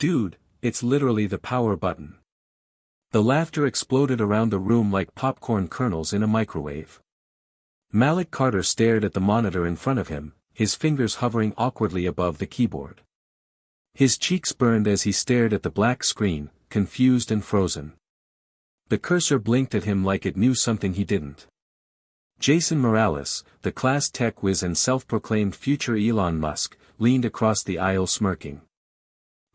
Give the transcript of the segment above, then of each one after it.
Dude, it's literally the power button. The laughter exploded around the room like popcorn kernels in a microwave. Malik Carter stared at the monitor in front of him, his fingers hovering awkwardly above the keyboard. His cheeks burned as he stared at the black screen, confused and frozen. The cursor blinked at him like it knew something he didn't. Jason Morales, the class tech whiz and self-proclaimed future Elon Musk, leaned across the aisle smirking.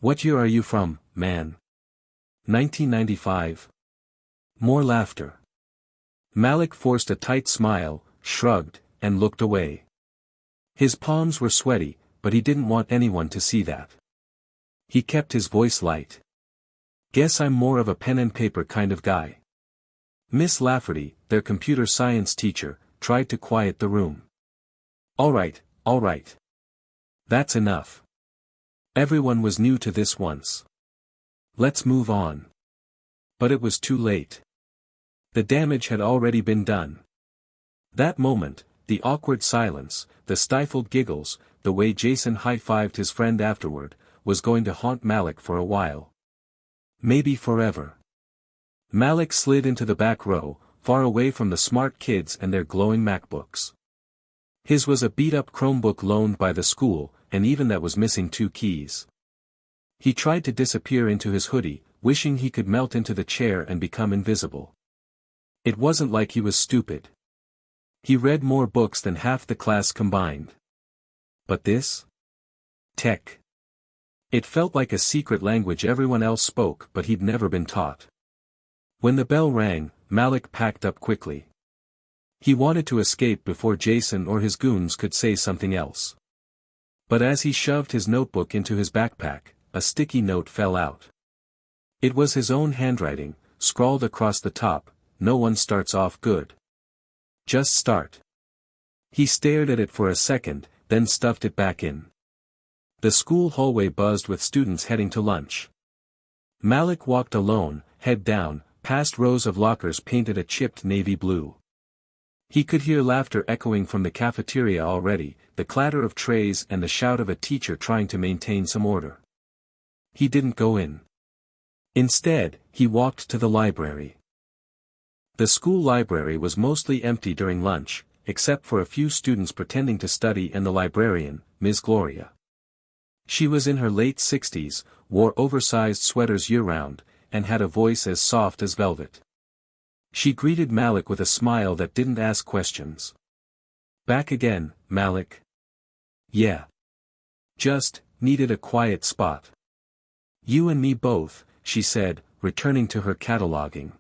"What year are you from, man?" 1995. More laughter. Malik forced a tight smile, shrugged, and looked away. His palms were sweaty, but he didn't want anyone to see that. He kept his voice light. "Guess I'm more of a pen and paper kind of guy." Miss Lafferty, their computer science teacher, tried to quiet the room. All right. That's enough. Everyone was new to this once. Let's move on." But it was too late. The damage had already been done. That moment, the awkward silence, the stifled giggles, the way Jason high-fived his friend afterward, was going to haunt Malik for a while. Maybe forever. Malik slid into the back row, far away from the smart kids and their glowing MacBooks. His was a beat-up Chromebook loaned by the school, and even that was missing 2 keys. He tried to disappear into his hoodie, wishing he could melt into the chair and become invisible. It wasn't like he was stupid. He read more books than half the class combined. But this? Tech. It felt like a secret language everyone else spoke but he'd never been taught. When the bell rang, Malik packed up quickly. He wanted to escape before Jason or his goons could say something else. But as he shoved his notebook into his backpack, a sticky note fell out. It was his own handwriting, scrawled across the top, "No one starts off good. Just start." He stared at it for a second, then stuffed it back in. The school hallway buzzed with students heading to lunch. Malik walked alone, head down, past rows of lockers painted a chipped navy blue. He could hear laughter echoing from the cafeteria already, the clatter of trays and the shout of a teacher trying to maintain some order. He didn't go in. Instead, he walked to the library. The school library was mostly empty during lunch, except for a few students pretending to study and the librarian, Ms. Gloria. She was in her late 60s, wore oversized sweaters year-round, and had a voice as soft as velvet. She greeted Malik with a smile that didn't ask questions. "Back again, Malik?" "Yeah. Just needed a quiet spot." "You and me both," she said, returning to her cataloging.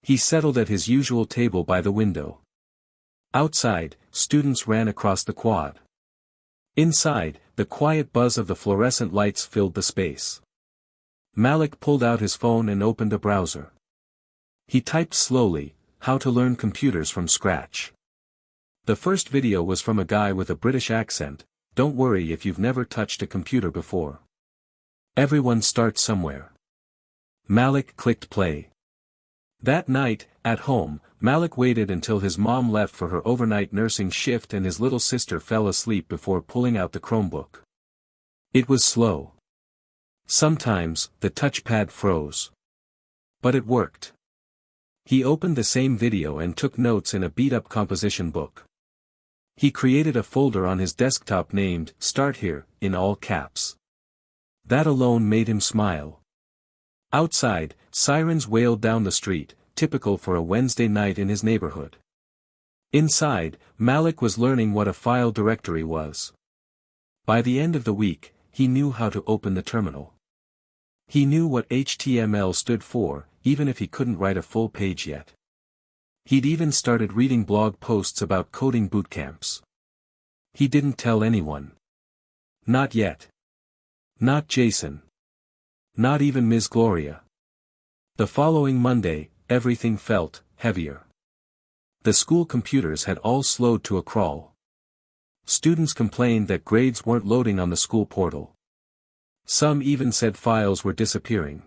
He settled at his usual table by the window. Outside, students ran across the quad. Inside, the quiet buzz of the fluorescent lights filled the space. Malik pulled out his phone and opened a browser. He typed slowly, "How to learn computers from scratch." The first video was from a guy with a British accent, "Don't worry if you've never touched a computer before. Everyone starts somewhere." Malik clicked play. That night, at home, Malik waited until his mom left for her overnight nursing shift and his little sister fell asleep before pulling out the Chromebook. It was slow. Sometimes, the touchpad froze. But it worked. He opened the same video and took notes in a beat-up composition book. He created a folder on his desktop named "Start Here," in all caps. That alone made him smile. Outside, sirens wailed down the street, typical for a Wednesday night in his neighborhood. Inside, Malik was learning what a file directory was. By the end of the week, he knew how to open the terminal. He knew what HTML stood for, even if he couldn't write a full page yet. He'd even started reading blog posts about coding bootcamps. He didn't tell anyone. Not yet. Not Jason. Not even Ms. Gloria. The following Monday, everything felt heavier. The school computers had all slowed to a crawl. Students complained that grades weren't loading on the school portal. Some even said files were disappearing.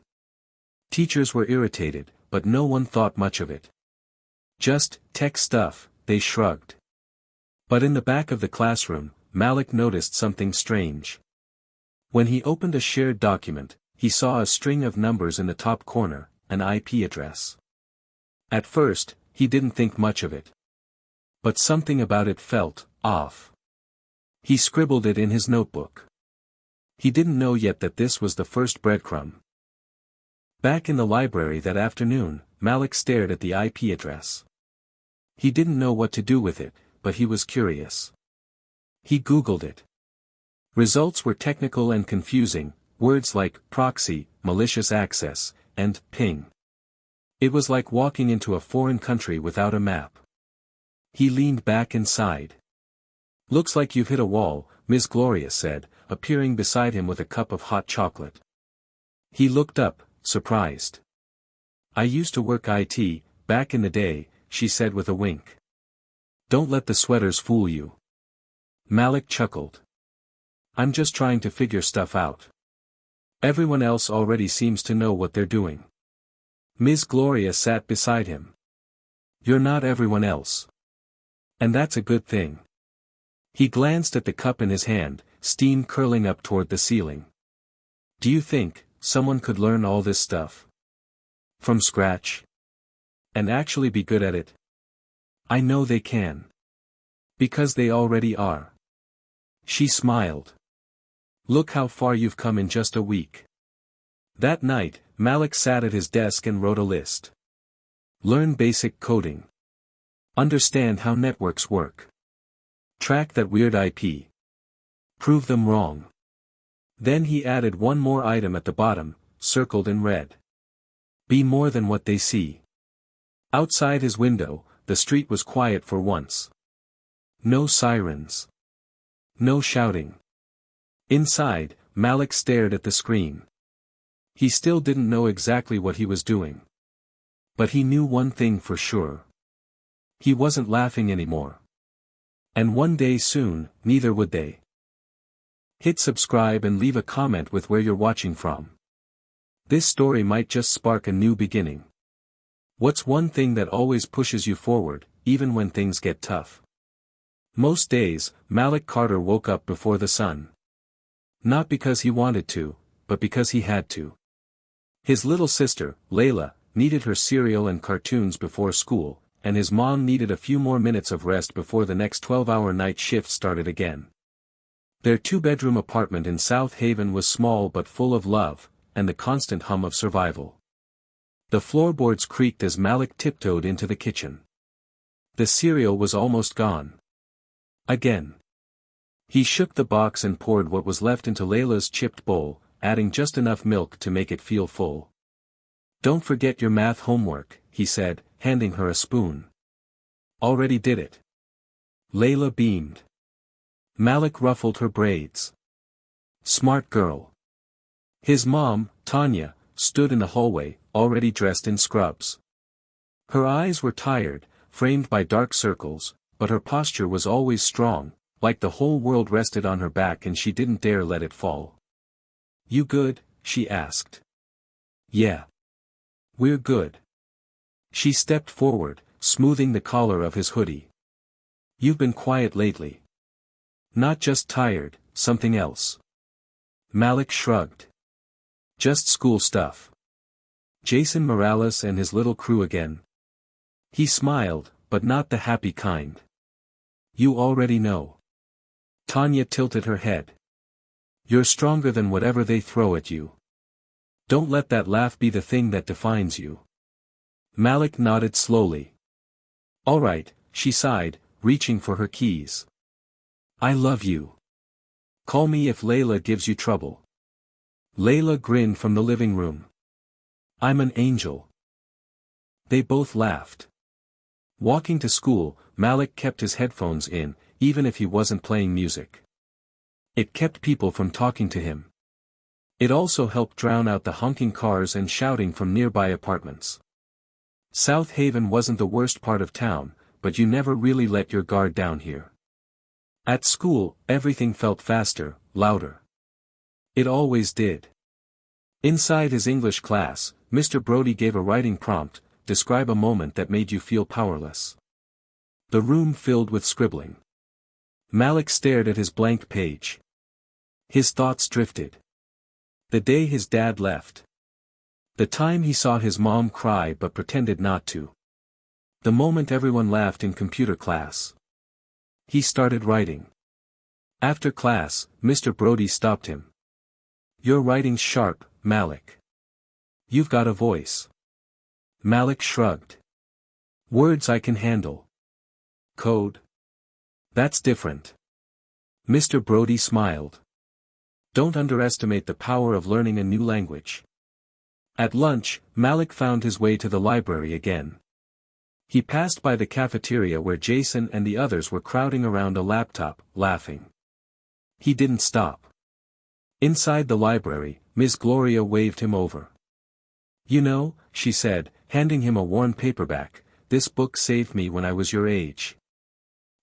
Teachers were irritated, but no one thought much of it. Just tech stuff, they shrugged. But in the back of the classroom, Malik noticed something strange. When he opened a shared document, he saw a string of numbers in the top corner, an IP address. At first, he didn't think much of it. But something about it felt off. He scribbled it in his notebook. He didn't know yet that this was the first breadcrumb. Back in the library that afternoon, Malik stared at the IP address. He didn't know what to do with it, but he was curious. He Googled it. Results were technical and confusing, words like proxy, malicious access, and ping. It was like walking into a foreign country without a map. He leaned back and sighed. "Looks like you've hit a wall," Miss Gloria said, appearing beside him with a cup of hot chocolate. He looked up, surprised. "I used to work IT, back in the day," she said with a wink. "Don't let the sweaters fool you." Malik chuckled. "I'm just trying to figure stuff out. Everyone else already seems to know what they're doing." Ms. Gloria sat beside him. "You're not everyone else. And that's a good thing." He glanced at the cup in his hand, steam curling up toward the ceiling. "Do you think someone could learn all this stuff from scratch? And actually be good at it?" "I know they can. Because they already are." She smiled. "Look how far you've come in just a week." That night, Malik sat at his desk and wrote a list. Learn basic coding. Understand how networks work. Track that weird IP. Prove them wrong. Then he added one more item at the bottom, circled in red. Be more than what they see. Outside his window, the street was quiet for once. No sirens. No shouting. Inside, Malik stared at the screen. He still didn't know exactly what he was doing. But he knew one thing for sure. He wasn't laughing anymore. And one day soon, neither would they. Hit subscribe and leave a comment with where you're watching from. This story might just spark a new beginning. What's one thing that always pushes you forward, even when things get tough? Most days, Malik Carter woke up before the sun. Not because he wanted to, but because he had to. His little sister, Layla, needed her cereal and cartoons before school, and his mom needed a few more minutes of rest before the next 12-hour night shift started again. Their two-bedroom apartment in South Haven was small but full of love, and the constant hum of survival. The floorboards creaked as Malik tiptoed into the kitchen. The cereal was almost gone. Again. He shook the box and poured what was left into Layla's chipped bowl, adding just enough milk to make it feel full. Don't forget your math homework, he said, handing her a spoon. Already did it. Layla beamed. Malik ruffled her braids. Smart girl. His mom, Tanya, stood in the hallway, already dressed in scrubs. Her eyes were tired, framed by dark circles, but her posture was always strong, like the whole world rested on her back and she didn't dare let it fall. You good? She asked. Yeah. We're good. She stepped forward, smoothing the collar of his hoodie. You've been quiet lately. Not just tired, something else. Malik shrugged. Just school stuff. Jason Morales and his little crew again. He smiled, but not the happy kind. You already know. Tanya tilted her head. You're stronger than whatever they throw at you. Don't let that laugh be the thing that defines you. Malik nodded slowly. All right, she sighed, reaching for her keys. I love you. Call me if Layla gives you trouble. Layla grinned from the living room. I'm an angel. They both laughed. Walking to school, Malik kept his headphones in, even if he wasn't playing music. It kept people from talking to him. It also helped drown out the honking cars and shouting from nearby apartments. South Haven wasn't the worst part of town, but you never really let your guard down here. At school, everything felt faster, louder. It always did. Inside his English class, Mr. Brody gave a writing prompt, describe a moment that made you feel powerless. The room filled with scribbling. Malik stared at his blank page. His thoughts drifted. The day his dad left. The time he saw his mom cry but pretended not to. The moment everyone laughed in computer class. He started writing. After class, Mr. Brody stopped him. "Your writing's sharp, Malik. You've got a voice." Malik shrugged. "Words I can handle. Code? That's different." Mr. Brody smiled. "Don't underestimate the power of learning a new language." At lunch, Malik found his way to the library again. He passed by the cafeteria where Jason and the others were crowding around a laptop, laughing. He didn't stop. Inside the library, Miss Gloria waved him over. "You know," she said, handing him a worn paperback, "this book saved me when I was your age."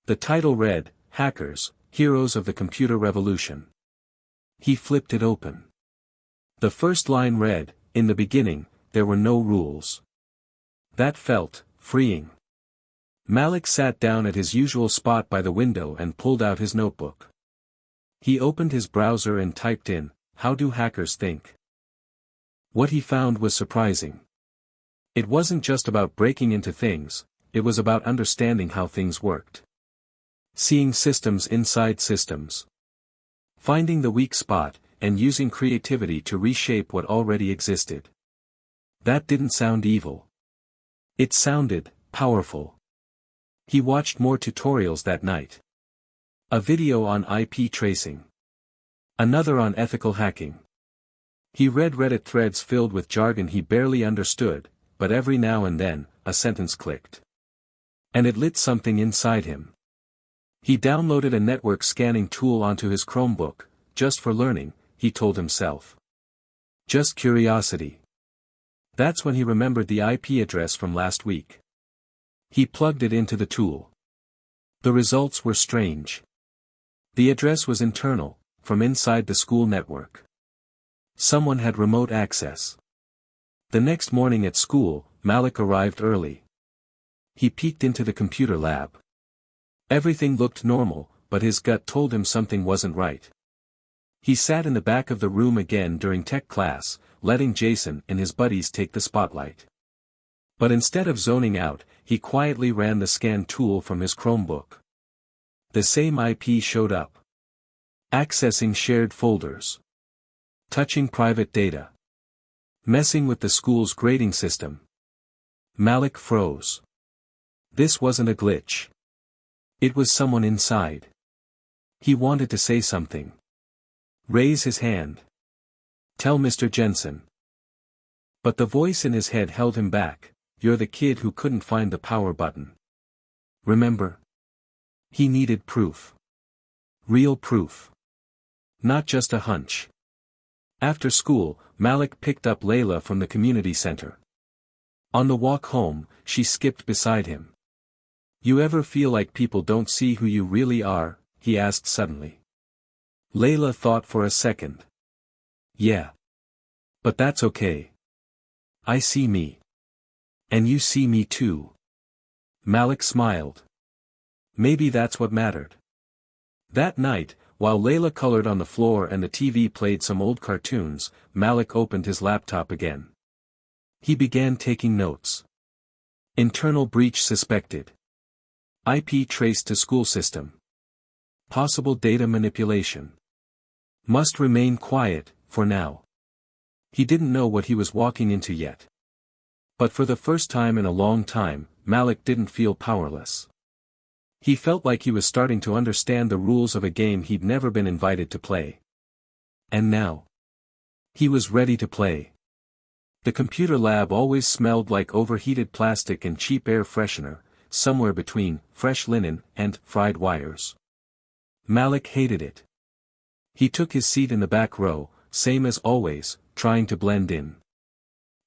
The title read, "Hackers, Heroes of the Computer Revolution." He flipped it open. The first line read, "In the beginning, there were no rules." That felt freeing. Malik sat down at his usual spot by the window and pulled out his notebook. He opened his browser and typed in, "How do hackers think?" What he found was surprising. It wasn't just about breaking into things, it was about understanding how things worked. Seeing systems inside systems. Finding the weak spot, and using creativity to reshape what already existed. That didn't sound evil. It sounded powerful. He watched more tutorials that night. A video on IP tracing. Another on ethical hacking. He read Reddit threads filled with jargon he barely understood, but every now and then, a sentence clicked. And it lit something inside him. He downloaded a network scanning tool onto his Chromebook, just for learning, he told himself. Just curiosity. That's when he remembered the IP address from last week. He plugged it into the tool. The results were strange. The address was internal, from inside the school network. Someone had remote access. The next morning at school, Malik arrived early. He peeked into the computer lab. Everything looked normal, but his gut told him something wasn't right. He sat in the back of the room again during tech class, letting Jason and his buddies take the spotlight. But instead of zoning out, he quietly ran the scan tool from his Chromebook. The same IP showed up. Accessing shared folders. Touching private data. Messing with the school's grading system. Malik froze. This wasn't a glitch. It was someone inside. He wanted to say something. Raise his hand. Tell Mr. Jensen. But the voice in his head held him back. You're the kid who couldn't find the power button. Remember? He needed proof. Real proof. Not just a hunch. After school, Malik picked up Layla from the community center. On the walk home, she skipped beside him. You ever feel like people don't see who you really are? He asked suddenly. Layla thought for a second. Yeah. But that's okay. I see me. And you see me too. Malik smiled. Maybe that's what mattered. That night, while Layla colored on the floor and the TV played some old cartoons, Malik opened his laptop again. He began taking notes. Internal breach suspected. IP traced to school system. Possible data manipulation. Must remain quiet, for now. He didn't know what he was walking into yet. But for the first time in a long time, Malik didn't feel powerless. He felt like he was starting to understand the rules of a game he'd never been invited to play. And now, he was ready to play. The computer lab always smelled like overheated plastic and cheap air freshener, somewhere between fresh linen and fried wires. Malik hated it. He took his seat in the back row, same as always, trying to blend in.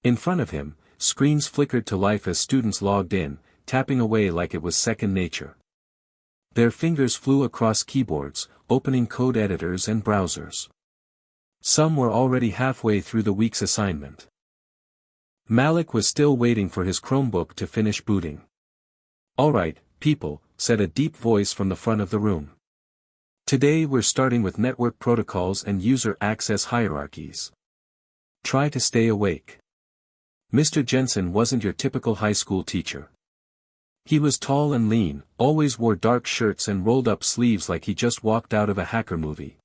In front of him, screens flickered to life as students logged in, tapping away like it was second nature. Their fingers flew across keyboards, opening code editors and browsers. Some were already halfway through the week's assignment. Malik was still waiting for his Chromebook to finish booting. All right, people, said a deep voice from the front of the room. Today we're starting with network protocols and user access hierarchies. Try to stay awake. Mr. Jensen wasn't your typical high school teacher. He was tall and lean, always wore dark shirts and rolled up sleeves like he just walked out of a hacker movie.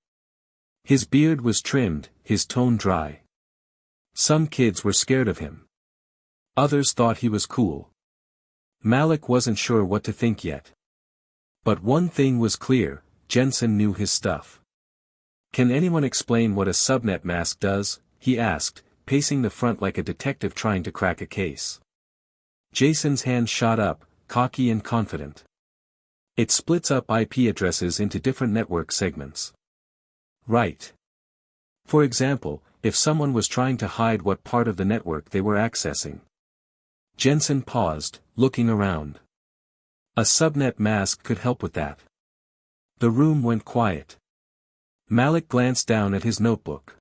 His beard was trimmed, his tone dry. Some kids were scared of him. Others thought he was cool. Malik wasn't sure what to think yet. But one thing was clear, Jensen knew his stuff. "Can anyone explain what a subnet mask does?" he asked, pacing the front like a detective trying to crack a case. Jason's hand shot up, cocky and confident. "It splits up IP addresses into different network segments." "Right. For example, if someone was trying to hide what part of the network they were accessing." Jensen paused, looking around. A subnet mask could help with that. The room went quiet. Malik glanced down at his notebook.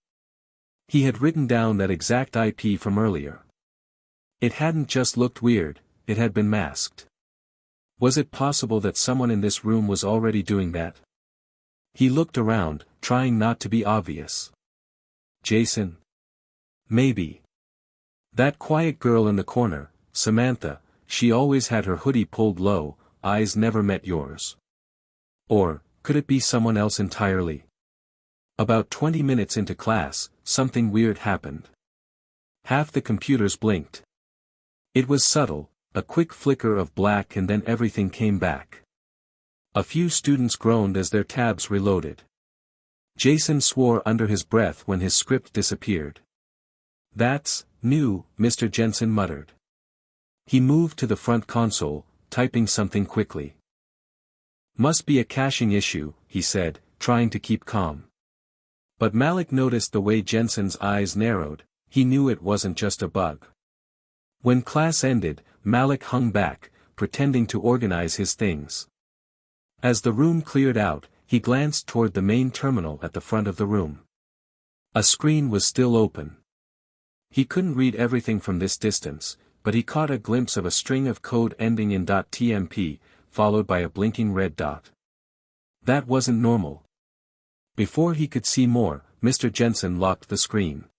He had written down that exact IP from earlier. It hadn't just looked weird, it had been masked. Was it possible that someone in this room was already doing that? He looked around, trying not to be obvious. Jason? Maybe. That quiet girl in the corner, Samantha, she always had her hoodie pulled low, eyes never met yours. Or, could it be someone else entirely? About 20 minutes into class, something weird happened. Half the computers blinked. It was subtle, a quick flicker of black and then everything came back. A few students groaned as their tabs reloaded. Jason swore under his breath when his script disappeared. "That's new," Mr. Jensen muttered. He moved to the front console, typing something quickly. "Must be a caching issue," he said, trying to keep calm. But Malik noticed the way Jensen's eyes narrowed, he knew it wasn't just a bug. When class ended, Malik hung back, pretending to organize his things. As the room cleared out, he glanced toward the main terminal at the front of the room. A screen was still open. He couldn't read everything from this distance, but he caught a glimpse of a string of code ending in .tmp, followed by a blinking red dot. That wasn't normal. Before he could see more, Mr. Jensen locked the screen.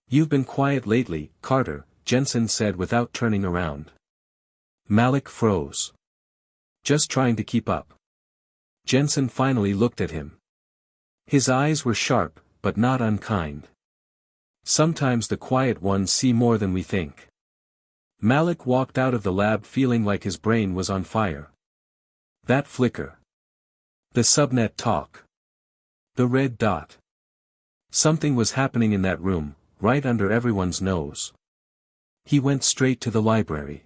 "You've been quiet lately, Carter," Jensen said without turning around. Malik froze. "Just trying to keep up." Jensen finally looked at him. His eyes were sharp, but not unkind. "Sometimes the quiet ones see more than we think." Malik walked out of the lab feeling like his brain was on fire. That flicker. The subnet talk. The red dot. Something was happening in that room, right under everyone's nose. He went straight to the library.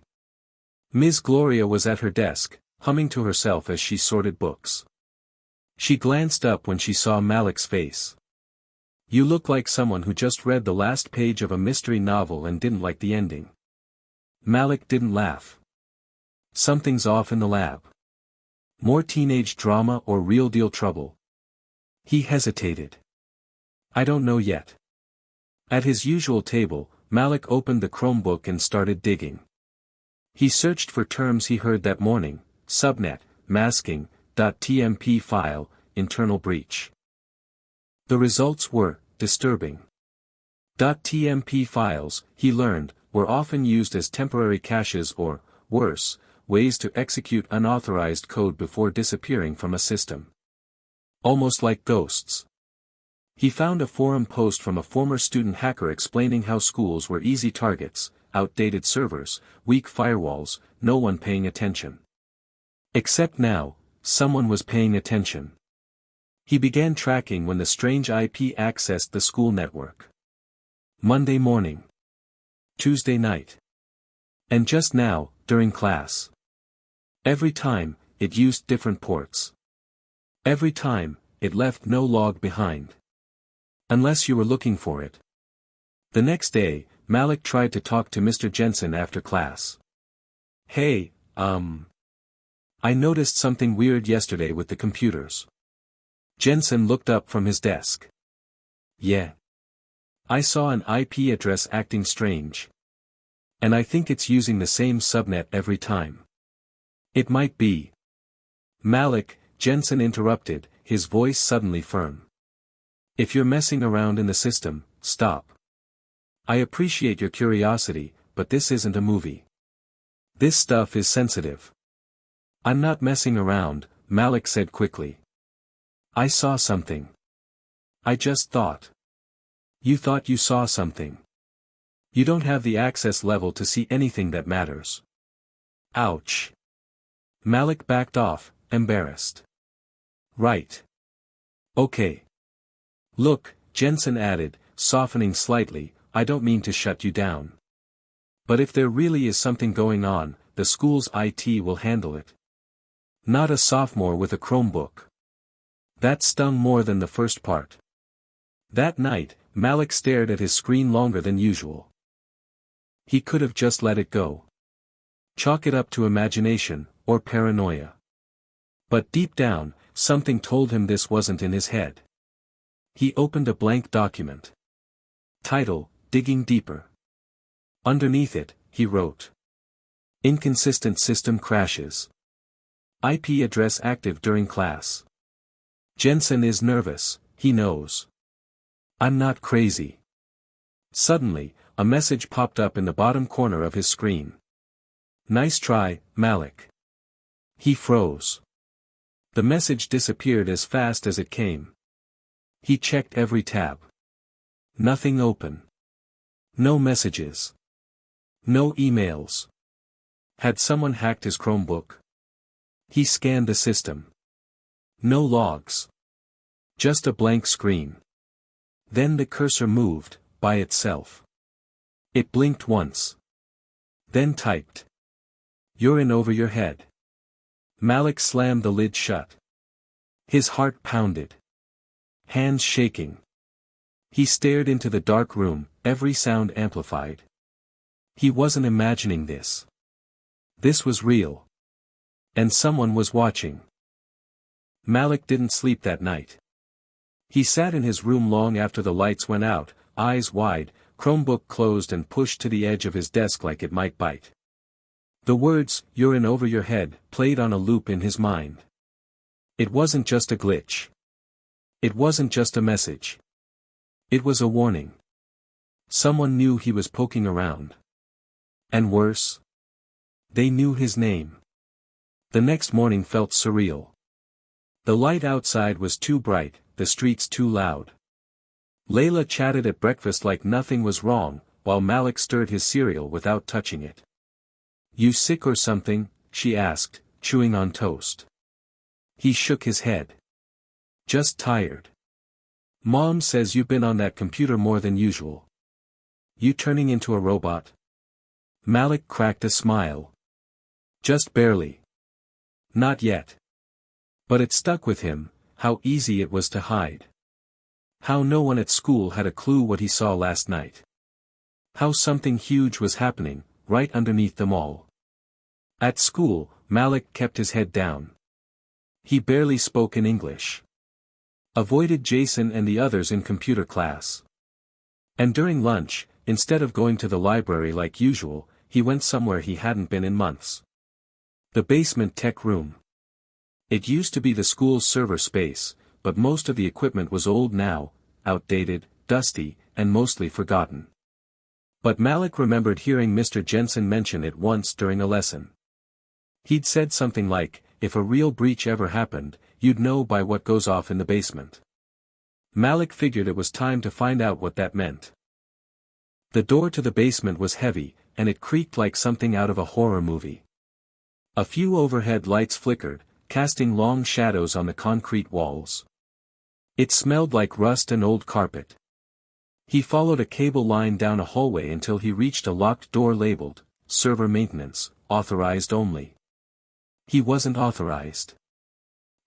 Ms. Gloria was at her desk, humming to herself as she sorted books. She glanced up when she saw Malik's face. "You look like someone who just read the last page of a mystery novel and didn't like the ending." Malik didn't laugh. "Something's off in the lab. More teenage drama or real-deal trouble?" He hesitated. "I don't know yet." At his usual table, Malik opened the Chromebook and started digging. He searched for terms he heard that morning: subnet, masking, .tmp file, internal breach. The results were disturbing. .tmp files, he learned, were often used as temporary caches or, worse, ways to execute unauthorized code before disappearing from a system. Almost like ghosts. He found a forum post from a former student hacker explaining how schools were easy targets, outdated servers, weak firewalls, no one paying attention. Except now, someone was paying attention. He began tracking when the strange IP accessed the school network. Monday morning. Tuesday night. And just now, during class. Every time, it used different ports. Every time, it left no log behind. Unless you were looking for it. The next day, Malik tried to talk to Mr. Jensen after class. "Hey, I noticed something weird yesterday with the computers." Jensen looked up from his desk. "Yeah. I saw an IP address acting strange. And I think it's using the same subnet every time." "It might be." "Malik," Jensen interrupted, his voice suddenly firm. "If you're messing around in the system, stop. I appreciate your curiosity, but this isn't a movie. This stuff is sensitive. I'm not messing around, Malik said quickly. I saw something. I just thought. You thought you saw something. You don't have the access level to see anything that matters. Ouch. Malik backed off, embarrassed. Right. Okay. Look, Jensen added, softening slightly, I don't mean to shut you down. But if there really is something going on, the school's IT will handle it. Not a sophomore with a Chromebook. That stung more than the first part. That night, Malik stared at his screen longer than usual. He could have just let it go. Chalk it up to imagination, or paranoia. But deep down, something told him this wasn't in his head. He opened a blank document. Title, Digging Deeper. Underneath it, he wrote. Inconsistent system crashes. IP address active during class. Jensen is nervous, he knows. I'm not crazy. Suddenly, a message popped up in the bottom corner of his screen. Nice try, Malik. He froze. The message disappeared as fast as it came. He checked every tab. Nothing open. No messages. No emails. Had someone hacked his Chromebook? He scanned the system. No logs. Just a blank screen. Then the cursor moved, by itself. It blinked once. Then typed. You're in over your head. Malik slammed the lid shut. His heart pounded. Hands shaking. He stared into the dark room, every sound amplified. He wasn't imagining this. This was real. And someone was watching. Malik didn't sleep that night. He sat in his room long after the lights went out, eyes wide, Chromebook closed and pushed to the edge of his desk like it might bite. The words, "You're in over your head," played on a loop in his mind. It wasn't just a glitch. It wasn't just a message. It was a warning. Someone knew he was poking around. And worse. They knew his name. The next morning felt surreal. The light outside was too bright, the streets too loud. Layla chatted at breakfast like nothing was wrong, while Malik stirred his cereal without touching it. You sick or something? She asked, chewing on toast. He shook his head. Just tired. Mom says you've been on that computer more than usual. You turning into a robot? Malik cracked a smile. Just barely. Not yet. But it stuck with him, how easy it was to hide. How no one at school had a clue what he saw last night. How something huge was happening, right underneath them all. At school, Malik kept his head down. He barely spoke in English. Avoided Jason and the others in computer class. And during lunch, instead of going to the library like usual, he went somewhere he hadn't been in months. The basement tech room. It used to be the school's server space, but most of the equipment was old now, outdated, dusty, and mostly forgotten. But Malik remembered hearing Mr. Jensen mention it once during a lesson. He'd said something like, if a real breach ever happened, you'd know by what goes off in the basement. Malik figured it was time to find out what that meant. The door to the basement was heavy, and it creaked like something out of a horror movie. A few overhead lights flickered, casting long shadows on the concrete walls. It smelled like rust and old carpet. He followed a cable line down a hallway until he reached a locked door labeled, Server Maintenance, Authorized Only. He wasn't authorized.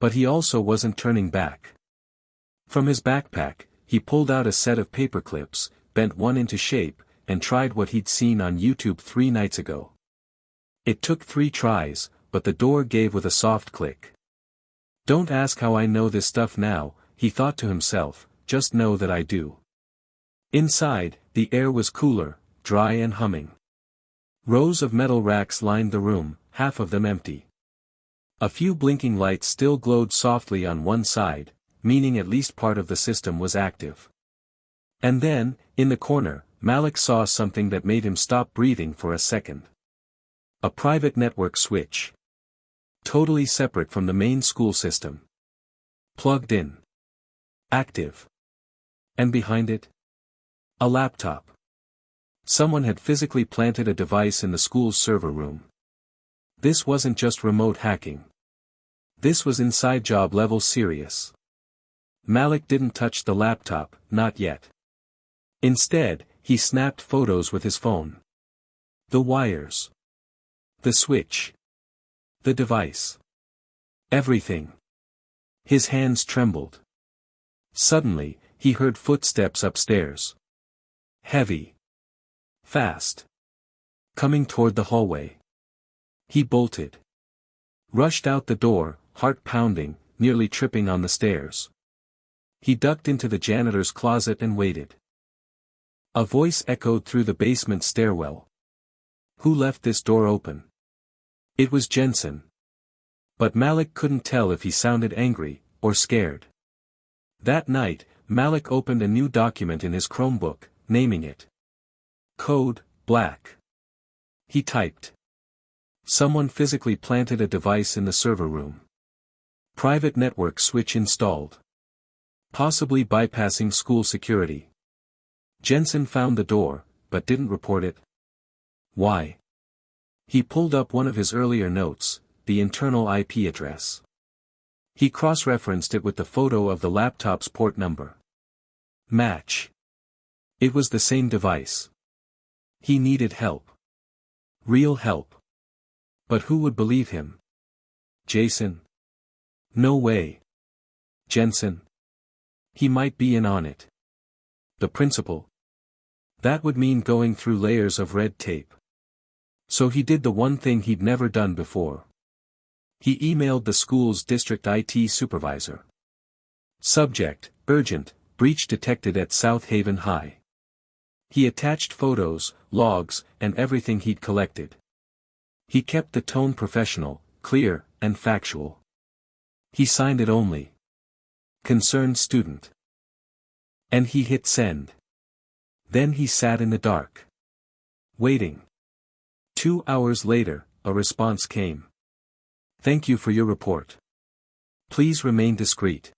But he also wasn't turning back. From his backpack, he pulled out a set of paper clips, bent one into shape, and tried what he'd seen on YouTube 3 nights ago. It took 3 tries, but the door gave with a soft click. Don't ask how I know this stuff now, he thought to himself, just know that I do. Inside, the air was cooler, dry and humming. Rows of metal racks lined the room, half of them empty. A few blinking lights still glowed softly on one side, meaning at least part of the system was active. And then, in the corner, Malik saw something that made him stop breathing for a second. A private network switch. Totally separate from the main school system. Plugged in. Active. And behind it? A laptop. Someone had physically planted a device in the school's server room. This wasn't just remote hacking. This was inside job level serious. Malik didn't touch the laptop, not yet. Instead, he snapped photos with his phone. The wires. The switch. The device. Everything. His hands trembled. Suddenly, he heard footsteps upstairs. Heavy. Fast. Coming toward the hallway. He bolted. Rushed out the door, heart pounding, nearly tripping on the stairs. He ducked into the janitor's closet and waited. A voice echoed through the basement stairwell. Who left this door open? It was Jensen. But Malik couldn't tell if he sounded angry, or scared. That night, Malik opened a new document in his Chromebook, naming it Code Black. He typed. Someone physically planted a device in the server room. Private network switch installed. Possibly bypassing school security. Jensen found the door, but didn't report it. Why? He pulled up one of his earlier notes, the internal IP address. He cross-referenced it with the photo of the laptop's port number. Match. It was the same device. He needed help. Real help. But who would believe him? Jason? No way. Jensen? He might be in on it. The principal? That would mean going through layers of red tape. So he did the one thing he'd never done before. He emailed the school's district IT supervisor. Subject, urgent, breach detected at South Haven High. He attached photos, logs, and everything he'd collected. He kept the tone professional, clear, and factual. He signed it only. Concerned student. And he hit send. Then he sat in the dark. Waiting. 2 hours later, a response came. Thank you for your report. Please remain discreet.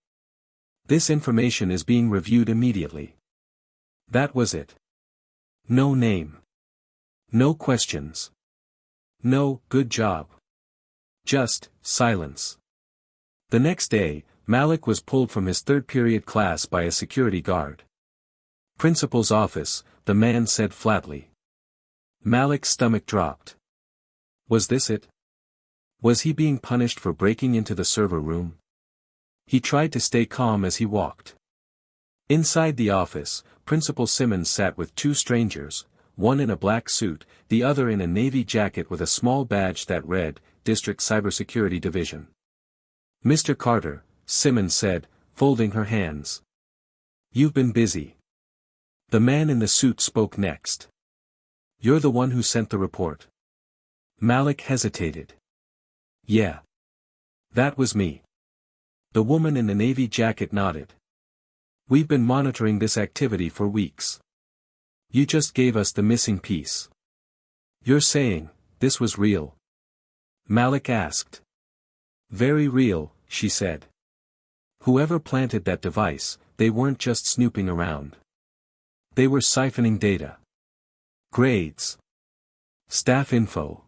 This information is being reviewed immediately. That was it. No name. No questions. No, good job. Just, silence. The next day, Malik was pulled from his third-period class by a security guard. Principal's office, the man said flatly. Malik's stomach dropped. Was this it? Was he being punished for breaking into the server room? He tried to stay calm as he walked. Inside the office, Principal Simmons sat with two strangers, one in a black suit, the other in a navy jacket with a small badge that read, District Cybersecurity Division. Mr. Carter, Simmons said, folding her hands. You've been busy. The man in the suit spoke next. You're the one who sent the report. Malik hesitated. Yeah. That was me. The woman in the navy jacket nodded. We've been monitoring this activity for weeks. You just gave us the missing piece. You're saying, this was real? Malik asked. Very real, she said. Whoever planted that device, they weren't just snooping around. They were siphoning data. Grades. Staff info.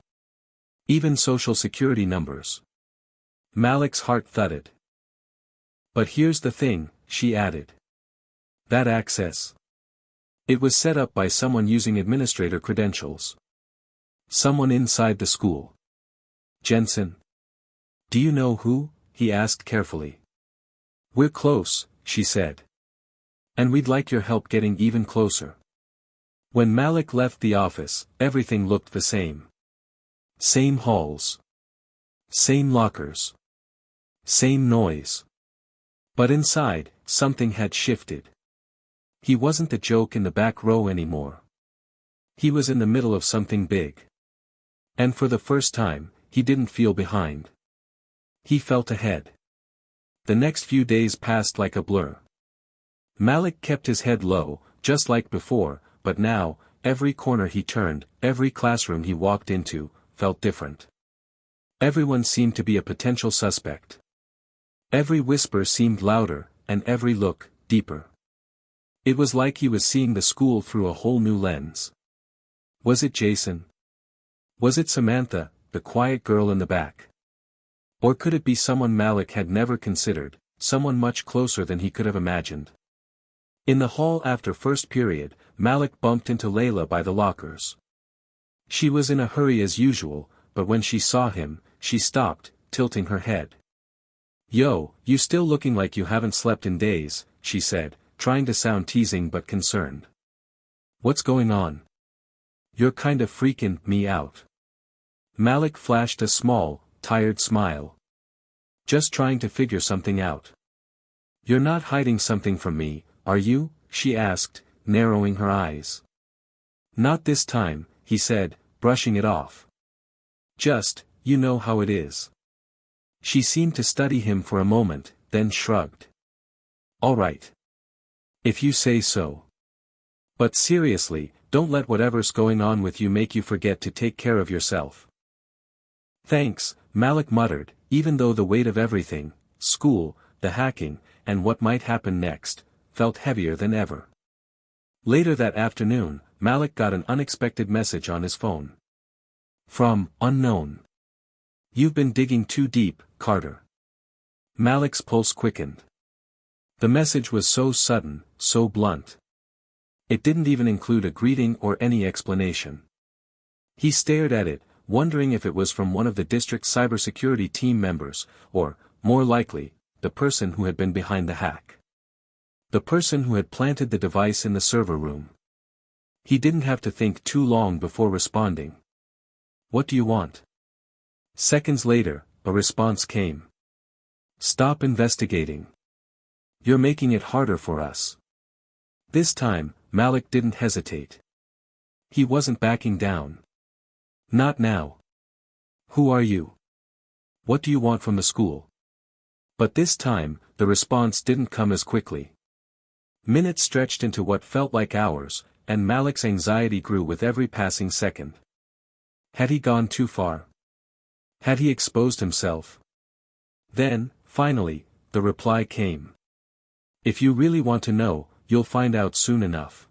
Even social security numbers. Malik's heart thudded. But here's the thing, she added. That access. It was set up by someone using administrator credentials. Someone inside the school. Jensen. Do you know who? He asked carefully. We're close, she said. And we'd like your help getting even closer. When Malik left the office, everything looked the same. Same halls. Same lockers. Same noise. But inside, something had shifted. He wasn't the joke in the back row anymore. He was in the middle of something big. And for the first time, he didn't feel behind. He felt ahead. The next few days passed like a blur. Malik kept his head low, just like before, but now, every corner he turned, every classroom he walked into, felt different. Everyone seemed to be a potential suspect. Every whisper seemed louder, and every look, deeper. It was like he was seeing the school through a whole new lens. Was it Jason? Was it Samantha, the quiet girl in the back? Or could it be someone Malik had never considered, someone much closer than he could have imagined? In the hall after first period, Malik bumped into Layla by the lockers. She was in a hurry as usual, but when she saw him, she stopped, tilting her head. "Yo, you still looking like you haven't slept in days," she said, trying to sound teasing but concerned. "What's going on? You're kind of freaking me out." Malik flashed a small, tired smile. "Just trying to figure something out." "You're not hiding something from me, are you?" she asked, narrowing her eyes. "Not this time," he said, brushing it off. "Just, you know how it is." She seemed to study him for a moment, then shrugged. "All right. If you say so. But seriously, don't let whatever's going on with you make you forget to take care of yourself." "Thanks," Malik muttered, even though the weight of everything, school, the hacking, and what might happen next, felt heavier than ever. Later that afternoon, Malik got an unexpected message on his phone. From unknown. "You've been digging too deep, Carter." Malik's pulse quickened. The message was so sudden, so blunt. It didn't even include a greeting or any explanation. He stared at it, wondering if it was from one of the district's cybersecurity team members, or, more likely, the person who had been behind the hack. The person who had planted the device in the server room. He didn't have to think too long before responding. "What do you want?" Seconds later, a response came. "Stop investigating. You're making it harder for us." This time, Malik didn't hesitate. He wasn't backing down. "Not now. Who are you? What do you want from the school?" But this time, the response didn't come as quickly. Minutes stretched into what felt like hours, and Malik's anxiety grew with every passing second. Had he gone too far? Had he exposed himself? Then, finally, the reply came. "If you really want to know, you'll find out soon enough.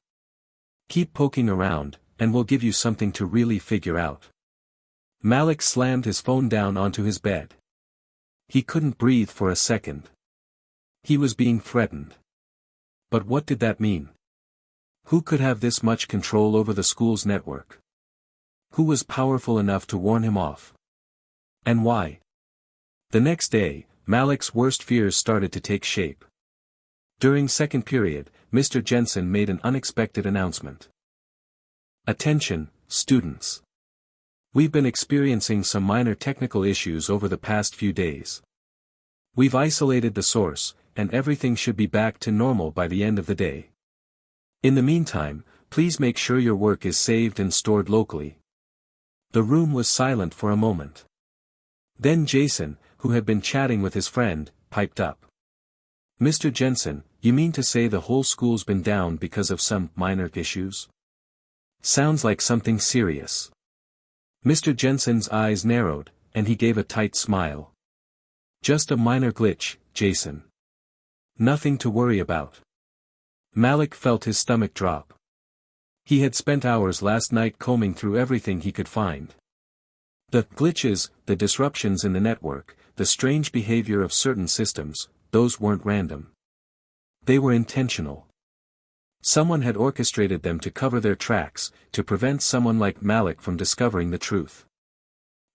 Keep poking around, and we'll give you something to really figure out." Malik slammed his phone down onto his bed. He couldn't breathe for a second. He was being threatened. But what did that mean? Who could have this much control over the school's network? Who was powerful enough to warn him off? And why? The next day, Malik's worst fears started to take shape. During second period, Mr. Jensen made an unexpected announcement. "Attention, students. We've been experiencing some minor technical issues over the past few days. We've isolated the source, and everything should be back to normal by the end of the day. In the meantime, please make sure your work is saved and stored locally." The room was silent for a moment. Then Jason, who had been chatting with his friend, piped up. "Mr. Jensen, you mean to say the whole school's been down because of some minor issues? Sounds like something serious." Mr. Jensen's eyes narrowed, and he gave a tight smile. "Just a minor glitch, Jason. Nothing to worry about." Malik felt his stomach drop. He had spent hours last night combing through everything he could find. The glitches, the disruptions in the network, the strange behavior of certain systems, those weren't random. They were intentional. Someone had orchestrated them to cover their tracks, to prevent someone like Malik from discovering the truth.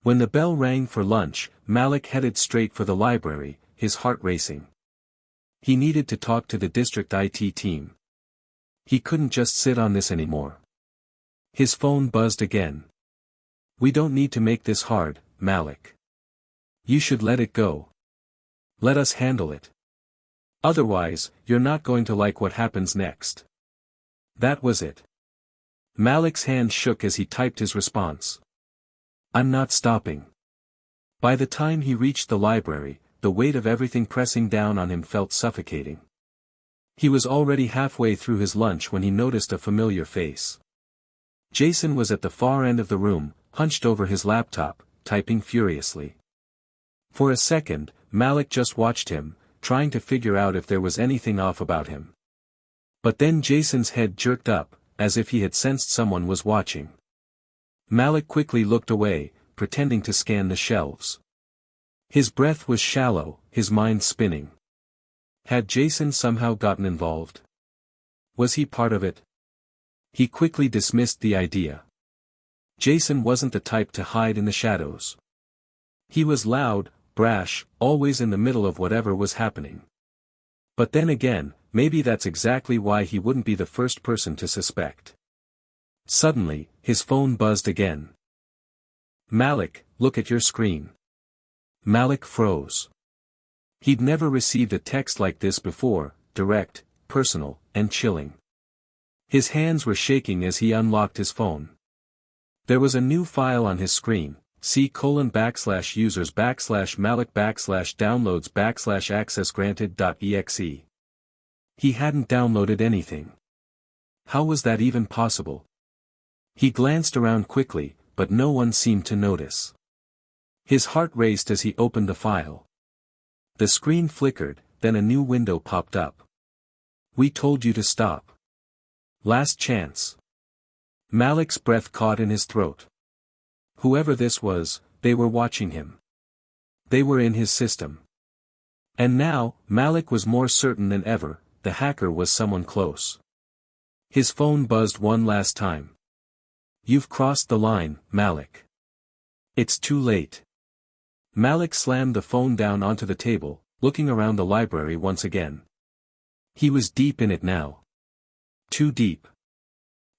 When the bell rang for lunch, Malik headed straight for the library, his heart racing. He needed to talk to the district IT team. He couldn't just sit on this anymore. His phone buzzed again. "We don't need to make this hard, Malik. You should let it go. Let us handle it. Otherwise, you're not going to like what happens next." That was it. Malik's hand shook as he typed his response. "I'm not stopping." By the time he reached the library, the weight of everything pressing down on him felt suffocating. He was already halfway through his lunch when he noticed a familiar face. Jason was at the far end of the room, hunched over his laptop, typing furiously. For a second, Malik just watched him, trying to figure out if there was anything off about him. But then Jason's head jerked up, as if he had sensed someone was watching. Malik quickly looked away, pretending to scan the shelves. His breath was shallow, his mind spinning. Had Jason somehow gotten involved? Was he part of it? He quickly dismissed the idea. Jason wasn't the type to hide in the shadows. He was loud, brash, always in the middle of whatever was happening. But then again, maybe that's exactly why he wouldn't be the first person to suspect. Suddenly, his phone buzzed again. "Malik, look at your screen." Malik froze. He'd never received a text like this before, direct, personal, and chilling. His hands were shaking as he unlocked his phone. There was a new file on his screen, c:\users\malik\downloads\access-granted.exe. He hadn't downloaded anything. How was that even possible? He glanced around quickly, but no one seemed to notice. His heart raced as he opened the file. The screen flickered, then a new window popped up. "We told you to stop. Last chance." Malik's breath caught in his throat. Whoever this was, they were watching him. They were in his system. And now, Malik was more certain than ever, the hacker was someone close. His phone buzzed one last time. "You've crossed the line, Malik. It's too late." Malik slammed the phone down onto the table, looking around the library once again. He was deep in it now. Too deep.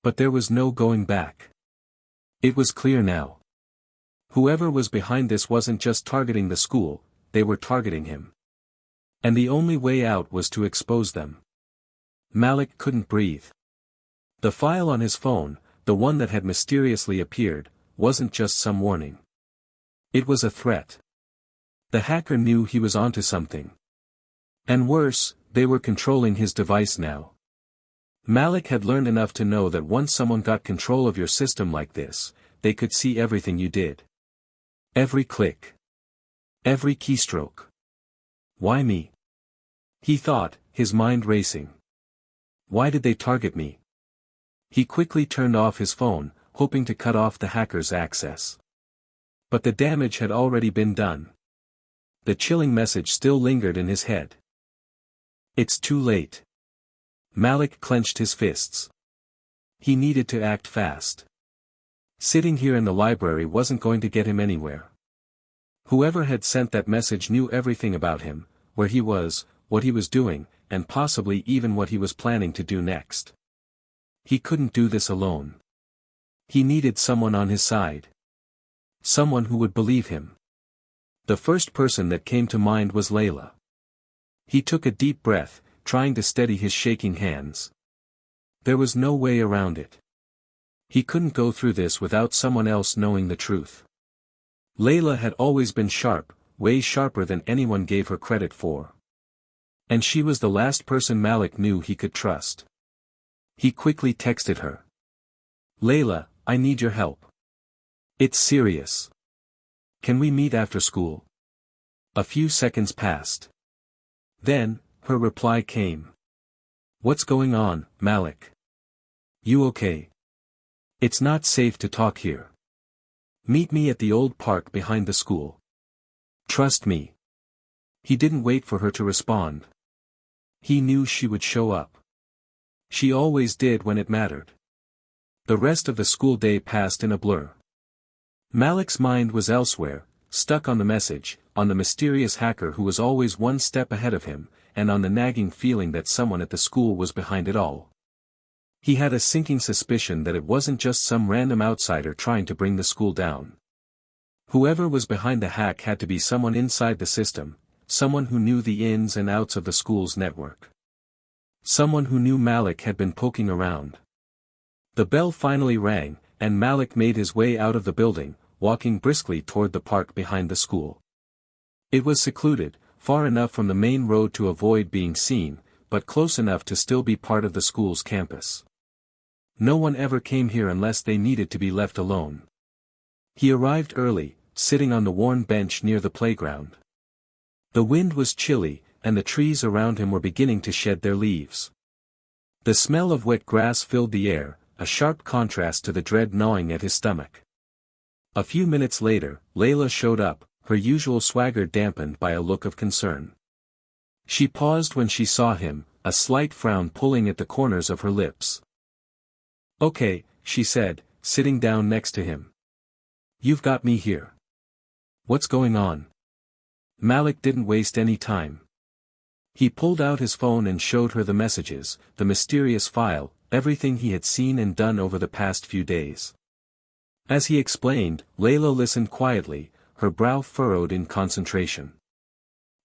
But there was no going back. It was clear now. Whoever was behind this wasn't just targeting the school, they were targeting him. And the only way out was to expose them. Malik couldn't breathe. The file on his phone, the one that had mysteriously appeared, wasn't just some warning. It was a threat. The hacker knew he was onto something. And worse, they were controlling his device now. Malik had learned enough to know that once someone got control of your system like this, they could see everything you did. Every click. Every keystroke. Why me? He thought, his mind racing. Why did they target me? He quickly turned off his phone, hoping to cut off the hacker's access. But the damage had already been done. The chilling message still lingered in his head. It's too late. Malik clenched his fists. He needed to act fast. Sitting here in the library wasn't going to get him anywhere. Whoever had sent that message knew everything about him, where he was, what he was doing, and possibly even what he was planning to do next. He couldn't do this alone. He needed someone on his side. Someone who would believe him. The first person that came to mind was Layla. He took a deep breath, trying to steady his shaking hands. There was no way around it. He couldn't go through this without someone else knowing the truth. Layla had always been sharp, way sharper than anyone gave her credit for. And she was the last person Malik knew he could trust. He quickly texted her. "Layla, I need your help. It's serious. Can we meet after school?" A few seconds passed. Then, her reply came. "What's going on, Malik? You okay? It's not safe to talk here. Meet me at the old park behind the school. Trust me." He didn't wait for her to respond. He knew she would show up. She always did when it mattered. The rest of the school day passed in a blur. Malik's mind was elsewhere, stuck on the message, on the mysterious hacker who was always one step ahead of him, and on the nagging feeling that someone at the school was behind it all. He had a sinking suspicion that it wasn't just some random outsider trying to bring the school down. Whoever was behind the hack had to be someone inside the system, someone who knew the ins and outs of the school's network. Someone who knew Malik had been poking around. The bell finally rang, and Malik made his way out of the building, walking briskly toward the park behind the school. It was secluded, far enough from the main road to avoid being seen, but close enough to still be part of the school's campus. No one ever came here unless they needed to be left alone. He arrived early, sitting on the worn bench near the playground. The wind was chilly, and the trees around him were beginning to shed their leaves. The smell of wet grass filled the air, a sharp contrast to the dread gnawing at his stomach. A few minutes later, Layla showed up, her usual swagger dampened by a look of concern. She paused when she saw him, a slight frown pulling at the corners of her lips. "Okay," she said, sitting down next to him. "You've got me here. What's going on?" Malik didn't waste any time. He pulled out his phone and showed her the messages, the mysterious file, everything he had seen and done over the past few days. As he explained, Layla listened quietly, her brow furrowed in concentration.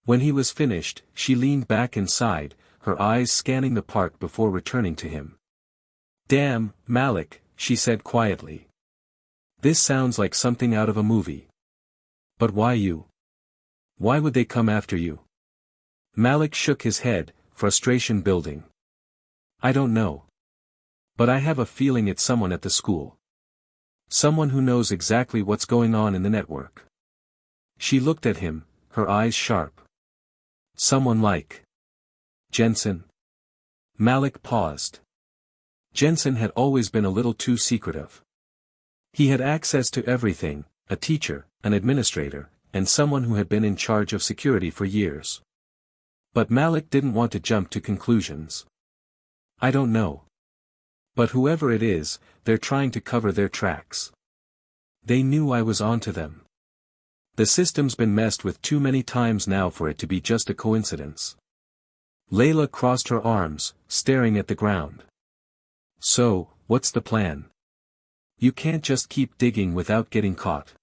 When he was finished, she leaned back and sighed, her eyes scanning the park before returning to him. "Damn, Malik," she said quietly. "This sounds like something out of a movie. But why you? Why would they come after you?" Malik shook his head, frustration building. "I don't know. But I have a feeling it's someone at the school. Someone who knows exactly what's going on in the network." She looked at him, her eyes sharp. "Someone like Jensen?" Malik paused. Jensen had always been a little too secretive. He had access to everything, a teacher, an administrator, and someone who had been in charge of security for years. But Malik didn't want to jump to conclusions. "I don't know. But whoever it is, they're trying to cover their tracks. They knew I was onto them. The system's been messed with too many times now for it to be just a coincidence." Layla crossed her arms, staring at the ground. "So, what's the plan? You can't just keep digging without getting caught."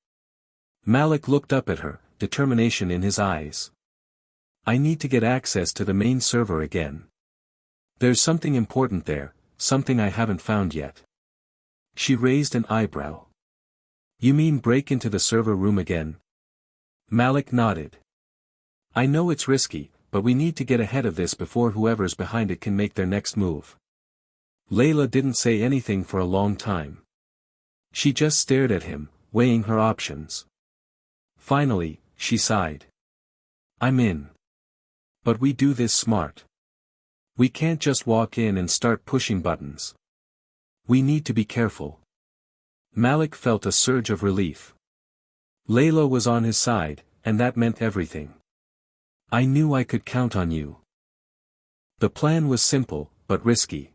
Malik looked up at her, determination in his eyes. "I need to get access to the main server again. There's something important there, something I haven't found yet." She raised an eyebrow. "You mean break into the server room again?" Malik nodded. "I know it's risky, but we need to get ahead of this before whoever's behind it can make their next move." Layla didn't say anything for a long time. She just stared at him, weighing her options. Finally, she sighed. "I'm in. But we do this smart. We can't just walk in and start pushing buttons. We need to be careful." Malik felt a surge of relief. Layla was on his side, and that meant everything. "I knew I could count on you." The plan was simple, but risky.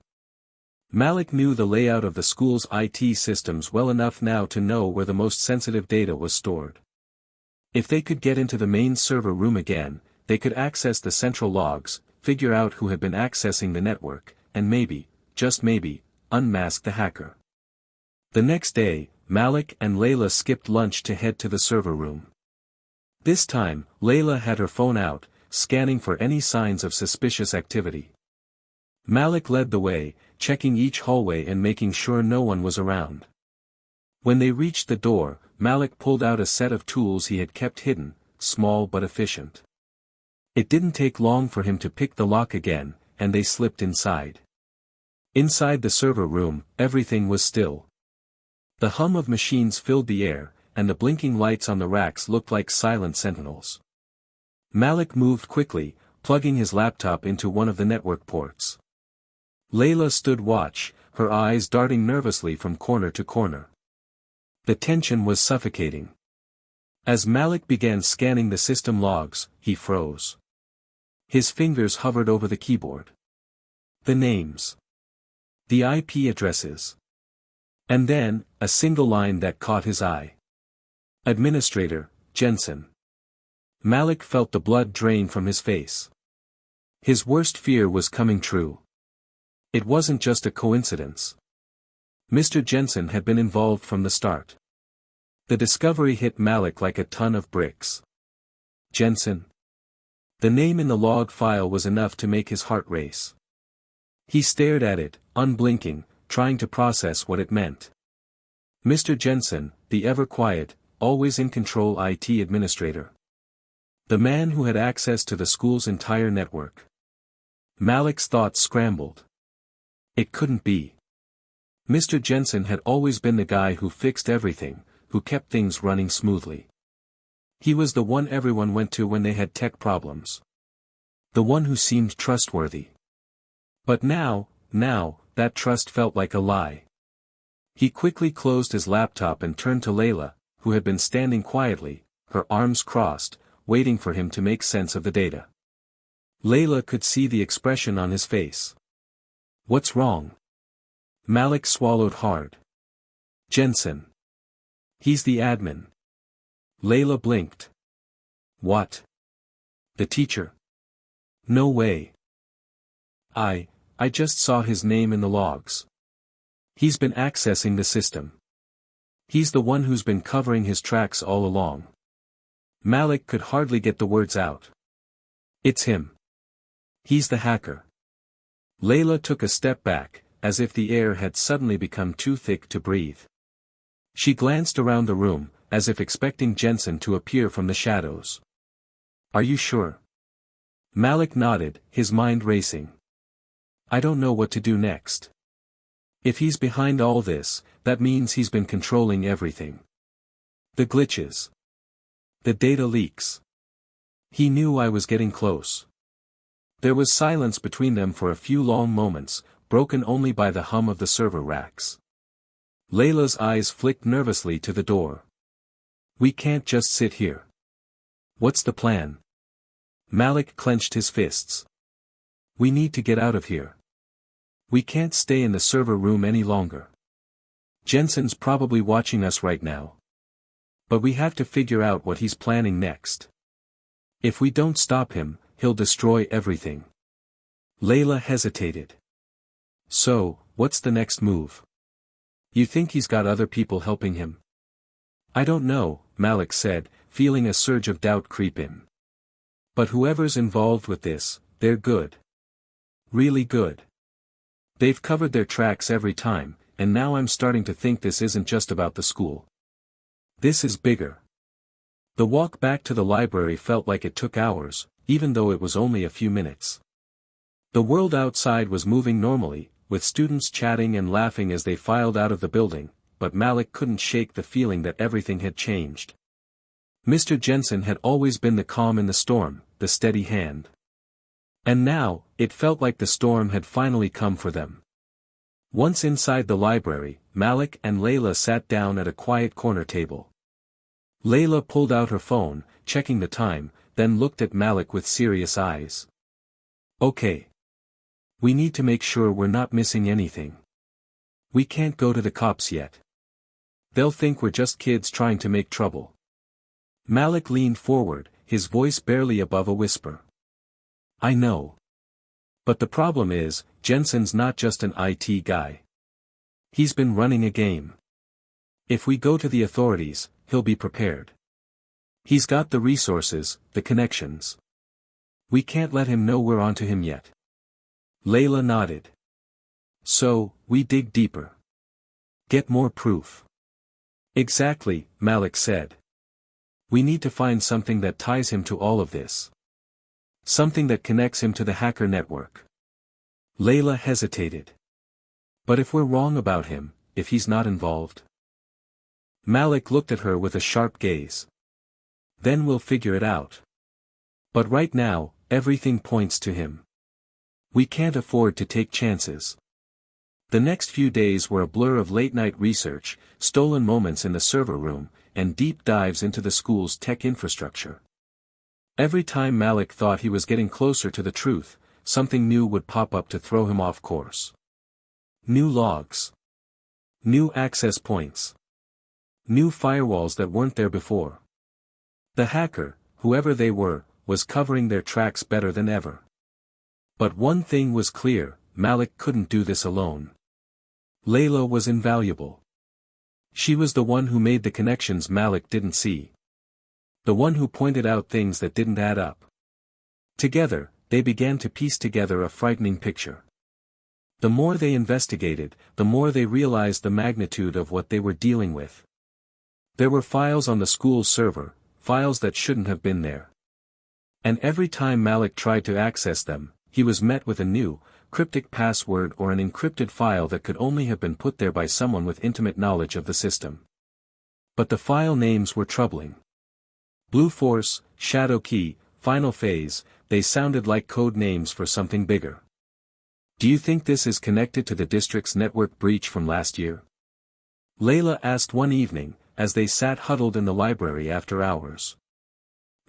Malik knew the layout of the school's IT systems well enough now to know where the most sensitive data was stored. If they could get into the main server room again, they could access the central logs, figure out who had been accessing the network, and maybe, just maybe, unmask the hacker. The next day, Malik and Layla skipped lunch to head to the server room. This time, Layla had her phone out, scanning for any signs of suspicious activity. Malik led the way, checking each hallway and making sure no one was around. When they reached the door, Malik pulled out a set of tools he had kept hidden, small but efficient. It didn't take long for him to pick the lock again, and they slipped inside. Inside the server room, everything was still. The hum of machines filled the air, and the blinking lights on the racks looked like silent sentinels. Malik moved quickly, plugging his laptop into one of the network ports. Layla stood watch, her eyes darting nervously from corner to corner. The tension was suffocating. As Malik began scanning the system logs, he froze. His fingers hovered over the keyboard. The names. The IP addresses. And then, a single line that caught his eye. Administrator, Jensen. Malik felt the blood drain from his face. His worst fear was coming true. It wasn't just a coincidence. Mr. Jensen had been involved from the start. The discovery hit Malik like a ton of bricks. Jensen. The name in the log file was enough to make his heart race. He stared at it, unblinking, trying to process what it meant. Mr. Jensen, the ever-quiet, always in control IT administrator. The man who had access to the school's entire network. Malik's thoughts scrambled. It couldn't be. Mr. Jensen had always been the guy who fixed everything, who kept things running smoothly. He was the one everyone went to when they had tech problems. The one who seemed trustworthy. But now, that trust felt like a lie. He quickly closed his laptop and turned to Layla, who had been standing quietly, her arms crossed, waiting for him to make sense of the data. Layla could see the expression on his face. What's wrong? Malik swallowed hard. Jensen. He's the admin. Layla blinked. What? The teacher? No way. I just saw his name in the logs. He's been accessing the system. He's the one who's been covering his tracks all along. Malik could hardly get the words out. It's him. He's the hacker. Layla took a step back, as if the air had suddenly become too thick to breathe. She glanced around the room, as if expecting Jensen to appear from the shadows. Are you sure? Malik nodded, his mind racing. I don't know what to do next. If he's behind all this, that means he's been controlling everything. The glitches. The data leaks. He knew I was getting close. There was silence between them for a few long moments, broken only by the hum of the server racks. Layla's eyes flicked nervously to the door. We can't just sit here. What's the plan? Malik clenched his fists. We need to get out of here. We can't stay in the server room any longer. Jensen's probably watching us right now. But we have to figure out what he's planning next. If we don't stop him, he'll destroy everything. Layla hesitated. So, what's the next move? You think he's got other people helping him? I don't know, Malik said, feeling a surge of doubt creep in. But whoever's involved with this, they're good. Really good. They've covered their tracks every time, and now I'm starting to think this isn't just about the school. This is bigger. The walk back to the library felt like it took hours, even though it was only a few minutes. The world outside was moving normally, with students chatting and laughing as they filed out of the building, but Malik couldn't shake the feeling that everything had changed. Mr. Jensen had always been the calm in the storm, the steady hand. And now, it felt like the storm had finally come for them. Once inside the library, Malik and Layla sat down at a quiet corner table. Layla pulled out her phone, checking the time, then looked at Malik with serious eyes. Okay. We need to make sure we're not missing anything. We can't go to the cops yet. They'll think we're just kids trying to make trouble. Malik leaned forward, his voice barely above a whisper. I know. But the problem is, Jensen's not just an IT guy. He's been running a game. If we go to the authorities, he'll be prepared. He's got the resources, the connections. We can't let him know we're onto him yet. Layla nodded. So, we dig deeper. Get more proof. Exactly, Malik said. We need to find something that ties him to all of this. Something that connects him to the hacker network. Layla hesitated. But if we're wrong about him, if he's not involved? Malik looked at her with a sharp gaze. Then we'll figure it out. But right now, everything points to him. We can't afford to take chances. The next few days were a blur of late-night research, stolen moments in the server room, and deep dives into the school's tech infrastructure. Every time Malik thought he was getting closer to the truth, something new would pop up to throw him off course. New logs. New access points. New firewalls that weren't there before. The hacker, whoever they were, was covering their tracks better than ever. But one thing was clear, Malik couldn't do this alone. Layla was invaluable. She was the one who made the connections Malik didn't see. The one who pointed out things that didn't add up. Together, they began to piece together a frightening picture. The more they investigated, the more they realized the magnitude of what they were dealing with. There were files on the school's server, files that shouldn't have been there. And every time Malik tried to access them, he was met with a new, cryptic password or an encrypted file that could only have been put there by someone with intimate knowledge of the system. But the file names were troubling. Blue Force, Shadow Key, Final Phase, they sounded like code names for something bigger. Do you think this is connected to the district's network breach from last year? Layla asked one evening, as they sat huddled in the library after hours.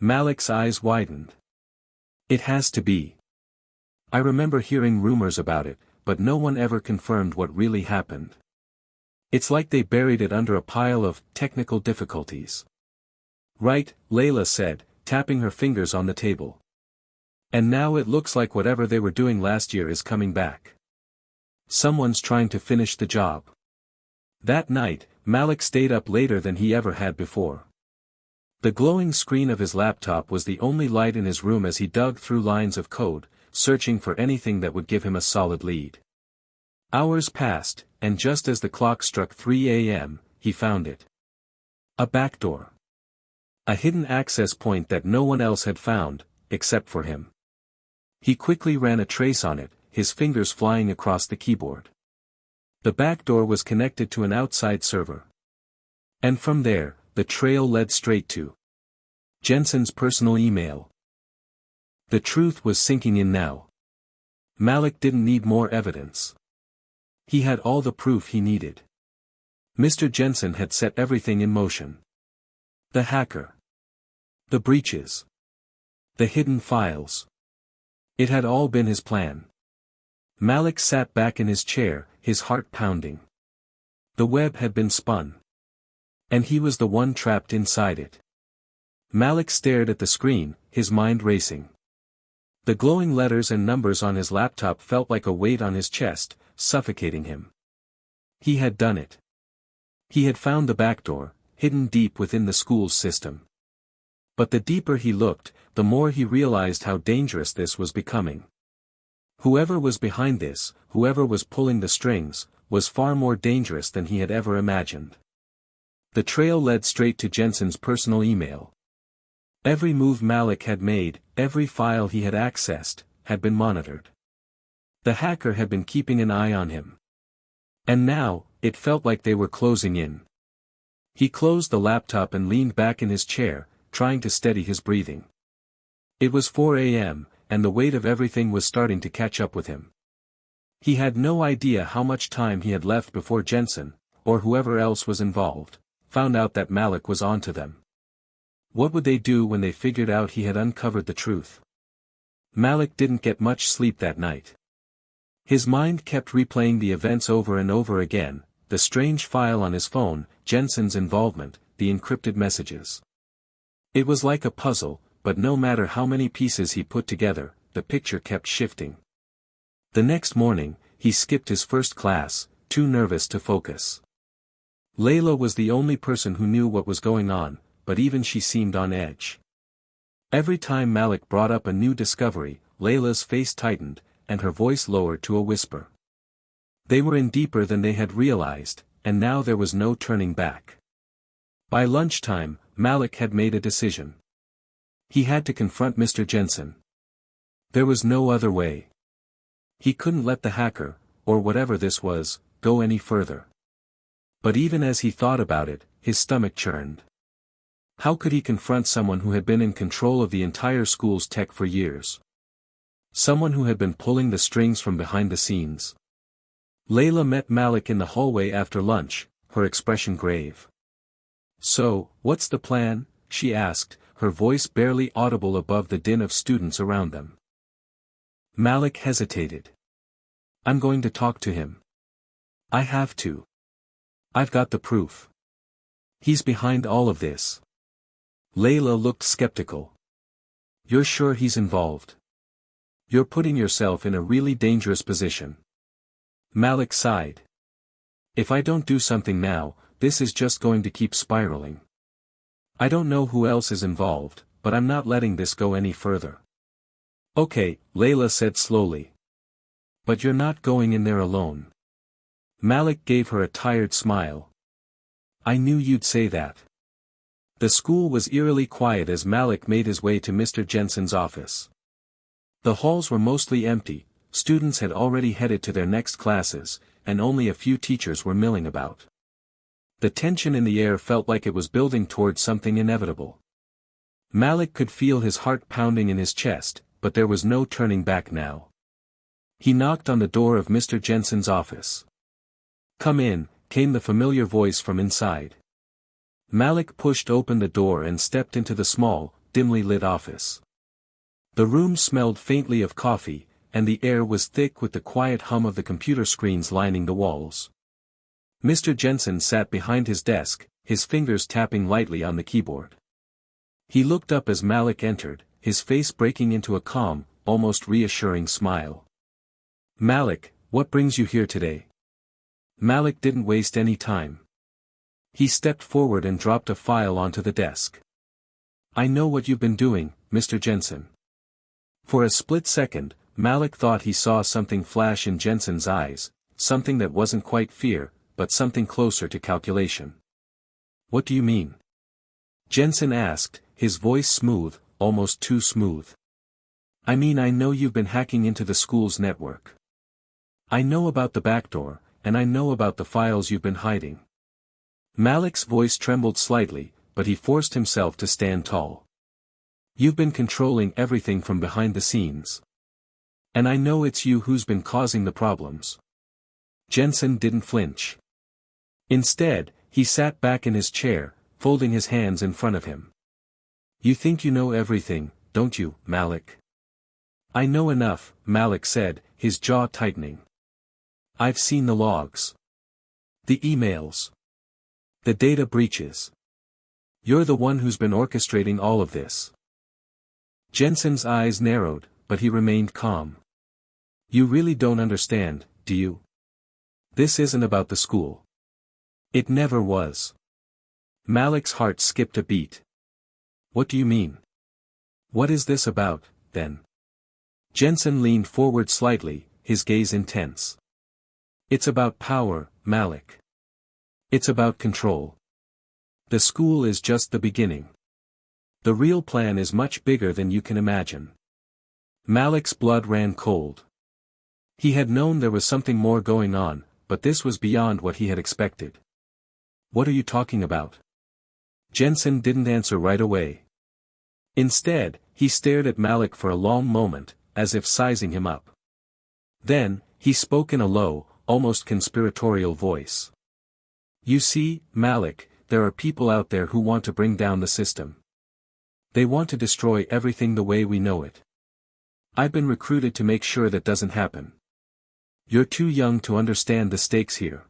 Malik's eyes widened. It has to be. I remember hearing rumors about it, but no one ever confirmed what really happened. It's like they buried it under a pile of technical difficulties. Right, Layla said, tapping her fingers on the table. And now it looks like whatever they were doing last year is coming back. Someone's trying to finish the job. That night, Malik stayed up later than he ever had before. The glowing screen of his laptop was the only light in his room as he dug through lines of code, searching for anything that would give him a solid lead. Hours passed, and just as the clock struck 3 a.m., he found it. A backdoor. A hidden access point that no one else had found, except for him. He quickly ran a trace on it, his fingers flying across the keyboard. The backdoor was connected to an outside server. And from there, the trail led straight to Jensen's personal email. The truth was sinking in now. Malik didn't need more evidence. He had all the proof he needed. Mr. Jensen had set everything in motion. The hacker. The breaches. The hidden files. It had all been his plan. Malik sat back in his chair, his heart pounding. The web had been spun. And he was the one trapped inside it. Malik stared at the screen, his mind racing. The glowing letters and numbers on his laptop felt like a weight on his chest, suffocating him. He had done it. He had found the backdoor, hidden deep within the school's system. But the deeper he looked, the more he realized how dangerous this was becoming. Whoever was behind this, whoever was pulling the strings, was far more dangerous than he had ever imagined. The trail led straight to Jensen's personal email. Every move Malik had made, every file he had accessed, had been monitored. The hacker had been keeping an eye on him. And now, it felt like they were closing in. He closed the laptop and leaned back in his chair, trying to steady his breathing. It was 4 a.m., and the weight of everything was starting to catch up with him. He had no idea how much time he had left before Jensen, or whoever else was involved, found out that Malik was onto them. What would they do when they figured out he had uncovered the truth? Malik didn't get much sleep that night. His mind kept replaying the events over and over again, the strange file on his phone, Jensen's involvement, the encrypted messages. It was like a puzzle, but no matter how many pieces he put together, the picture kept shifting. The next morning, he skipped his first class, too nervous to focus. Layla was the only person who knew what was going on, but even she seemed on edge. Every time Malik brought up a new discovery, Layla's face tightened, and her voice lowered to a whisper. They were in deeper than they had realized, and now there was no turning back. By lunchtime, Malik had made a decision. He had to confront Mr. Jensen. There was no other way. He couldn't let the hacker, or whatever this was, go any further. But even as he thought about it, his stomach churned. How could he confront someone who had been in control of the entire school's tech for years? Someone who had been pulling the strings from behind the scenes. Layla met Malik in the hallway after lunch, her expression grave. "So, what's the plan?" she asked, her voice barely audible above the din of students around them. Malik hesitated. "I'm going to talk to him. I have to. I've got the proof. He's behind all of this." Layla looked skeptical. "You're sure he's involved? You're putting yourself in a really dangerous position." Malik sighed. "If I don't do something now, this is just going to keep spiraling. I don't know who else is involved, but I'm not letting this go any further." "Okay," Layla said slowly. "But you're not going in there alone." Malik gave her a tired smile. "I knew you'd say that." The school was eerily quiet as Malik made his way to Mr. Jensen's office. The halls were mostly empty, students had already headed to their next classes, and only a few teachers were milling about. The tension in the air felt like it was building towards something inevitable. Malik could feel his heart pounding in his chest, but there was no turning back now. He knocked on the door of Mr. Jensen's office. "Come in," came the familiar voice from inside. Malik pushed open the door and stepped into the small, dimly lit office. The room smelled faintly of coffee, and the air was thick with the quiet hum of the computer screens lining the walls. Mr. Jensen sat behind his desk, his fingers tapping lightly on the keyboard. He looked up as Malik entered, his face breaking into a calm, almost reassuring smile. "Malik, what brings you here today?" Malik didn't waste any time. He stepped forward and dropped a file onto the desk. "I know what you've been doing, Mr. Jensen." For a split second, Malik thought he saw something flash in Jensen's eyes, something that wasn't quite fear, but something closer to calculation. "What do you mean?" Jensen asked, his voice smooth, almost too smooth. "I mean, I know you've been hacking into the school's network. I know about the backdoor, and I know about the files you've been hiding." Malik's voice trembled slightly, but he forced himself to stand tall. "You've been controlling everything from behind the scenes. And I know it's you who's been causing the problems." Jensen didn't flinch. Instead, he sat back in his chair, folding his hands in front of him. "You think you know everything, don't you, Malik?" "I know enough," Malik said, his jaw tightening. "I've seen the logs. The emails. The data breaches. You're the one who's been orchestrating all of this." Jensen's eyes narrowed, but he remained calm. "You really don't understand, do you? This isn't about the school. It never was." Malik's heart skipped a beat. "What do you mean? What is this about, then?" Jensen leaned forward slightly, his gaze intense. "It's about power, Malik. It's about control. The school is just the beginning. The real plan is much bigger than you can imagine." Malik's blood ran cold. He had known there was something more going on, but this was beyond what he had expected. "What are you talking about?" Jensen didn't answer right away. Instead, he stared at Malik for a long moment, as if sizing him up. Then, he spoke in a low, almost conspiratorial voice. "You see, Malik, there are people out there who want to bring down the system. They want to destroy everything the way we know it. I've been recruited to make sure that doesn't happen. You're too young to understand the stakes here."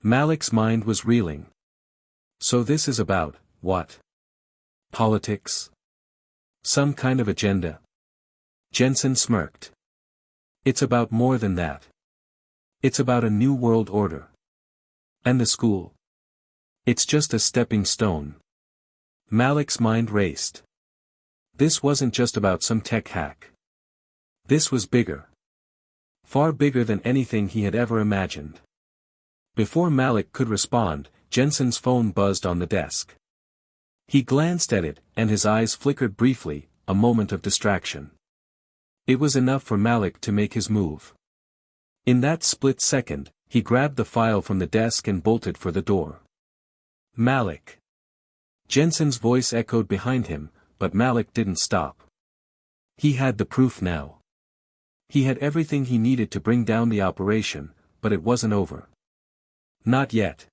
Malik's mind was reeling. "So this is about, what? Politics? Some kind of agenda?" Jensen smirked. "It's about more than that. It's about a new world order. And the school? It's just a stepping stone." Malik's mind raced. This wasn't just about some tech hack. This was bigger. Far bigger than anything he had ever imagined. Before Malik could respond, Jensen's phone buzzed on the desk. He glanced at it, and his eyes flickered briefly, a moment of distraction. It was enough for Malik to make his move. In that split second, he grabbed the file from the desk and bolted for the door. "Malik!" Jensen's voice echoed behind him, but Malik didn't stop. He had the proof now. He had everything he needed to bring down the operation, but it wasn't over. Not yet.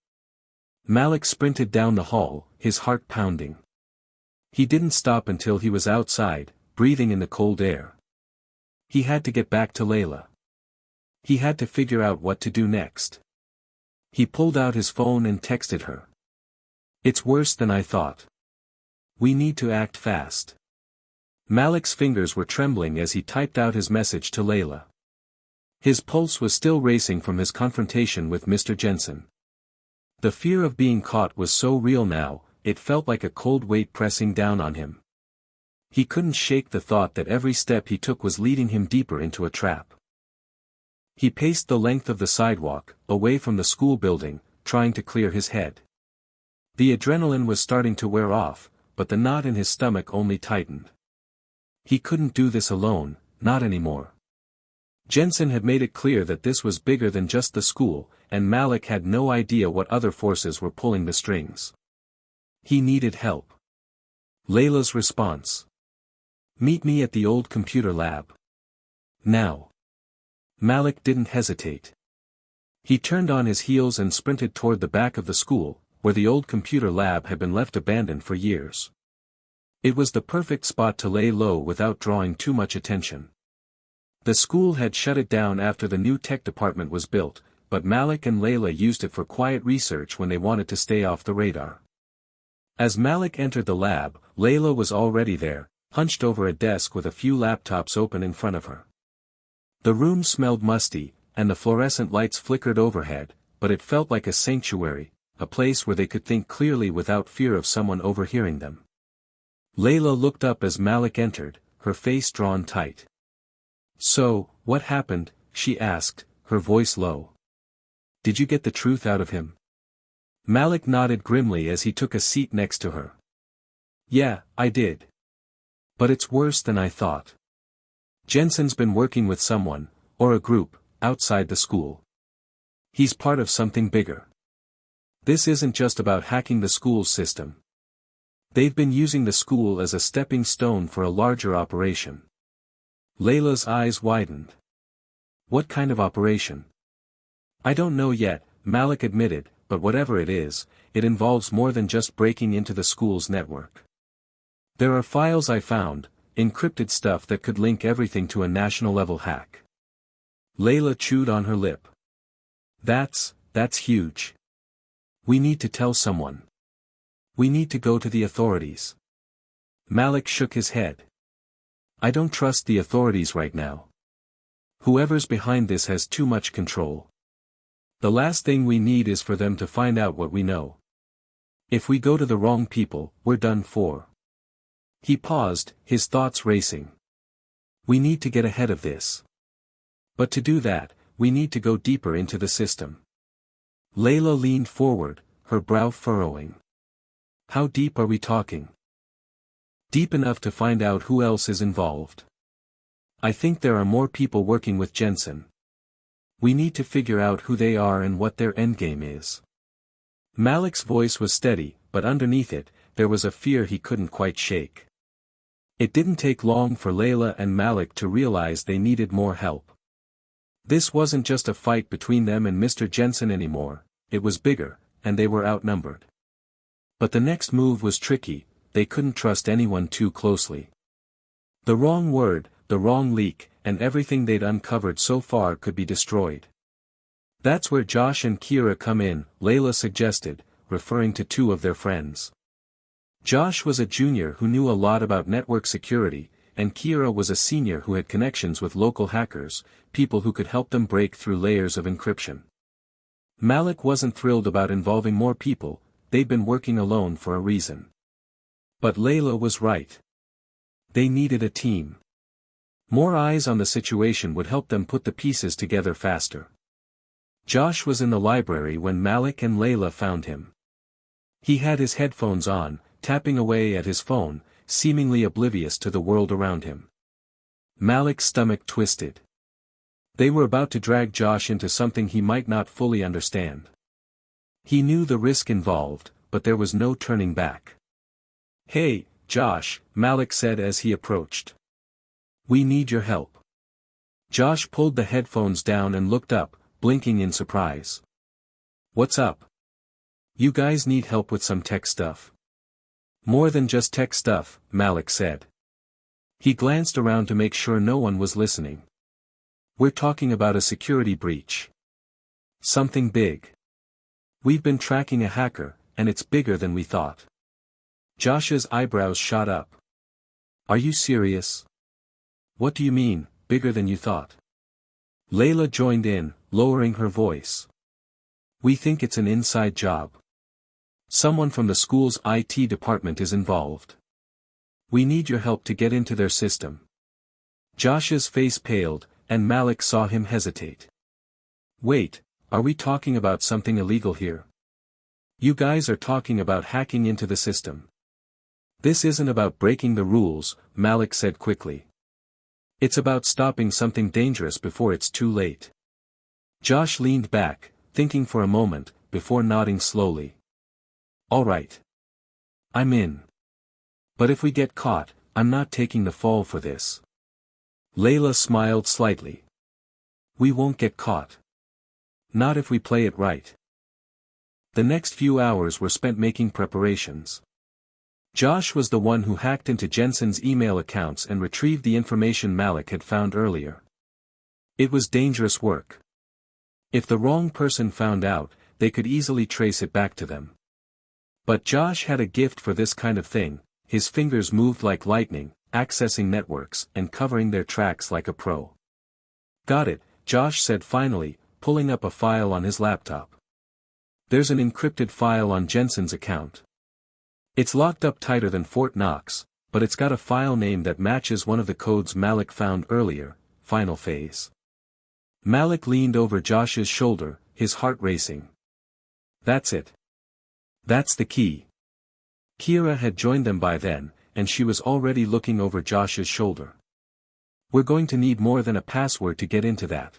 Malik sprinted down the hall, his heart pounding. He didn't stop until he was outside, breathing in the cold air. He had to get back to Layla. He had to figure out what to do next. He pulled out his phone and texted her. "It's worse than I thought. We need to act fast." Malik's fingers were trembling as he typed out his message to Layla. His pulse was still racing from his confrontation with Mr. Jensen. The fear of being caught was so real now, it felt like a cold weight pressing down on him. He couldn't shake the thought that every step he took was leading him deeper into a trap. He paced the length of the sidewalk, away from the school building, trying to clear his head. The adrenaline was starting to wear off, but the knot in his stomach only tightened. He couldn't do this alone, not anymore. Jensen had made it clear that this was bigger than just the school, and Malik had no idea what other forces were pulling the strings. He needed help. Layla's response. Meet me at the old computer lab. Now. Malik didn't hesitate. He turned on his heels and sprinted toward the back of the school, where the old computer lab had been left abandoned for years. It was the perfect spot to lay low without drawing too much attention. The school had shut it down after the new tech department was built, but Malik and Layla used it for quiet research when they wanted to stay off the radar. As Malik entered the lab, Layla was already there, hunched over a desk with a few laptops open in front of her. The room smelled musty, and the fluorescent lights flickered overhead, but it felt like a sanctuary, a place where they could think clearly without fear of someone overhearing them. Layla looked up as Malik entered, her face drawn tight. So, what happened? She asked, her voice low. Did you get the truth out of him? Malik nodded grimly as he took a seat next to her. Yeah, I did. But it's worse than I thought. Jensen's been working with someone, or a group, outside the school. He's part of something bigger. This isn't just about hacking the school's system. They've been using the school as a stepping stone for a larger operation. Layla's eyes widened. What kind of operation? I don't know yet, Malik admitted, but whatever it is, it involves more than just breaking into the school's network. There are files I found, encrypted stuff that could link everything to a national-level hack. Layla chewed on her lip. That's huge. We need to tell someone. We need to go to the authorities. Malik shook his head. I don't trust the authorities right now. Whoever's behind this has too much control. The last thing we need is for them to find out what we know. If we go to the wrong people, we're done for. He paused, his thoughts racing. We need to get ahead of this. But to do that, we need to go deeper into the system. Layla leaned forward, her brow furrowing. How deep are we talking? Deep enough to find out who else is involved. I think there are more people working with Jensen. We need to figure out who they are and what their endgame is. Malik's voice was steady, but underneath it, there was a fear he couldn't quite shake. It didn't take long for Layla and Malik to realize they needed more help. This wasn't just a fight between them and Mr. Jensen anymore, it was bigger, and they were outnumbered. But the next move was tricky, they couldn't trust anyone too closely. The wrong word, the wrong leak, and everything they'd uncovered so far could be destroyed. That's where Josh and Kira come in, Layla suggested, referring to two of their friends. Josh was a junior who knew a lot about network security, and Kira was a senior who had connections with local hackers, people who could help them break through layers of encryption. Malik wasn't thrilled about involving more people, they'd been working alone for a reason. But Layla was right. They needed a team. More eyes on the situation would help them put the pieces together faster. Josh was in the library when Malik and Layla found him. He had his headphones on, tapping away at his phone, seemingly oblivious to the world around him. Malik's stomach twisted. They were about to drag Josh into something he might not fully understand. He knew the risk involved, but there was no turning back. Hey, Josh, Malik said as he approached. We need your help. Josh pulled the headphones down and looked up, blinking in surprise. What's up? You guys need help with some tech stuff. More than just tech stuff, Malik said. He glanced around to make sure no one was listening. We're talking about a security breach. Something big. We've been tracking a hacker, and it's bigger than we thought. Josh's eyebrows shot up. Are you serious? What do you mean, bigger than you thought? Layla joined in, lowering her voice. We think it's an inside job. Someone from the school's IT department is involved. We need your help to get into their system. Josh's face paled, and Malik saw him hesitate. Wait, are we talking about something illegal here? You guys are talking about hacking into the system. This isn't about breaking the rules, Malik said quickly. It's about stopping something dangerous before it's too late. Josh leaned back, thinking for a moment, before nodding slowly. All right. I'm in. But if we get caught, I'm not taking the fall for this. Layla smiled slightly. We won't get caught. Not if we play it right. The next few hours were spent making preparations. Josh was the one who hacked into Jensen's email accounts and retrieved the information Malik had found earlier. It was dangerous work. If the wrong person found out, they could easily trace it back to them. But Josh had a gift for this kind of thing. His fingers moved like lightning, accessing networks and covering their tracks like a pro. Got it, Josh said finally, pulling up a file on his laptop. There's an encrypted file on Jensen's account. It's locked up tighter than Fort Knox, but it's got a file name that matches one of the codes Malik found earlier, final phase. Malik leaned over Josh's shoulder, his heart racing. That's it. That's the key. Kira had joined them by then, and she was already looking over Josh's shoulder. We're going to need more than a password to get into that.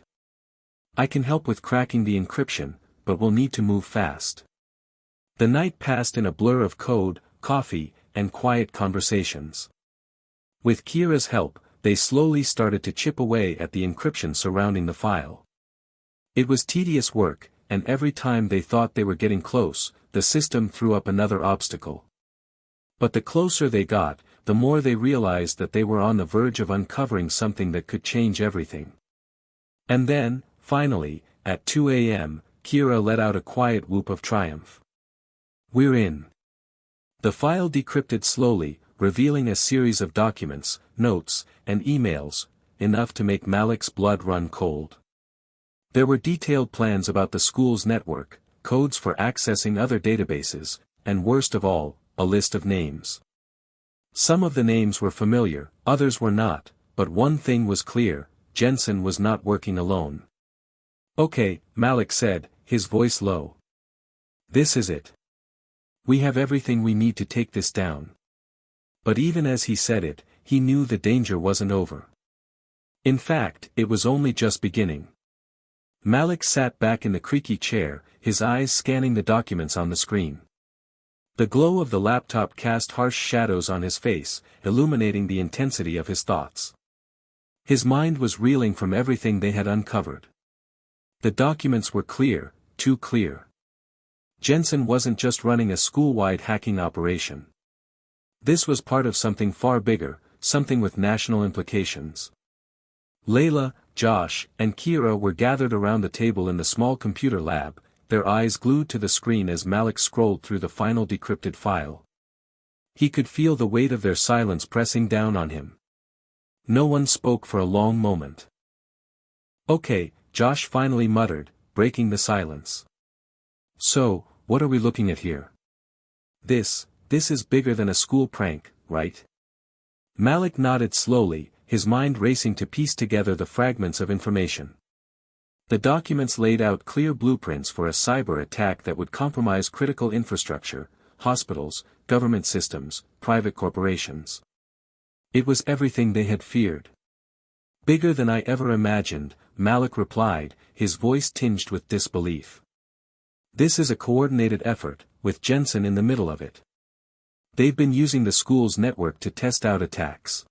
I can help with cracking the encryption, but we'll need to move fast. The night passed in a blur of code, coffee, and quiet conversations. With Kira's help, they slowly started to chip away at the encryption surrounding the file. It was tedious work, and every time they thought they were getting close, the system threw up another obstacle. But the closer they got, the more they realized that they were on the verge of uncovering something that could change everything. And then, finally, at 2 a.m., Kira let out a quiet whoop of triumph. We're in. The file decrypted slowly, revealing a series of documents, notes, and emails, enough to make Malik's blood run cold. There were detailed plans about the school's network, codes for accessing other databases, and worst of all, a list of names. Some of the names were familiar, others were not, but one thing was clear, Jensen was not working alone. Okay, Malik said, his voice low. This is it. We have everything we need to take this down. But even as he said it, he knew the danger wasn't over. In fact, it was only just beginning. Malik sat back in the creaky chair, his eyes scanning the documents on the screen. The glow of the laptop cast harsh shadows on his face, illuminating the intensity of his thoughts. His mind was reeling from everything they had uncovered. The documents were clear, too clear. Jensen wasn't just running a school-wide hacking operation. This was part of something far bigger, something with national implications. Layla, Josh, and Kira were gathered around the table in the small computer lab, their eyes glued to the screen as Malik scrolled through the final decrypted file. He could feel the weight of their silence pressing down on him. No one spoke for a long moment. Okay, Josh finally muttered, breaking the silence. So, what are we looking at here? This is bigger than a school prank, right? Malik nodded slowly, his mind racing to piece together the fragments of information. The documents laid out clear blueprints for a cyber attack that would compromise critical infrastructure, hospitals, government systems, private corporations. It was everything they had feared. Bigger than I ever imagined, Malik replied, his voice tinged with disbelief. This is a coordinated effort, with Jensen in the middle of it. They've been using the school's network to test out attacks.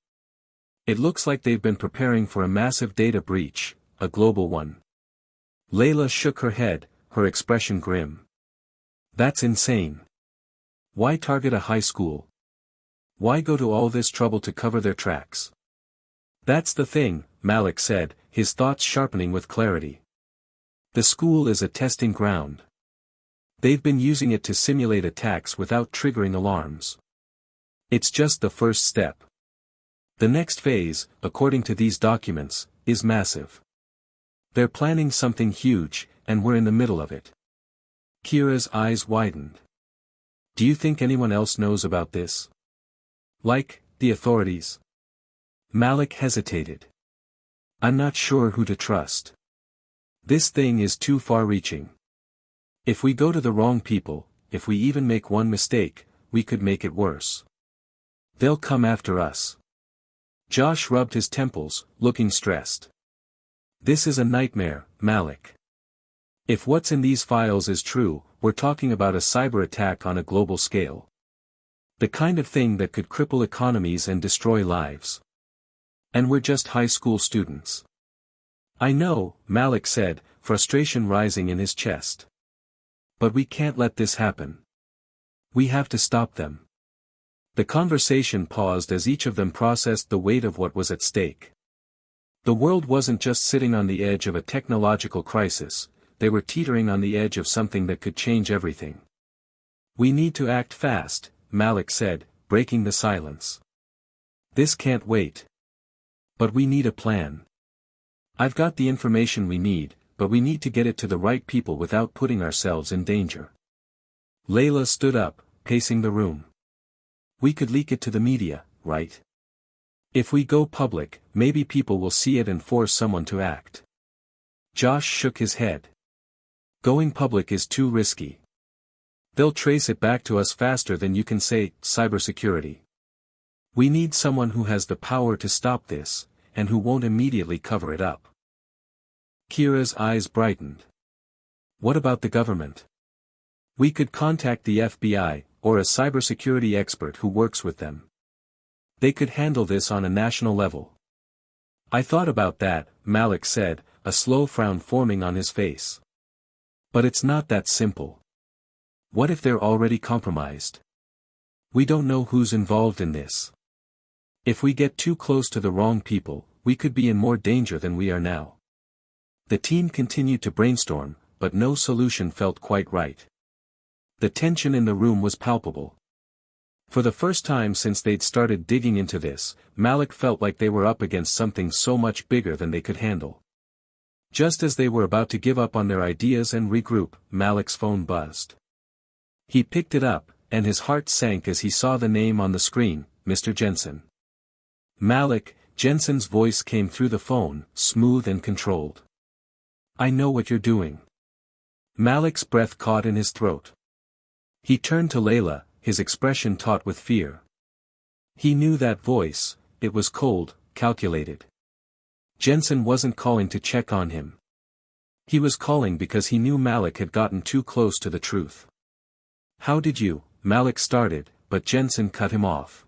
It looks like they've been preparing for a massive data breach, a global one. Layla shook her head, her expression grim. That's insane. Why target a high school? Why go to all this trouble to cover their tracks? That's the thing, Malik said, his thoughts sharpening with clarity. The school is a testing ground. They've been using it to simulate attacks without triggering alarms. It's just the first step. The next phase, according to these documents, is massive. They're planning something huge, and we're in the middle of it. Kira's eyes widened. Do you think anyone else knows about this? Like, the authorities? Malik hesitated. I'm not sure who to trust. This thing is too far-reaching. If we go to the wrong people, if we even make one mistake, we could make it worse. They'll come after us. Josh rubbed his temples, looking stressed. This is a nightmare, Malik. If what's in these files is true, we're talking about a cyber attack on a global scale. The kind of thing that could cripple economies and destroy lives. And we're just high school students. I know, Malik said, frustration rising in his chest. But we can't let this happen. We have to stop them. The conversation paused as each of them processed the weight of what was at stake. The world wasn't just sitting on the edge of a technological crisis, they were teetering on the edge of something that could change everything. We need to act fast, Malik said, breaking the silence. This can't wait. But we need a plan. I've got the information we need, but we need to get it to the right people without putting ourselves in danger. Layla stood up, pacing the room. We could leak it to the media, right? If we go public, maybe people will see it and force someone to act. Josh shook his head. Going public is too risky. They'll trace it back to us faster than you can say, cybersecurity. We need someone who has the power to stop this, and who won't immediately cover it up. Kira's eyes brightened. What about the government? We could contact the FBI, or a cybersecurity expert who works with them. They could handle this on a national level. I thought about that, Malik said, a slow frown forming on his face. But it's not that simple. What if they're already compromised? We don't know who's involved in this. If we get too close to the wrong people, we could be in more danger than we are now. The team continued to brainstorm, but no solution felt quite right. The tension in the room was palpable. For the first time since they'd started digging into this, Malik felt like they were up against something so much bigger than they could handle. Just as they were about to give up on their ideas and regroup, Malik's phone buzzed. He picked it up, and his heart sank as he saw the name on the screen, Mr. Jensen. Malik, Jensen's voice came through the phone, smooth and controlled. I know what you're doing. Malik's breath caught in his throat. He turned to Layla, his expression taut with fear. He knew that voice, it was cold, calculated. Jensen wasn't calling to check on him. He was calling because he knew Malik had gotten too close to the truth. How did you, Malik started, but Jensen cut him off.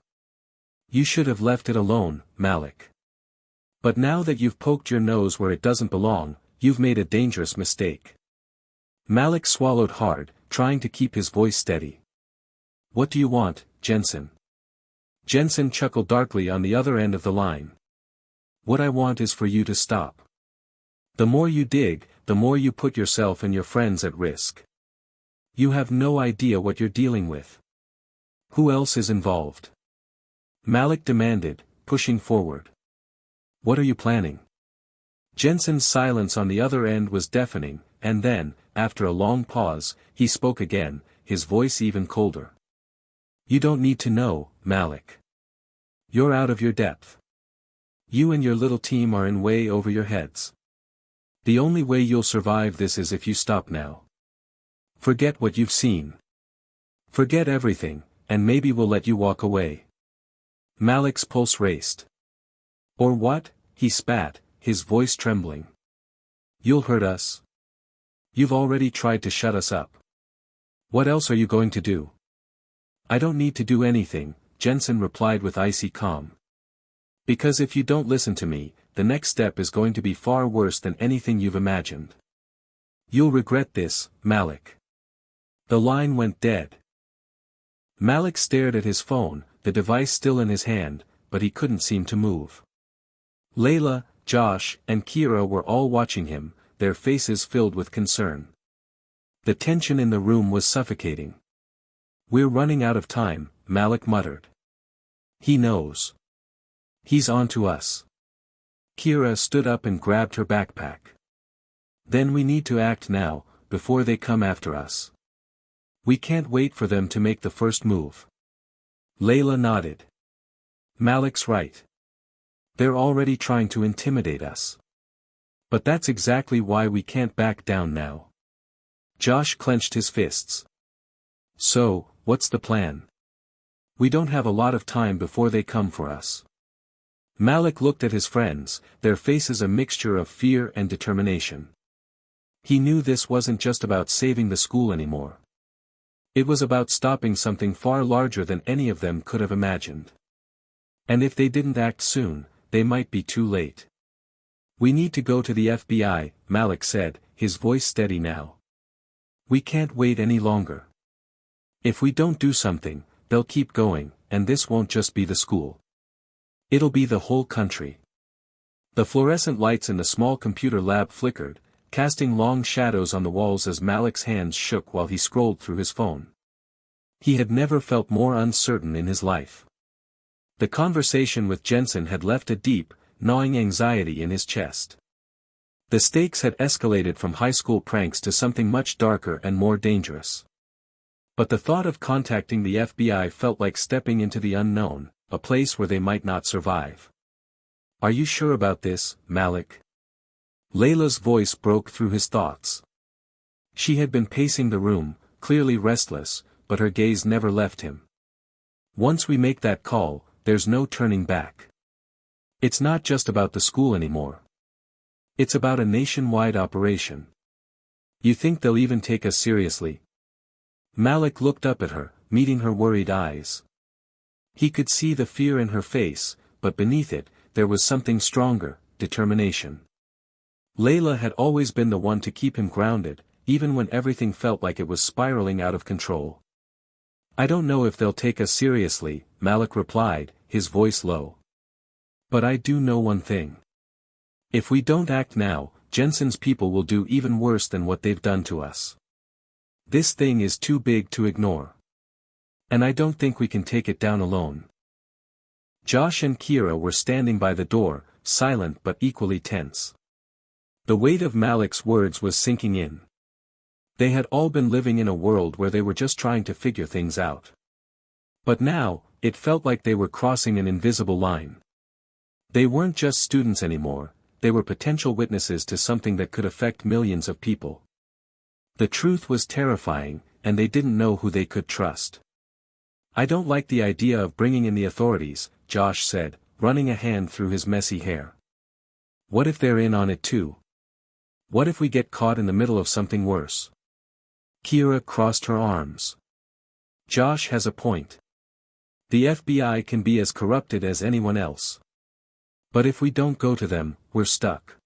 You should have left it alone, Malik. But now that you've poked your nose where it doesn't belong, you've made a dangerous mistake. Malik swallowed hard, trying to keep his voice steady. What do you want, Jensen? Jensen chuckled darkly on the other end of the line. What I want is for you to stop. The more you dig, the more you put yourself and your friends at risk. You have no idea what you're dealing with. Who else is involved? Malik demanded, pushing forward. What are you planning? Jensen's silence on the other end was deafening, and then, after a long pause, he spoke again, his voice even colder. You don't need to know, Malik. You're out of your depth. You and your little team are in way over your heads. The only way you'll survive this is if you stop now. Forget what you've seen. Forget everything, and maybe we'll let you walk away. Malik's pulse raced. Or what? He spat, his voice trembling. You'll hurt us. You've already tried to shut us up. What else are you going to do? I don't need to do anything, Jensen replied with icy calm. Because if you don't listen to me, the next step is going to be far worse than anything you've imagined. You'll regret this, Malik. The line went dead. Malik stared at his phone, the device still in his hand, but he couldn't seem to move. Layla, Josh, and Kira were all watching him, their faces filled with concern. The tension in the room was suffocating. We're running out of time, Malik muttered. He knows. He's on to us. Kira stood up and grabbed her backpack. Then we need to act now, before they come after us. We can't wait for them to make the first move. Layla nodded. Malik's right. They're already trying to intimidate us. But that's exactly why we can't back down now. Josh clenched his fists. So, what's the plan? We don't have a lot of time before they come for us. Malik looked at his friends, their faces a mixture of fear and determination. He knew this wasn't just about saving the school anymore. It was about stopping something far larger than any of them could have imagined. And if they didn't act soon, they might be too late. "We need to go to the FBI," Malik said, his voice steady now. "We can't wait any longer. If we don't do something, they'll keep going, and this won't just be the school. It'll be the whole country." The fluorescent lights in the small computer lab flickered, casting long shadows on the walls as Malik's hands shook while he scrolled through his phone. He had never felt more uncertain in his life. The conversation with Jensen had left a deep, gnawing anxiety in his chest. The stakes had escalated from high school pranks to something much darker and more dangerous. But the thought of contacting the FBI felt like stepping into the unknown, a place where they might not survive. "Are you sure about this, Malik?" Layla's voice broke through his thoughts. She had been pacing the room, clearly restless, but her gaze never left him. "Once we make that call, there's no turning back. It's not just about the school anymore. It's about a nationwide operation. You think they'll even take us seriously?" Malik looked up at her, meeting her worried eyes. He could see the fear in her face, but beneath it, there was something stronger, determination. Layla had always been the one to keep him grounded, even when everything felt like it was spiraling out of control. "I don't know if they'll take us seriously," Malik replied, his voice low. "But I do know one thing. If we don't act now, Jensen's people will do even worse than what they've done to us. This thing is too big to ignore. And I don't think we can take it down alone." Josh and Kira were standing by the door, silent but equally tense. The weight of Malik's words was sinking in. They had all been living in a world where they were just trying to figure things out. But now, it felt like they were crossing an invisible line. They weren't just students anymore, they were potential witnesses to something that could affect millions of people. The truth was terrifying, and they didn't know who they could trust. "I don't like the idea of bringing in the authorities," Josh said, running a hand through his messy hair. "What if they're in on it too? What if we get caught in the middle of something worse?" Kira crossed her arms. "Josh has a point. The FBI can be as corrupted as anyone else. But if we don't go to them, we're stuck.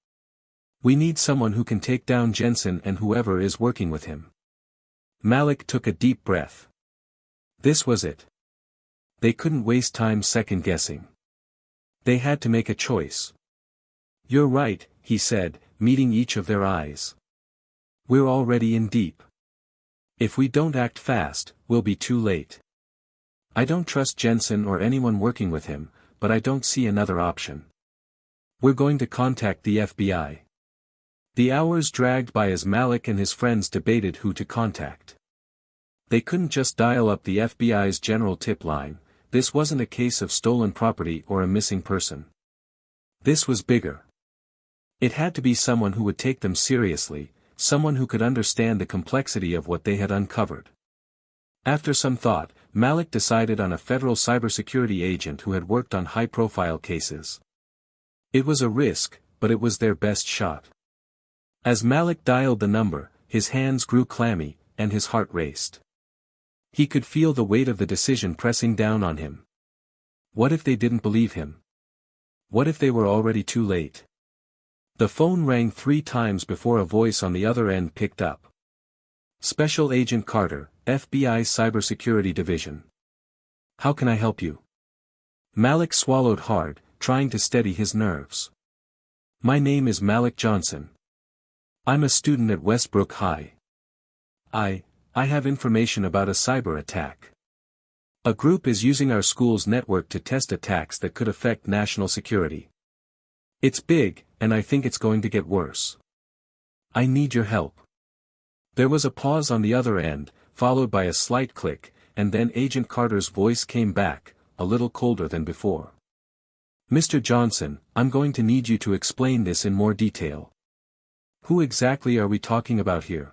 We need someone who can take down Jensen and whoever is working with him." Malik took a deep breath. This was it. They couldn't waste time second-guessing. They had to make a choice. "You're right," he said, meeting each of their eyes. "We're already in deep. If we don't act fast, we'll be too late. I don't trust Jensen or anyone working with him, but I don't see another option. We're going to contact the FBI." The hours dragged by as Malik and his friends debated who to contact. They couldn't just dial up the FBI's general tip line. This wasn't a case of stolen property or a missing person. This was bigger. It had to be someone who would take them seriously, someone who could understand the complexity of what they had uncovered. After some thought, Malik decided on a federal cybersecurity agent who had worked on high-profile cases. It was a risk, but it was their best shot. As Malik dialed the number, his hands grew clammy, and his heart raced. He could feel the weight of the decision pressing down on him. What if they didn't believe him? What if they were already too late? The phone rang 3 times before a voice on the other end picked up. "Special Agent Carter, FBI Cybersecurity Division. How can I help you?" Malik swallowed hard, trying to steady his nerves. "My name is Malik Johnson. I'm a student at Westbrook High. I have information about a cyber attack. A group is using our school's network to test attacks that could affect national security. It's big, and I think it's going to get worse. I need your help." There was a pause on the other end, followed by a slight click, and then Agent Carter's voice came back, a little colder than before. "Mr. Johnson, I'm going to need you to explain this in more detail. Who exactly are we talking about here?"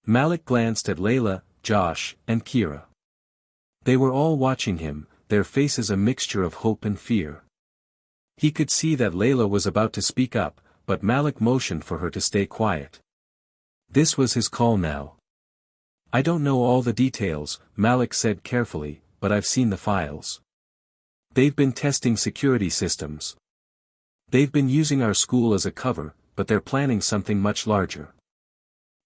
Malik glanced at Layla, Josh, and Kira. They were all watching him, their faces a mixture of hope and fear. He could see that Layla was about to speak up, but Malik motioned for her to stay quiet. This was his call now. I don't know all the details, Malik said carefully, but I've seen the files. They've been testing security systems. They've been using our school as a cover, but they're planning something much larger.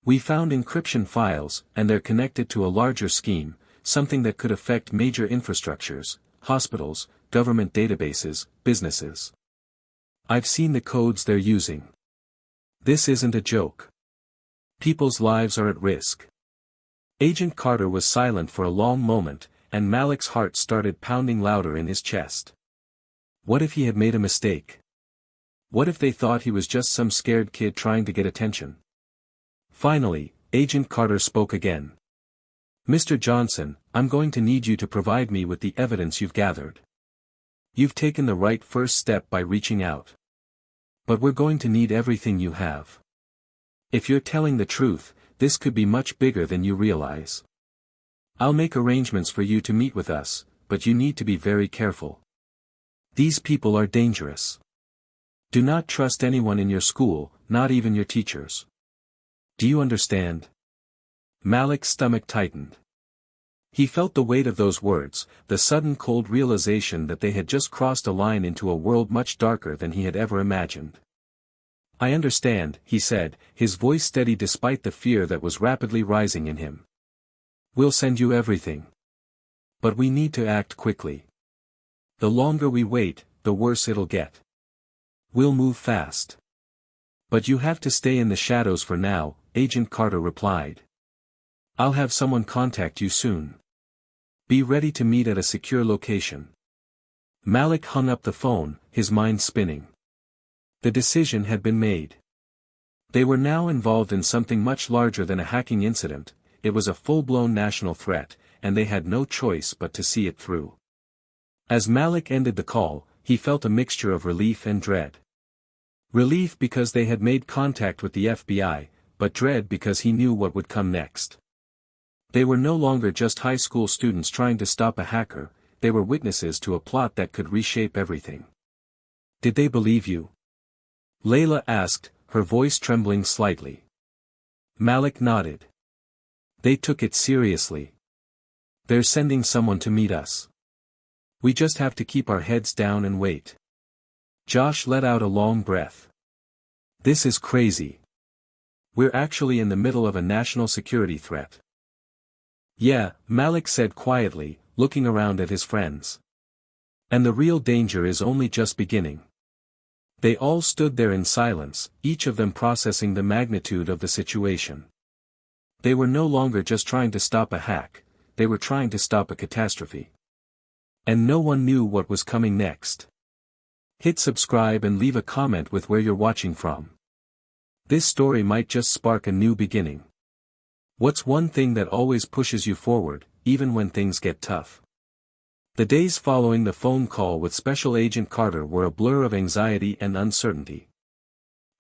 We found encryption files, and they're connected to a larger scheme, something that could affect major infrastructures, hospitals, government databases, businesses. I've seen the codes they're using. This isn't a joke. People's lives are at risk. Agent Carter was silent for a long moment, and Malik's heart started pounding louder in his chest. What if he had made a mistake? What if they thought he was just some scared kid trying to get attention? Finally, Agent Carter spoke again. Mr. Johnson, I'm going to need you to provide me with the evidence you've gathered. You've taken the right first step by reaching out. But we're going to need everything you have. If you're telling the truth, this could be much bigger than you realize. I'll make arrangements for you to meet with us, but you need to be very careful. These people are dangerous. Do not trust anyone in your school, not even your teachers. Do you understand? Malik's stomach tightened. He felt the weight of those words, the sudden cold realization that they had just crossed a line into a world much darker than he had ever imagined. I understand, he said, his voice steady despite the fear that was rapidly rising in him. We'll send you everything. But we need to act quickly. The longer we wait, the worse it'll get. We'll move fast. But you have to stay in the shadows for now, Agent Carter replied. I'll have someone contact you soon. Be ready to meet at a secure location. Malik hung up the phone, his mind spinning. The decision had been made. They were now involved in something much larger than a hacking incident. It was a full-blown national threat, and they had no choice but to see it through. As Malik ended the call, he felt a mixture of relief and dread. Relief because they had made contact with the FBI, but dread because he knew what would come next. They were no longer just high school students trying to stop a hacker, they were witnesses to a plot that could reshape everything. Did they believe you? Layla asked, her voice trembling slightly. Malik nodded. They took it seriously. They're sending someone to meet us. We just have to keep our heads down and wait. Josh let out a long breath. This is crazy. We're actually in the middle of a national security threat. Yeah, Malik said quietly, looking around at his friends. And the real danger is only just beginning. They all stood there in silence, each of them processing the magnitude of the situation. They were no longer just trying to stop a hack, they were trying to stop a catastrophe. And no one knew what was coming next. Hit subscribe and leave a comment with where you're watching from. This story might just spark a new beginning. What's one thing that always pushes you forward, even when things get tough? The days following the phone call with Special Agent Carter were a blur of anxiety and uncertainty.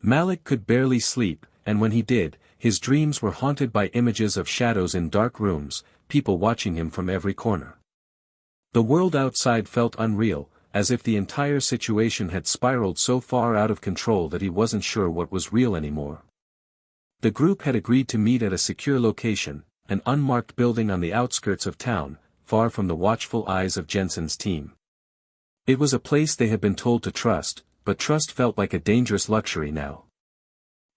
Malik could barely sleep, and when he did, his dreams were haunted by images of shadows in dark rooms, people watching him from every corner. The world outside felt unreal, as if the entire situation had spiraled so far out of control that he wasn't sure what was real anymore. The group had agreed to meet at a secure location, an unmarked building on the outskirts of town, far from the watchful eyes of Jensen's team. It was a place they had been told to trust, but trust felt like a dangerous luxury now.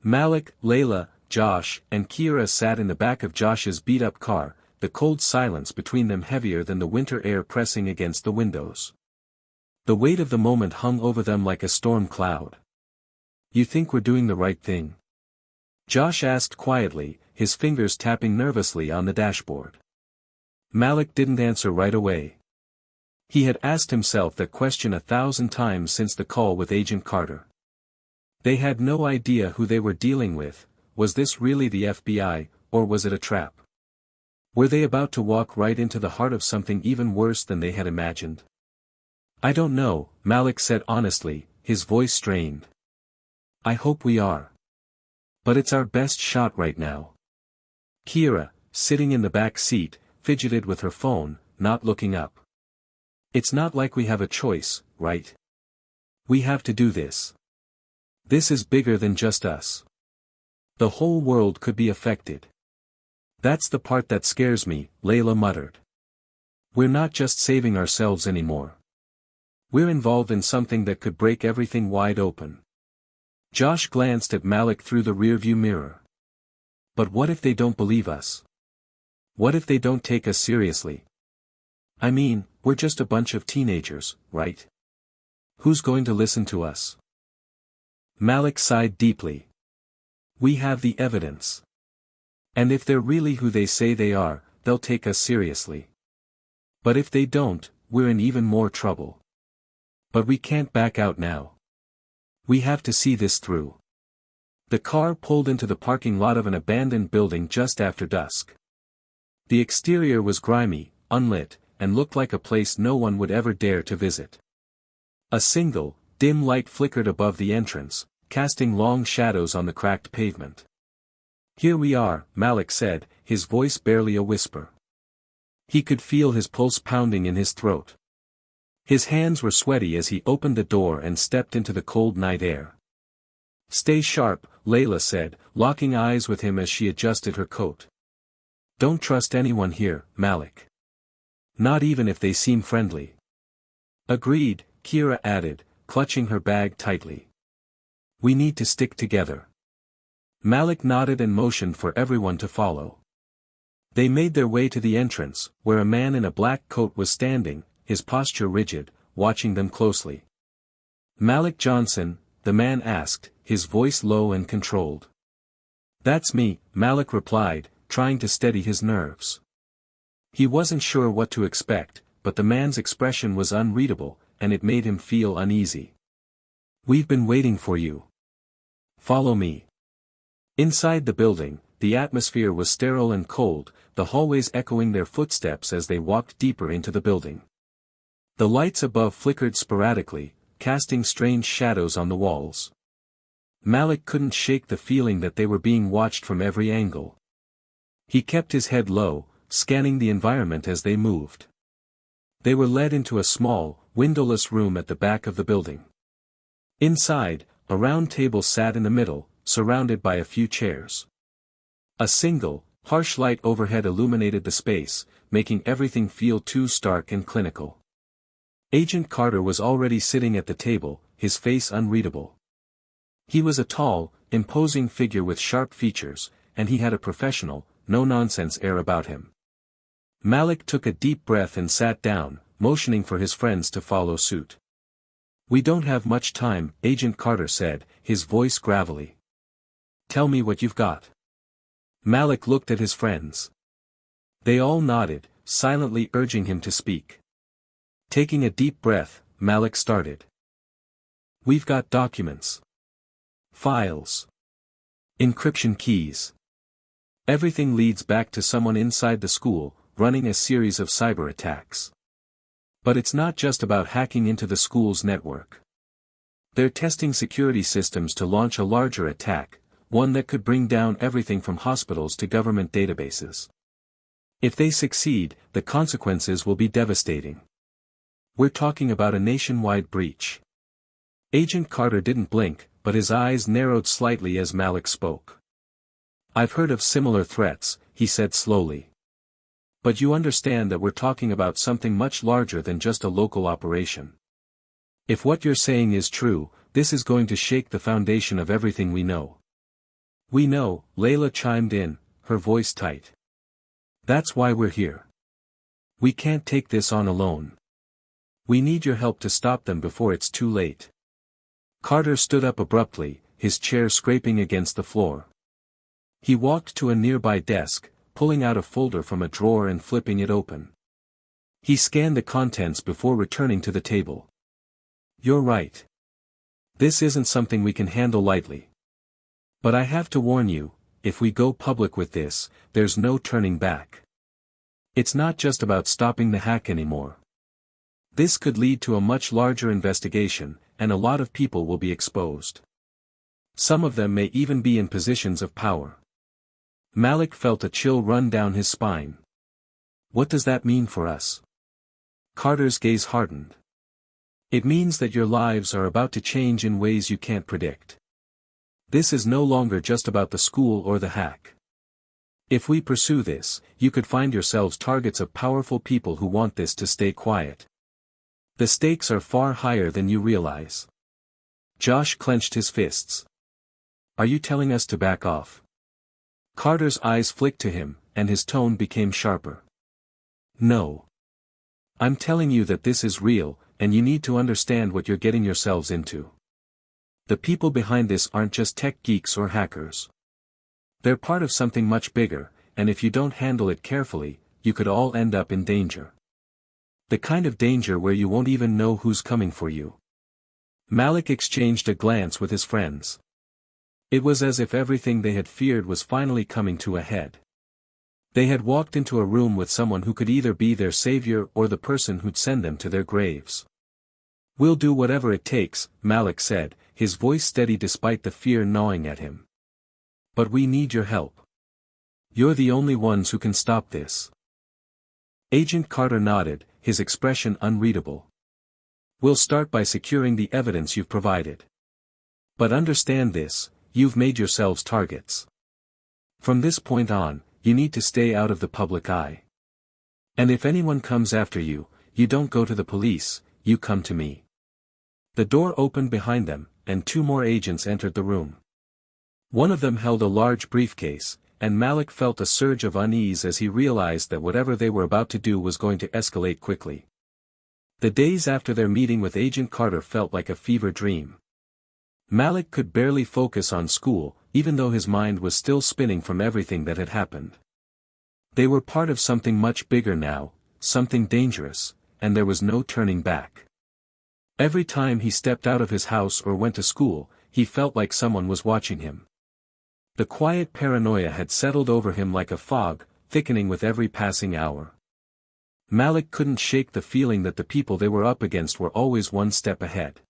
Malik, Layla, Josh, and Kira sat in the back of Josh's beat-up car, the cold silence between them heavier than the winter air pressing against the windows. The weight of the moment hung over them like a storm cloud. You think we're doing the right thing? Josh asked quietly, his fingers tapping nervously on the dashboard. Malik didn't answer right away. He had asked himself that question 1,000 times since the call with Agent Carter. They had no idea who they were dealing with. Was this really the FBI, or was it a trap? Were they about to walk right into the heart of something even worse than they had imagined? I don't know, Malik said honestly, his voice strained. I hope we are. But it's our best shot right now. Kira, sitting in the back seat, fidgeted with her phone, not looking up. It's not like we have a choice, right? We have to do this. This is bigger than just us. The whole world could be affected. That's the part that scares me, Layla muttered. We're not just saving ourselves anymore. We're involved in something that could break everything wide open. Josh glanced at Malik through the rearview mirror. But what if they don't believe us? What if they don't take us seriously? I mean, we're just a bunch of teenagers, right? Who's going to listen to us? Malik sighed deeply. We have the evidence. And if they're really who they say they are, they'll take us seriously. But if they don't, we're in even more trouble. But we can't back out now. We have to see this through. The car pulled into the parking lot of an abandoned building just after dusk. The exterior was grimy, unlit, and looked like a place no one would ever dare to visit. A single, dim light flickered above the entrance, casting long shadows on the cracked pavement. Here we are, Malik said, his voice barely a whisper. He could feel his pulse pounding in his throat. His hands were sweaty as he opened the door and stepped into the cold night air. Stay sharp, Layla said, locking eyes with him as she adjusted her coat. Don't trust anyone here, Malik. Not even if they seem friendly. Agreed, Kira added, clutching her bag tightly. We need to stick together. Malik nodded and motioned for everyone to follow. They made their way to the entrance, where a man in a black coat was standing, his posture rigid, watching them closely. Malik Johnson, the man asked, his voice low and controlled. That's me, Malik replied, trying to steady his nerves. He wasn't sure what to expect, but the man's expression was unreadable, and it made him feel uneasy. We've been waiting for you. Follow me. Inside the building, the atmosphere was sterile and cold, the hallways echoing their footsteps as they walked deeper into the building. The lights above flickered sporadically, casting strange shadows on the walls. Malik couldn't shake the feeling that they were being watched from every angle. He kept his head low, scanning the environment as they moved. They were led into a small, windowless room at the back of the building. Inside, a round table sat in the middle, surrounded by a few chairs. A single, harsh light overhead illuminated the space, making everything feel too stark and clinical. Agent Carter was already sitting at the table, his face unreadable. He was a tall, imposing figure with sharp features, and he had a professional, no-nonsense air about him. Malik took a deep breath and sat down, motioning for his friends to follow suit. We don't have much time, Agent Carter said, his voice gravelly. Tell me what you've got. Malik looked at his friends. They all nodded, silently urging him to speak. Taking a deep breath, Malik started. We've got documents. Files. Encryption keys. Everything leads back to someone inside the school, running a series of cyber attacks. But it's not just about hacking into the school's network. They're testing security systems to launch a larger attack, one that could bring down everything from hospitals to government databases. If they succeed, the consequences will be devastating. We're talking about a nationwide breach. Agent Carter didn't blink, but his eyes narrowed slightly as Malik spoke. I've heard of similar threats, he said slowly. But you understand that we're talking about something much larger than just a local operation. If what you're saying is true, this is going to shake the foundation of everything we know. We know, Layla chimed in, her voice tight. That's why we're here. We can't take this on alone. We need your help to stop them before it's too late. Carter stood up abruptly, his chair scraping against the floor. He walked to a nearby desk, pulling out a folder from a drawer and flipping it open. He scanned the contents before returning to the table. You're right. This isn't something we can handle lightly. But I have to warn you, if we go public with this, there's no turning back. It's not just about stopping the hack anymore. This could lead to a much larger investigation, and a lot of people will be exposed. Some of them may even be in positions of power. Malik felt a chill run down his spine. What does that mean for us? Carter's gaze hardened. It means that your lives are about to change in ways you can't predict. This is no longer just about the school or the hack. If we pursue this, you could find yourselves targets of powerful people who want this to stay quiet. The stakes are far higher than you realize. Josh clenched his fists. Are you telling us to back off? Carter's eyes flicked to him, and his tone became sharper. No. I'm telling you that this is real, and you need to understand what you're getting yourselves into. The people behind this aren't just tech geeks or hackers. They're part of something much bigger, and if you don't handle it carefully, you could all end up in danger. The kind of danger where you won't even know who's coming for you. Malik exchanged a glance with his friends. It was as if everything they had feared was finally coming to a head. They had walked into a room with someone who could either be their savior or the person who'd send them to their graves. We'll do whatever it takes, Malik said, his voice steady despite the fear gnawing at him. But we need your help. You're the only ones who can stop this. Agent Carter nodded, his expression unreadable. We'll start by securing the evidence you've provided. But understand this, you've made yourselves targets. From this point on, you need to stay out of the public eye. And if anyone comes after you, you don't go to the police, you come to me. The door opened behind them, and 2 more agents entered the room. One of them held a large briefcase, and Malik felt a surge of unease as he realized that whatever they were about to do was going to escalate quickly. The days after their meeting with Agent Carter felt like a fever dream. Malik could barely focus on school, even though his mind was still spinning from everything that had happened. They were part of something much bigger now, something dangerous, and there was no turning back. Every time he stepped out of his house or went to school, he felt like someone was watching him. The quiet paranoia had settled over him like a fog, thickening with every passing hour. Malik couldn't shake the feeling that the people they were up against were always one step ahead.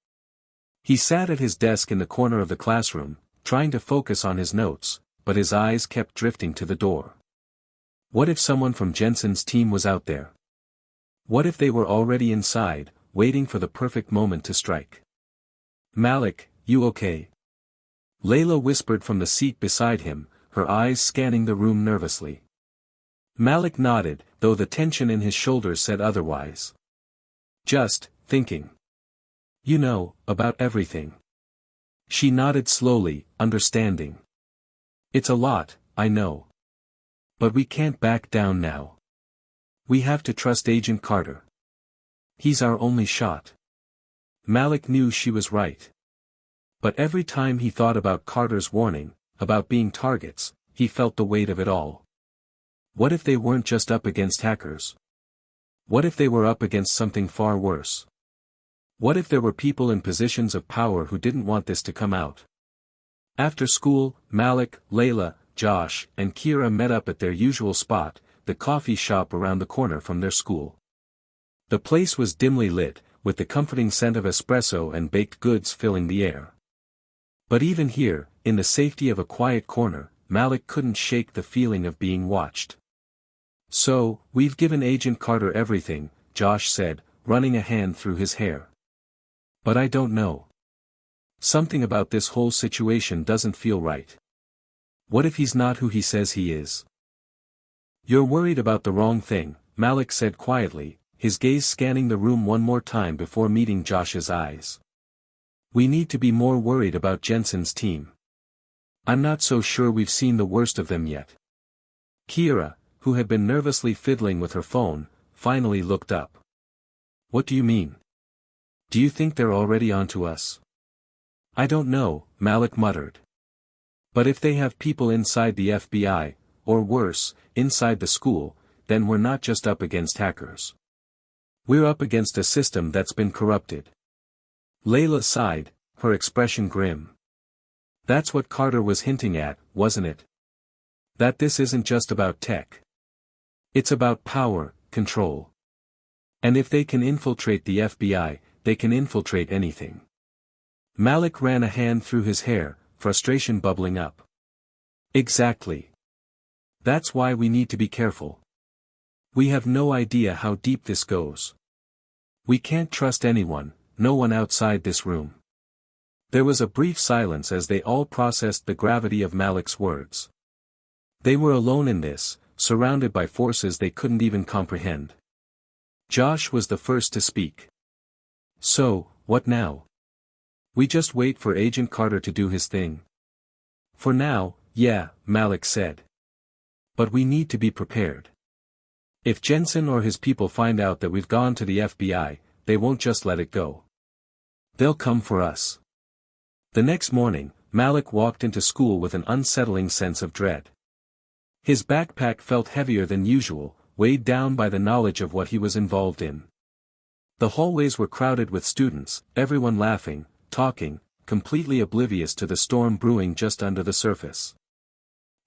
He sat at his desk in the corner of the classroom, trying to focus on his notes, but his eyes kept drifting to the door. What if someone from Jensen's team was out there? What if they were already inside, waiting for the perfect moment to strike? Malik, you okay? Layla whispered from the seat beside him, her eyes scanning the room nervously. Malik nodded, though the tension in his shoulders said otherwise. Just thinking. You know, about everything. She nodded slowly, understanding. It's a lot, I know. But we can't back down now. We have to trust Agent Carter. He's our only shot. Malik knew she was right. But every time he thought about Carter's warning, about being targets, he felt the weight of it all. What if they weren't just up against hackers? What if they were up against something far worse? What if there were people in positions of power who didn't want this to come out? After school, Malik, Layla, Josh, and Kira met up at their usual spot, the coffee shop around the corner from their school. The place was dimly lit, with the comforting scent of espresso and baked goods filling the air. But even here, in the safety of a quiet corner, Malik couldn't shake the feeling of being watched. So, we've given Agent Carter everything, Josh said, running a hand through his hair. But I don't know. Something about this whole situation doesn't feel right. What if he's not who he says he is? You're worried about the wrong thing, Malik said quietly, his gaze scanning the room one more time before meeting Josh's eyes. We need to be more worried about Jensen's team. I'm not so sure we've seen the worst of them yet. Kira, who had been nervously fiddling with her phone, finally looked up. What do you mean? Do you think they're already onto us? I don't know, Malik muttered. But if they have people inside the FBI, or worse, inside the school, then we're not just up against hackers. We're up against a system that's been corrupted. Layla sighed, her expression grim. That's what Carter was hinting at, wasn't it? That this isn't just about tech. It's about power, control. And if they can infiltrate the FBI, they can infiltrate anything. Malik ran a hand through his hair, frustration bubbling up. Exactly. That's why we need to be careful. We have no idea how deep this goes. We can't trust anyone, no one outside this room. There was a brief silence as they all processed the gravity of Malik's words. They were alone in this, surrounded by forces they couldn't even comprehend. Josh was the first to speak. "So, what now? We just wait for Agent Carter to do his thing?" "For now, yeah," Malik said. "But we need to be prepared. If Jensen or his people find out that we've gone to the FBI, they won't just let it go. They'll come for us." The next morning, Malik walked into school with an unsettling sense of dread. His backpack felt heavier than usual, weighed down by the knowledge of what he was involved in. The hallways were crowded with students, everyone laughing, talking, completely oblivious to the storm brewing just under the surface.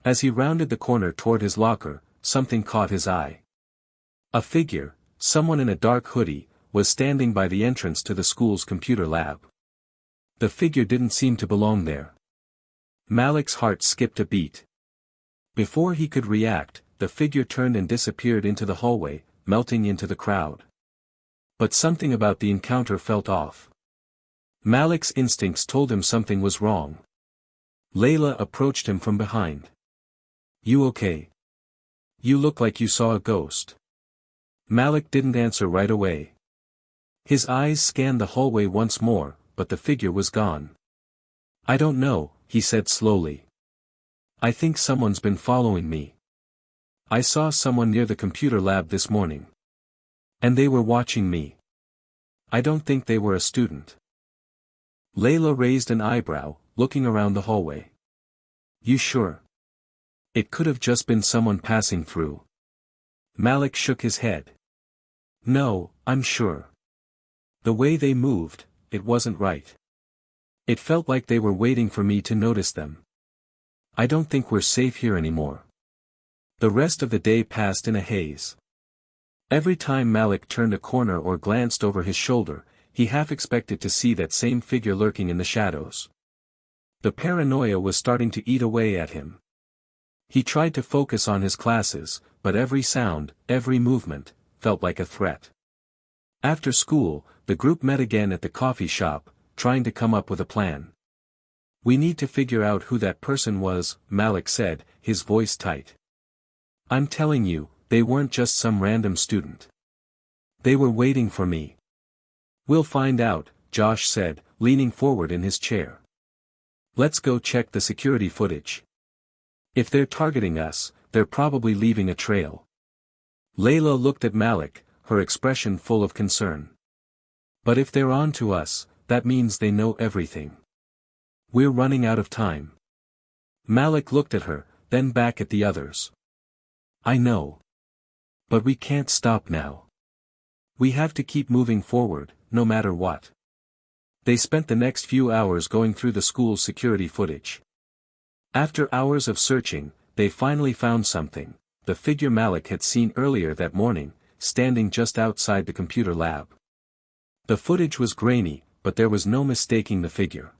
As he rounded the corner toward his locker, something caught his eye. A figure, someone in a dark hoodie, was standing by the entrance to the school's computer lab. The figure didn't seem to belong there. Malik's heart skipped a beat. Before he could react, the figure turned and disappeared into the hallway, melting into the crowd. But something about the encounter felt off. Malik's instincts told him something was wrong. Layla approached him from behind. "You okay? You look like you saw a ghost." Malik didn't answer right away. His eyes scanned the hallway once more, but the figure was gone. "I don't know," he said slowly. "I think someone's been following me. I saw someone near the computer lab this morning. And they were watching me. I don't think they were a student." Layla raised an eyebrow, looking around the hallway. "You sure? It could have just been someone passing through." Malik shook his head. "No, I'm sure. The way they moved, it wasn't right. It felt like they were waiting for me to notice them. I don't think we're safe here anymore." The rest of the day passed in a haze. Every time Malik turned a corner or glanced over his shoulder, he half expected to see that same figure lurking in the shadows. The paranoia was starting to eat away at him. He tried to focus on his classes, but every sound, every movement, felt like a threat. After school, the group met again at the coffee shop, trying to come up with a plan. "We need to figure out who that person was," Malik said, his voice tight. "I'm telling you, they weren't just some random student. They were waiting for me." "We'll find out," Josh said, leaning forward in his chair. "Let's go check the security footage. If they're targeting us, they're probably leaving a trail." Layla looked at Malik, her expression full of concern. "But if they're on to us, that means they know everything. We're running out of time." Malik looked at her, then back at the others. "I know. But we can't stop now. We have to keep moving forward, no matter what." They spent the next few hours going through the school's security footage. After hours of searching, they finally found something: the figure Malik had seen earlier that morning, standing just outside the computer lab. The footage was grainy, but there was no mistaking the figure.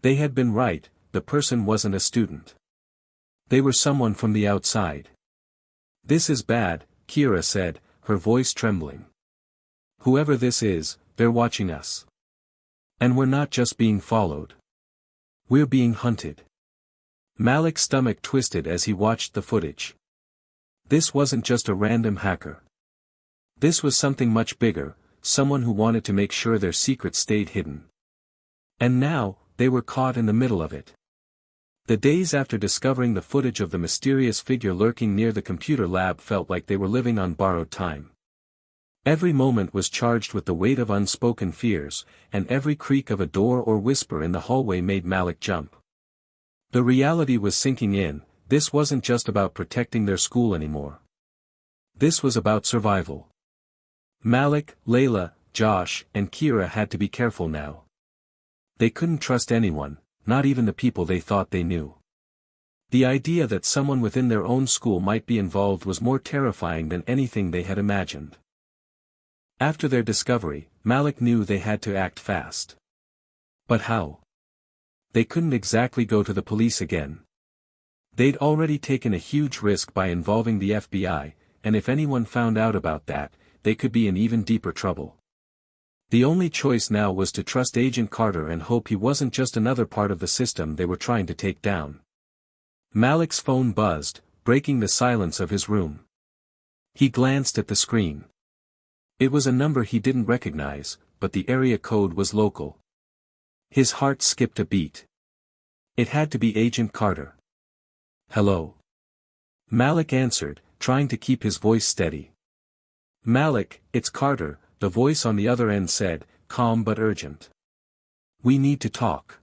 They had been right, the person wasn't a student. They were someone from the outside. "This is bad," Kira said, her voice trembling. "Whoever this is, they're watching us. And we're not just being followed. We're being hunted." Malik's stomach twisted as he watched the footage. This wasn't just a random hacker. This was something much bigger, someone who wanted to make sure their secret stayed hidden. And now, they were caught in the middle of it. The days after discovering the footage of the mysterious figure lurking near the computer lab felt like they were living on borrowed time. Every moment was charged with the weight of unspoken fears, and every creak of a door or whisper in the hallway made Malik jump. The reality was sinking in: this wasn't just about protecting their school anymore. This was about survival. Malik, Layla, Josh, and Kira had to be careful now. They couldn't trust anyone, not even the people they thought they knew. The idea that someone within their own school might be involved was more terrifying than anything they had imagined. After their discovery, Malik knew they had to act fast. But how? They couldn't exactly go to the police again. They'd already taken a huge risk by involving the FBI, and if anyone found out about that, they could be in even deeper trouble. The only choice now was to trust Agent Carter and hope he wasn't just another part of the system they were trying to take down. Malik's phone buzzed, breaking the silence of his room. He glanced at the screen. It was a number he didn't recognize, but the area code was local. His heart skipped a beat. It had to be Agent Carter. "Hello." Malik answered, trying to keep his voice steady. "Malik, it's Carter," the voice on the other end said, calm but urgent. "We need to talk.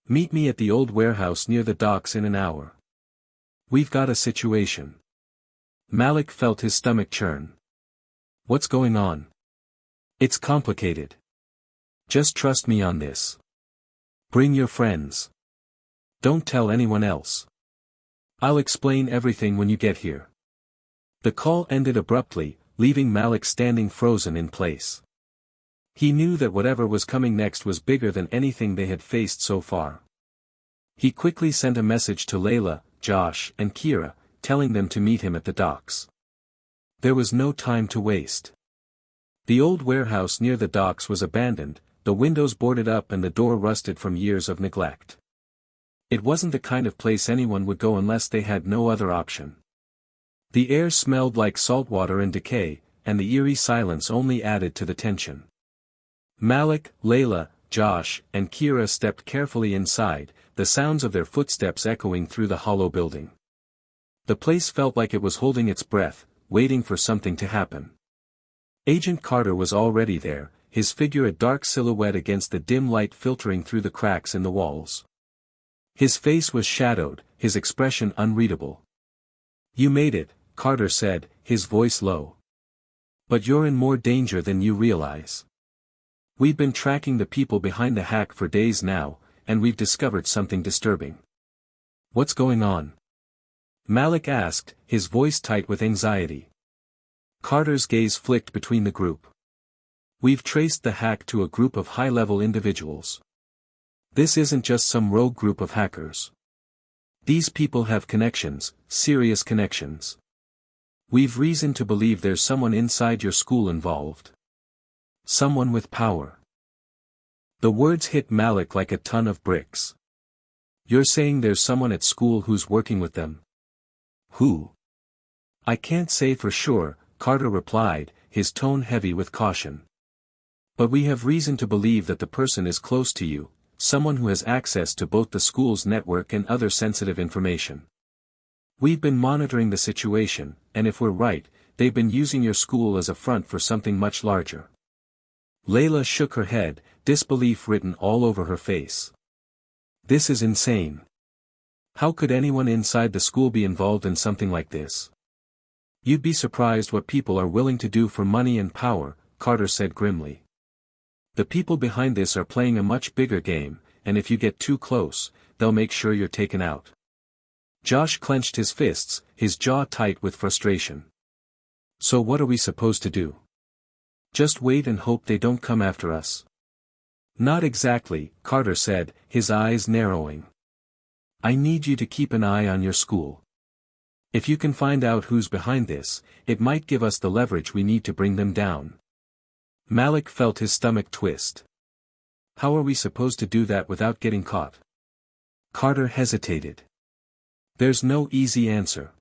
Meet me at the old warehouse near the docks in an hour. We've got a situation." Malik felt his stomach churn. "What's going on?" "It's complicated. Just trust me on this. Bring your friends. Don't tell anyone else. I'll explain everything when you get here." The call ended abruptly, leaving Malik standing frozen in place. He knew that whatever was coming next was bigger than anything they had faced so far. He quickly sent a message to Layla, Josh, and Kira, telling them to meet him at the docks. There was no time to waste. The old warehouse near the docks was abandoned, the windows boarded up and the door rusted from years of neglect. It wasn't the kind of place anyone would go unless they had no other option. The air smelled like salt water and decay, and the eerie silence only added to the tension. Malik, Layla, Josh, and Kira stepped carefully inside, the sounds of their footsteps echoing through the hollow building. The place felt like it was holding its breath, waiting for something to happen. Agent Carter was already there, his figure a dark silhouette against the dim light filtering through the cracks in the walls. His face was shadowed, his expression unreadable. "You made it," Carter said, his voice low. "But you're in more danger than you realize. We've been tracking the people behind the hack for days now, and we've discovered something disturbing." "What's going on?" Malik asked, his voice tight with anxiety. Carter's gaze flicked between the group. "We've traced the hack to a group of high-level individuals. This isn't just some rogue group of hackers. These people have connections, serious connections. We've reason to believe there's someone inside your school involved. Someone with power." The words hit Malik like a ton of bricks. "You're saying there's someone at school who's working with them?" "Who?" "I can't say for sure," Carter replied, his tone heavy with caution. "But we have reason to believe that the person is close to you, someone who has access to both the school's network and other sensitive information. We've been monitoring the situation, and if we're right, they've been using your school as a front for something much larger." Layla shook her head, disbelief written all over her face. "This is insane. How could anyone inside the school be involved in something like this?" "You'd be surprised what people are willing to do for money and power," Carter said grimly. "The people behind this are playing a much bigger game, and if you get too close, they'll make sure you're taken out." Josh clenched his fists, his jaw tight with frustration. "So what are we supposed to do? Just wait and hope they don't come after us?" "Not exactly," Carter said, his eyes narrowing. "I need you to keep an eye on your school. If you can find out who's behind this, it might give us the leverage we need to bring them down." Malik felt his stomach twist. "How are we supposed to do that without getting caught?" Carter hesitated. "There's no easy answer.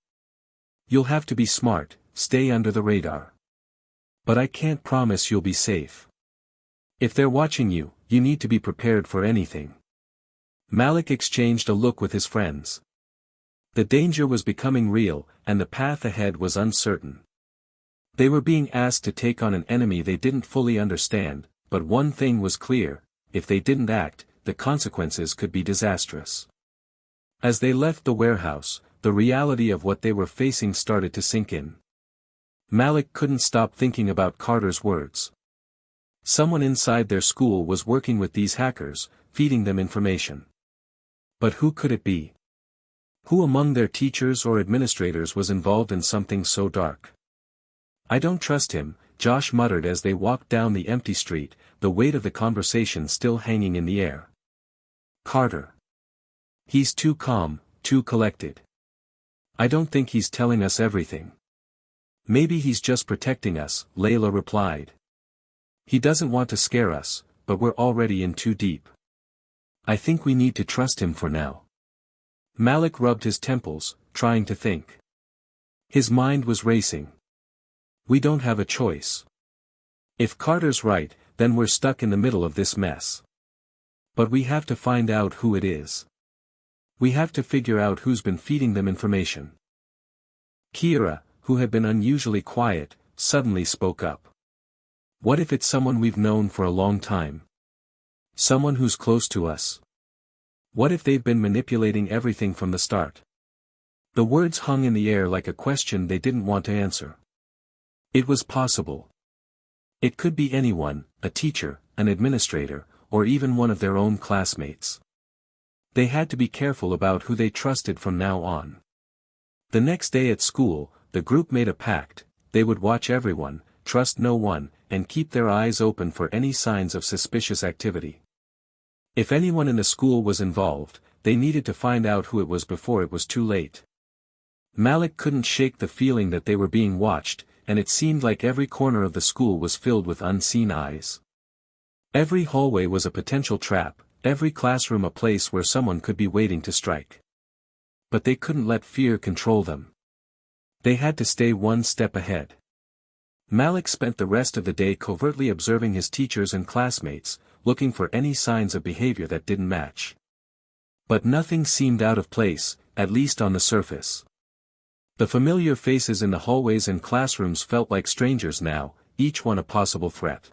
You'll have to be smart, stay under the radar. But I can't promise you'll be safe. If they're watching you, you need to be prepared for anything." Malik exchanged a look with his friends. The danger was becoming real, and the path ahead was uncertain. They were being asked to take on an enemy they didn't fully understand, but one thing was clear: if they didn't act, the consequences could be disastrous. As they left the warehouse, the reality of what they were facing started to sink in. Malik couldn't stop thinking about Carter's words. Someone inside their school was working with these hackers, feeding them information. But who could it be? Who among their teachers or administrators was involved in something so dark? "I don't trust him," Josh muttered as they walked down the empty street, the weight of the conversation still hanging in the air. "Carter. He's too calm, too collected. I don't think he's telling us everything." "Maybe he's just protecting us," Layla replied. He doesn't want to scare us, but we're already in too deep. I think we need to trust him for now. Malik rubbed his temples, trying to think. His mind was racing. We don't have a choice. If Carter's right, then we're stuck in the middle of this mess. But we have to find out who it is. We have to figure out who's been feeding them information. Kira, who had been unusually quiet, suddenly spoke up. What if it's someone we've known for a long time? Someone who's close to us? What if they've been manipulating everything from the start? The words hung in the air like a question they didn't want to answer. It was possible. It could be anyone, a teacher, an administrator, or even one of their own classmates. They had to be careful about who they trusted from now on. The next day at school, the group made a pact: they would watch everyone, trust no one, and keep their eyes open for any signs of suspicious activity. If anyone in the school was involved, they needed to find out who it was before it was too late. Malik couldn't shake the feeling that they were being watched, and it seemed like every corner of the school was filled with unseen eyes. Every hallway was a potential trap, every classroom a place where someone could be waiting to strike. But they couldn't let fear control them. They had to stay one step ahead. Malik spent the rest of the day covertly observing his teachers and classmates, looking for any signs of behavior that didn't match. But nothing seemed out of place, at least on the surface. The familiar faces in the hallways and classrooms felt like strangers now, each one a possible threat.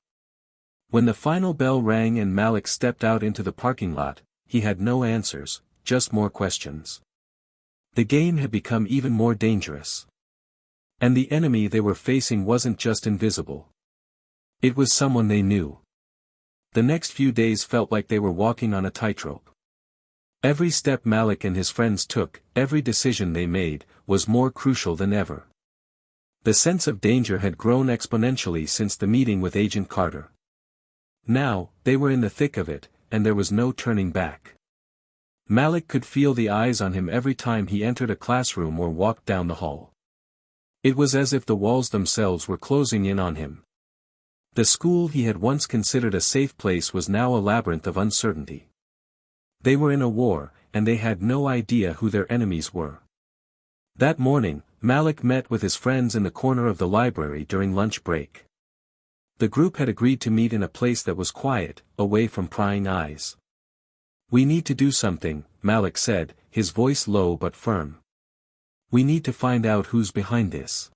When the final bell rang and Malik stepped out into the parking lot, he had no answers, just more questions. The game had become even more dangerous. And the enemy they were facing wasn't just invisible. It was someone they knew. The next few days felt like they were walking on a tightrope. Every step Malik and his friends took, every decision they made, was more crucial than ever. The sense of danger had grown exponentially since the meeting with Agent Carter. Now, they were in the thick of it, and there was no turning back. Malik could feel the eyes on him every time he entered a classroom or walked down the hall. It was as if the walls themselves were closing in on him. The school he had once considered a safe place was now a labyrinth of uncertainty. They were in a war, and they had no idea who their enemies were. That morning, Malik met with his friends in the corner of the library during lunch break. The group had agreed to meet in a place that was quiet, away from prying eyes. We need to do something, Malik said, his voice low but firm. We need to find out who's behind this.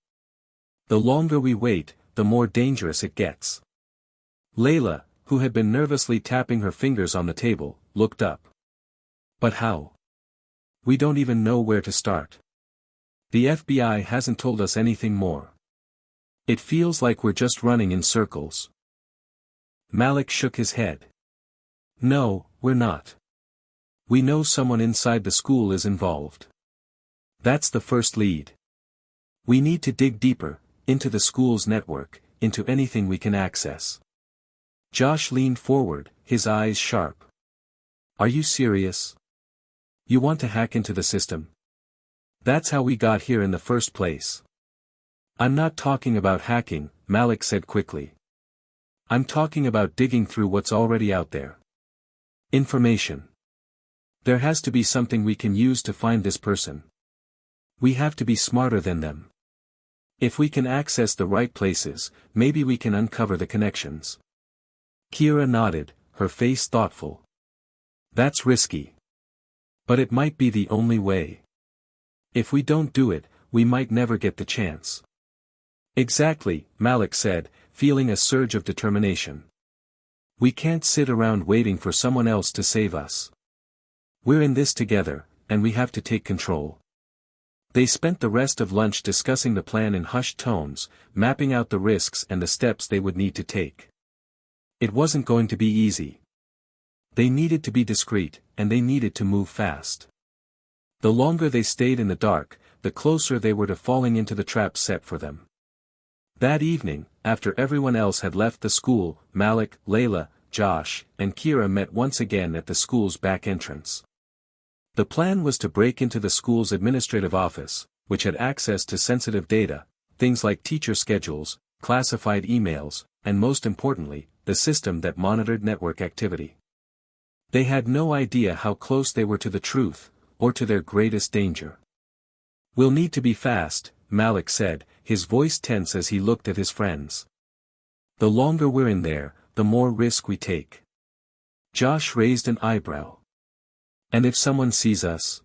The longer we wait, the more dangerous it gets. Layla, who had been nervously tapping her fingers on the table, looked up. But how? We don't even know where to start. The FBI hasn't told us anything more. It feels like we're just running in circles. Malik shook his head. No, we're not. We know someone inside the school is involved. That's the first lead. We need to dig deeper, into the school's network, into anything we can access. Josh leaned forward, his eyes sharp. Are you serious? You want to hack into the system? That's how we got here in the first place. I'm not talking about hacking, Malik said quickly. I'm talking about digging through what's already out there. Information. There has to be something we can use to find this person. We have to be smarter than them. If we can access the right places, maybe we can uncover the connections. Kira nodded, her face thoughtful. That's risky. But it might be the only way. If we don't do it, we might never get the chance. Exactly, Malik said, feeling a surge of determination. We can't sit around waiting for someone else to save us. We're in this together, and we have to take control. They spent the rest of lunch discussing the plan in hushed tones, mapping out the risks and the steps they would need to take. It wasn't going to be easy. They needed to be discreet, and they needed to move fast. The longer they stayed in the dark, the closer they were to falling into the trap set for them. That evening, after everyone else had left the school, Malik, Layla, Josh, and Kira met once again at the school's back entrance. The plan was to break into the school's administrative office, which had access to sensitive data, things like teacher schedules, classified emails, and most importantly, the system that monitored network activity. They had no idea how close they were to the truth, or to their greatest danger. "We'll need to be fast," Malik said, his voice tense as he looked at his friends. "The longer we're in there, the more risk we take." Josh raised an eyebrow. "And if someone sees us?"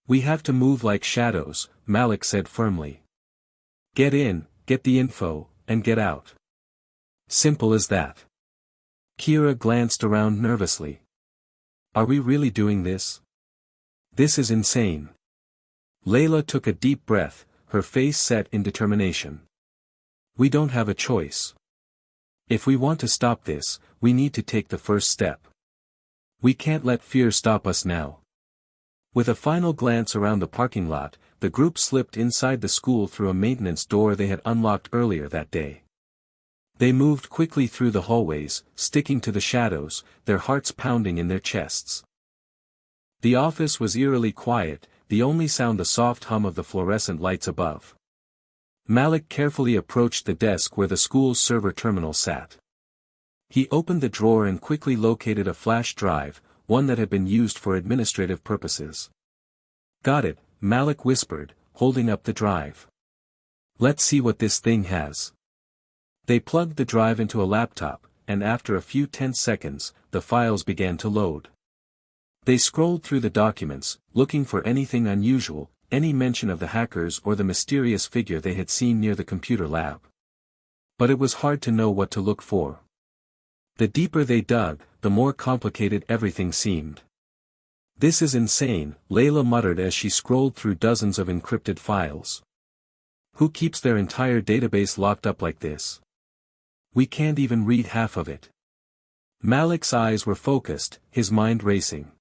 "We have to move like shadows," Malik said firmly. "Get in, get the info, and get out. Simple as that." Kira glanced around nervously. "Are we really doing this? This is insane." Layla took a deep breath, her face set in determination. "We don't have a choice. If we want to stop this, we need to take the first step. We can't let fear stop us now." With a final glance around the parking lot, the group slipped inside the school through a maintenance door they had unlocked earlier that day. They moved quickly through the hallways, sticking to the shadows, their hearts pounding in their chests. The office was eerily quiet, the only sound the soft hum of the fluorescent lights above. Malik carefully approached the desk where the school's server terminal sat. He opened the drawer and quickly located a flash drive, one that had been used for administrative purposes. "Got it," Malik whispered, holding up the drive. "Let's see what this thing has." They plugged the drive into a laptop, and after a few tense seconds, the files began to load. They scrolled through the documents, looking for anything unusual, any mention of the hackers or the mysterious figure they had seen near the computer lab. But it was hard to know what to look for. The deeper they dug, the more complicated everything seemed. "This is insane," Layla muttered as she scrolled through dozens of encrypted files. "Who keeps their entire database locked up like this? We can't even read half of it." Malik's eyes were focused, his mind racing.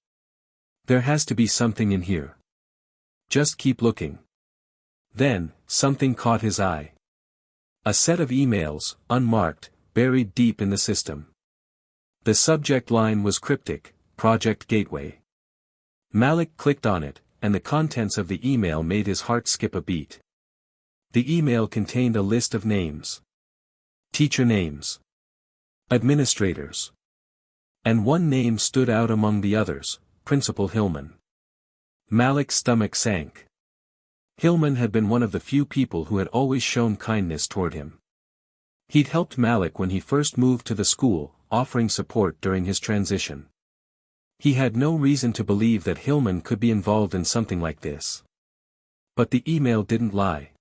"There has to be something in here. Just keep looking." Then, something caught his eye. A set of emails, unmarked, buried deep in the system. The subject line was cryptic, Project Gateway. Malik clicked on it, and the contents of the email made his heart skip a beat. The email contained a list of names. Teacher names. Administrators. And one name stood out among the others, Principal Hillman. Malik's stomach sank. Hillman had been one of the few people who had always shown kindness toward him. He'd helped Malik when he first moved to the school, offering support during his transition. He had no reason to believe that Hillman could be involved in something like this. But the email didn't lie.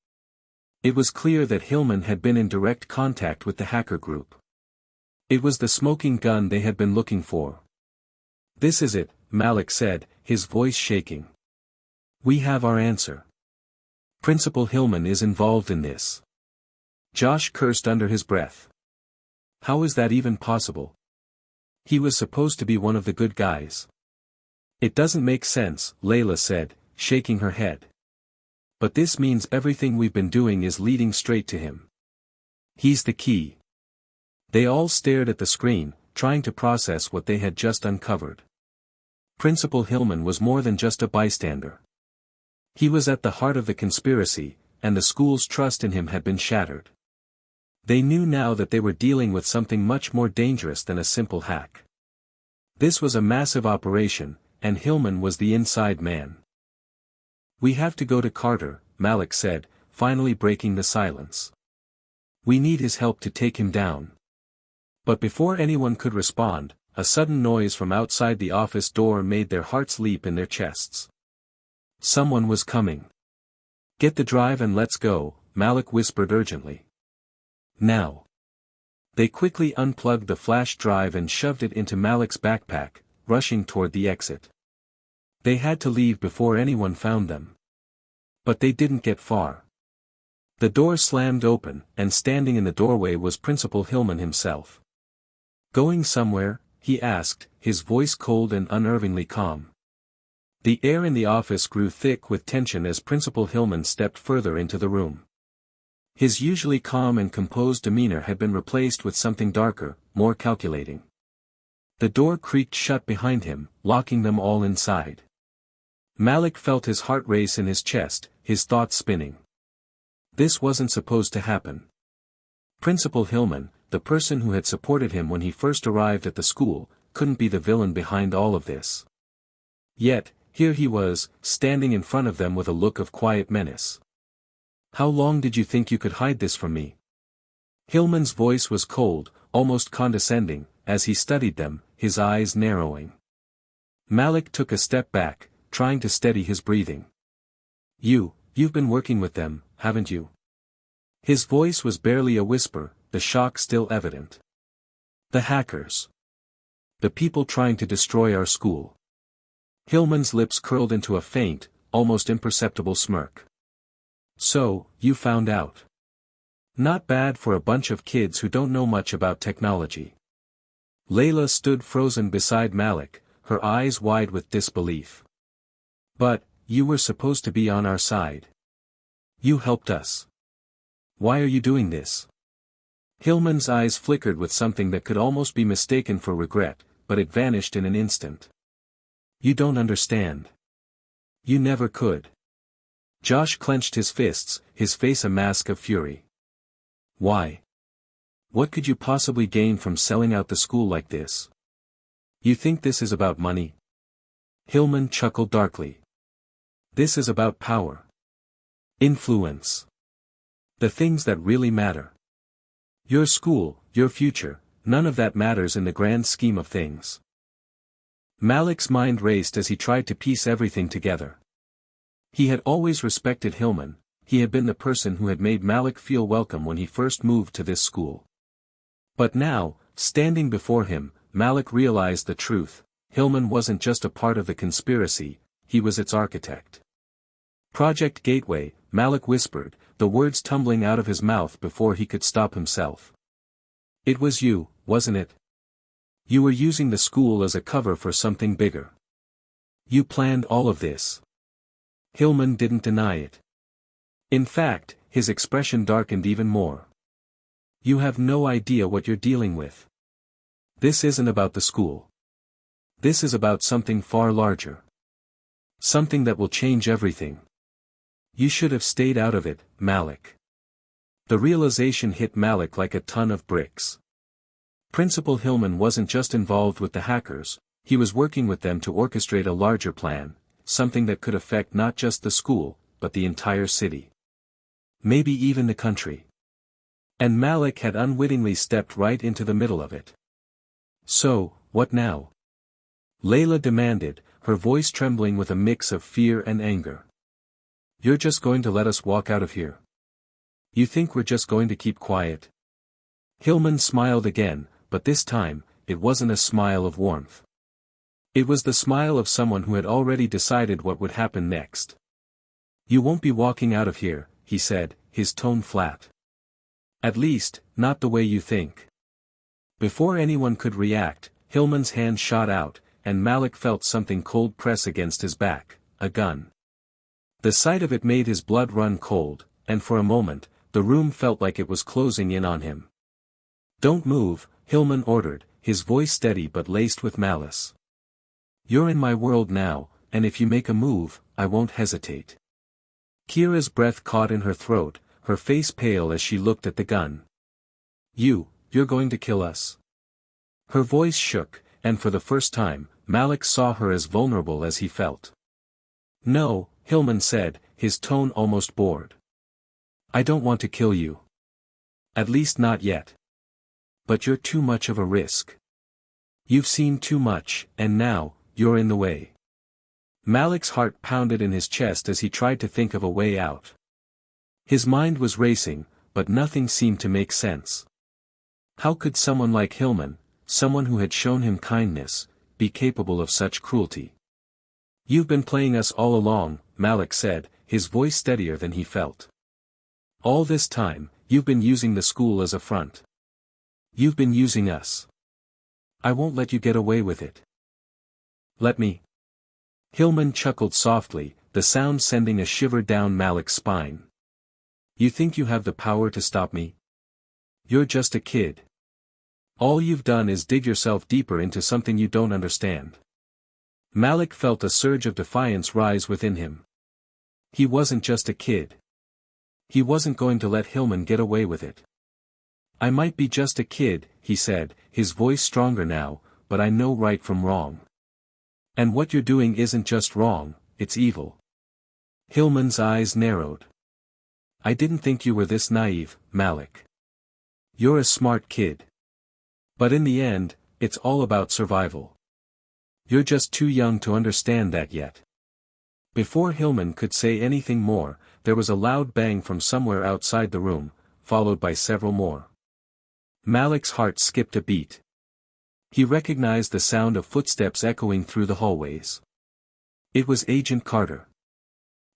It was clear that Hillman had been in direct contact with the hacker group. It was the smoking gun they had been looking for. "This is it," Malik said, his voice shaking. "We have our answer. Principal Hillman is involved in this." Josh cursed under his breath. How is that even possible? He was supposed to be one of the good guys. "It doesn't make sense," Layla said, shaking her head. "But this means everything we've been doing is leading straight to him. He's the key." They all stared at the screen, trying to process what they had just uncovered. Principal Hillman was more than just a bystander. He was at the heart of the conspiracy, and the school's trust in him had been shattered. They knew now that they were dealing with something much more dangerous than a simple hack. This was a massive operation, and Hillman was the inside man. "We have to go to Carter," Malik said, finally breaking the silence. "We need his help to take him down." But before anyone could respond, a sudden noise from outside the office door made their hearts leap in their chests. Someone was coming. "Get the drive and let's go," Malik whispered urgently. "Now." They quickly unplugged the flash drive and shoved it into Malik's backpack, rushing toward the exit. They had to leave before anyone found them. But they didn't get far. The door slammed open, and standing in the doorway was Principal Hillman himself. "Going somewhere?" he asked, his voice cold and unnervingly calm. The air in the office grew thick with tension as Principal Hillman stepped further into the room. His usually calm and composed demeanor had been replaced with something darker, more calculating. The door creaked shut behind him, locking them all inside. Malik felt his heart race in his chest, his thoughts spinning. This wasn't supposed to happen. Principal Hillman, the person who had supported him when he first arrived at the school, couldn't be the villain behind all of this. Yet, here he was, standing in front of them with a look of quiet menace. "How long did you think you could hide this from me?" Hillman's voice was cold, almost condescending, as he studied them, his eyes narrowing. Malik took a step back, trying to steady his breathing. You've been working with them, haven't you?" His voice was barely a whisper, the shock still evident. "The hackers. The people trying to destroy our school." Hillman's lips curled into a faint, almost imperceptible smirk. "So, you found out. Not bad for a bunch of kids who don't know much about technology." Layla stood frozen beside Malik, her eyes wide with disbelief. "But, you were supposed to be on our side. You helped us. Why are you doing this?" Hillman's eyes flickered with something that could almost be mistaken for regret, but it vanished in an instant. "You don't understand. You never could." Josh clenched his fists, his face a mask of fury. "Why? What could you possibly gain from selling out the school like this? You think this is about money?" Hillman chuckled darkly. "This is about power. Influence. The things that really matter. Your school, your future, none of that matters in the grand scheme of things." Malik's mind raced as he tried to piece everything together. He had always respected Hillman, he had been the person who had made Malik feel welcome when he first moved to this school. But now, standing before him, Malik realized the truth: Hillman wasn't just a part of the conspiracy, he was its architect. "Project Gateway," Malik whispered, the words tumbling out of his mouth before he could stop himself. "It was you, wasn't it? You were using the school as a cover for something bigger. You planned all of this." Hillman didn't deny it. In fact, his expression darkened even more. "You have no idea what you're dealing with. This isn't about the school. This is about something far larger. Something that will change everything. You should have stayed out of it, Malik." The realization hit Malik like a ton of bricks. Principal Hillman wasn't just involved with the hackers, he was working with them to orchestrate a larger plan, something that could affect not just the school, but the entire city. Maybe even the country. And Malik had unwittingly stepped right into the middle of it. "So, what now?" Layla demanded, her voice trembling with a mix of fear and anger. "You're just going to let us walk out of here? You think we're just going to keep quiet?" Hillman smiled again, but this time, it wasn't a smile of warmth. It was the smile of someone who had already decided what would happen next. "You won't be walking out of here," he said, his tone flat. "At least, not the way you think." Before anyone could react, Hillman's hand shot out, and Malik felt something cold press against his back, a gun. The sight of it made his blood run cold, and for a moment, the room felt like it was closing in on him. "Don't move," Hillman ordered, his voice steady but laced with malice. "You're in my world now, and if you make a move, I won't hesitate." Kira's breath caught in her throat, her face pale as she looked at the gun. You're going to kill us?" Her voice shook, and for the first time, Malik saw her as vulnerable as he felt. "No," Hillman said, his tone almost bored. "I don't want to kill you. At least not yet. But you're too much of a risk. You've seen too much, and now, you're in the way." Malik's heart pounded in his chest as he tried to think of a way out. His mind was racing, but nothing seemed to make sense. How could someone like Hillman, someone who had shown him kindness, be capable of such cruelty? "You've been playing us all along," Malik said, his voice steadier than he felt. "All this time, you've been using the school as a front. You've been using us. I won't let you get away with it." "Let me." Hillman chuckled softly, the sound sending a shiver down Malik's spine. "You think you have the power to stop me? You're just a kid. All you've done is dig yourself deeper into something you don't understand." Malik felt a surge of defiance rise within him. He wasn't just a kid. He wasn't going to let Hillman get away with it. "I might be just a kid," he said, his voice stronger now, "but I know right from wrong. And what you're doing isn't just wrong, it's evil." Hillman's eyes narrowed. "I didn't think you were this naive, Malik. You're a smart kid. But in the end, it's all about survival. You're just too young to understand that yet." Before Hillman could say anything more, there was a loud bang from somewhere outside the room, followed by several more. Malik's heart skipped a beat. He recognized the sound of footsteps echoing through the hallways. It was Agent Carter.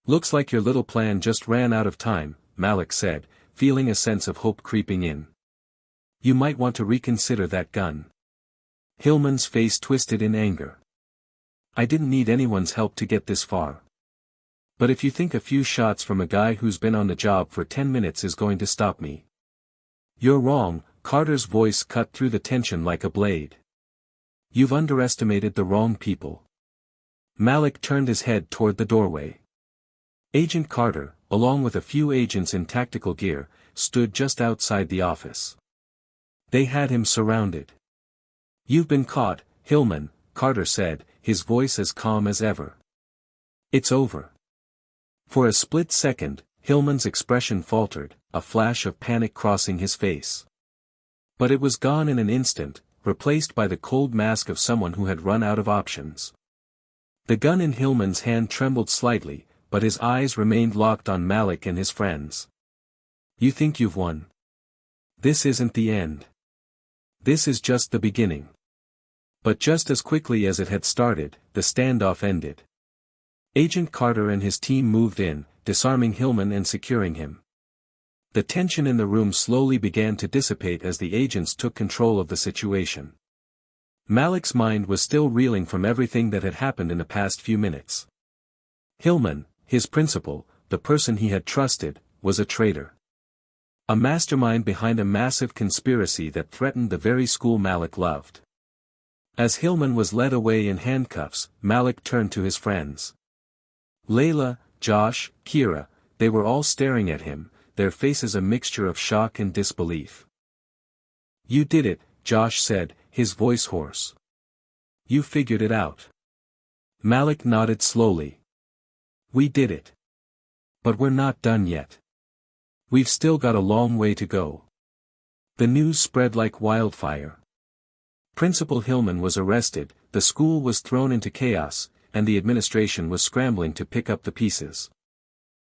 "Looks like your little plan just ran out of time," Malik said, feeling a sense of hope creeping in. "You might want to reconsider that gun." Hillman's face twisted in anger. "I didn't need anyone's help to get this far. But if you think a few shots from a guy who's been on the job for 10 minutes is going to stop me, you're wrong." Carter's voice cut through the tension like a blade. "You've underestimated the wrong people." Malik turned his head toward the doorway. Agent Carter, along with a few agents in tactical gear, stood just outside the office. They had him surrounded. "You've been caught, Hillman," Carter said, his voice as calm as ever. "It's over." For a split second, Hillman's expression faltered, a flash of panic crossing his face. But it was gone in an instant, replaced by the cold mask of someone who had run out of options. The gun in Hillman's hand trembled slightly, but his eyes remained locked on Malik and his friends. "You think you've won? This isn't the end. This is just the beginning." But just as quickly as it had started, the standoff ended. Agent Carter and his team moved in, disarming Hillman and securing him. The tension in the room slowly began to dissipate as the agents took control of the situation. Malik's mind was still reeling from everything that had happened in the past few minutes. Hillman, his principal, the person he had trusted, was a traitor. A mastermind behind a massive conspiracy that threatened the very school Malik loved. As Hillman was led away in handcuffs, Malik turned to his friends. Layla, Josh, Kira, they were all staring at him, their faces a mixture of shock and disbelief. "You did it," Josh said, his voice hoarse. "You figured it out." Malik nodded slowly. "We did it. But we're not done yet. We've still got a long way to go." The news spread like wildfire. Principal Hillman was arrested, the school was thrown into chaos, and the administration was scrambling to pick up the pieces.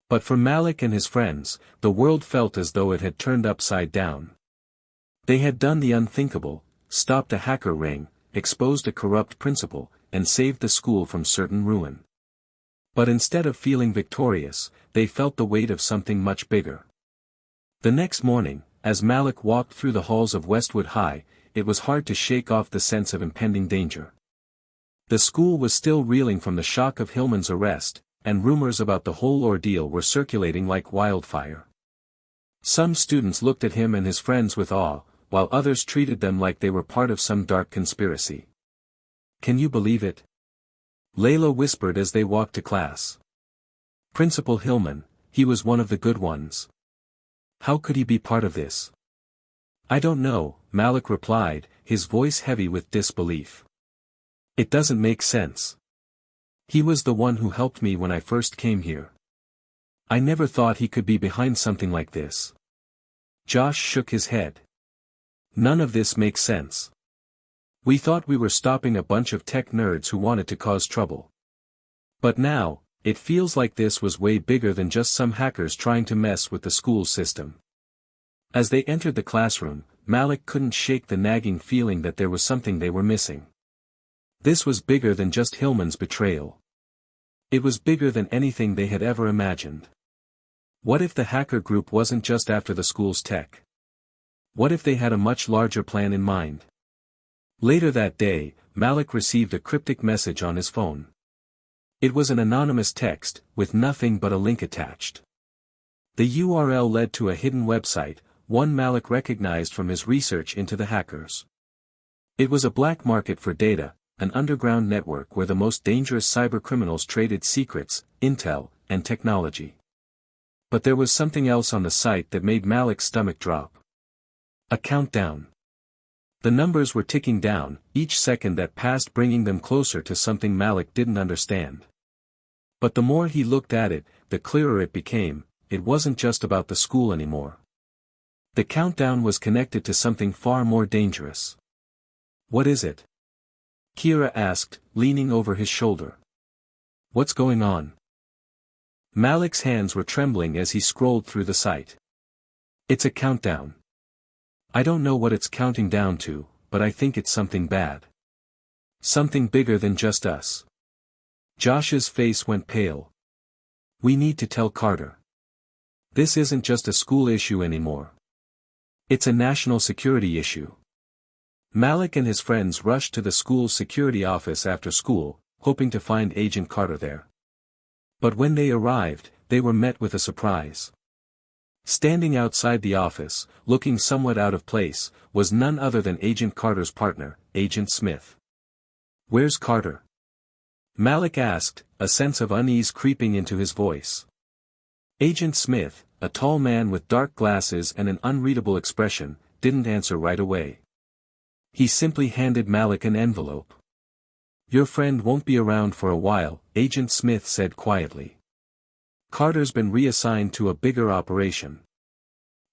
But for Malik and his friends, the world felt as though it had turned upside down. They had done the unthinkable, stopped a hacker ring, exposed a corrupt principal, and saved the school from certain ruin. But instead of feeling victorious, they felt the weight of something much bigger. The next morning, as Malik walked through the halls of Westwood High, it was hard to shake off the sense of impending danger. The school was still reeling from the shock of Hillman's arrest, and rumors about the whole ordeal were circulating like wildfire. Some students looked at him and his friends with awe, while others treated them like they were part of some dark conspiracy. "Can you believe it?" Layla whispered as they walked to class. "Principal Hillman, he was one of the good ones. How could he be part of this?" "I don't know," Malik replied, his voice heavy with disbelief. "It doesn't make sense. He was the one who helped me when I first came here. I never thought he could be behind something like this." Josh shook his head. "None of this makes sense. We thought we were stopping a bunch of tech nerds who wanted to cause trouble. But now, it feels like this was way bigger than just some hackers trying to mess with the school system." As they entered the classroom, Malik couldn't shake the nagging feeling that there was something they were missing. This was bigger than just Hillman's betrayal. It was bigger than anything they had ever imagined. What if the hacker group wasn't just after the school's tech? What if they had a much larger plan in mind? Later that day, Malik received a cryptic message on his phone. It was an anonymous text, with nothing but a link attached. The URL led to a hidden website, one Malik recognized from his research into the hackers. It was a black market for data, an underground network where the most dangerous cybercriminals traded secrets, intel, and technology. But there was something else on the site that made Malik's stomach drop. A countdown. The numbers were ticking down, each second that passed bringing them closer to something Malik didn't understand. But the more he looked at it, the clearer it became. It wasn't just about the school anymore. The countdown was connected to something far more dangerous. What is it? Kira asked, leaning over his shoulder. What's going on? Malik's hands were trembling as he scrolled through the site. It's a countdown. I don't know what it's counting down to, but I think it's something bad. Something bigger than just us. Josh's face went pale. We need to tell Carter. This isn't just a school issue anymore. It's a national security issue. Malik and his friends rushed to the school's security office after school, hoping to find Agent Carter there. But when they arrived, they were met with a surprise. Standing outside the office, looking somewhat out of place, was none other than Agent Carter's partner, Agent Smith. Where's Carter? Malik asked, a sense of unease creeping into his voice. Agent Smith, a tall man with dark glasses and an unreadable expression, didn't answer right away. He simply handed Malik an envelope. Your friend won't be around for a while, Agent Smith said quietly. Carter's been reassigned to a bigger operation.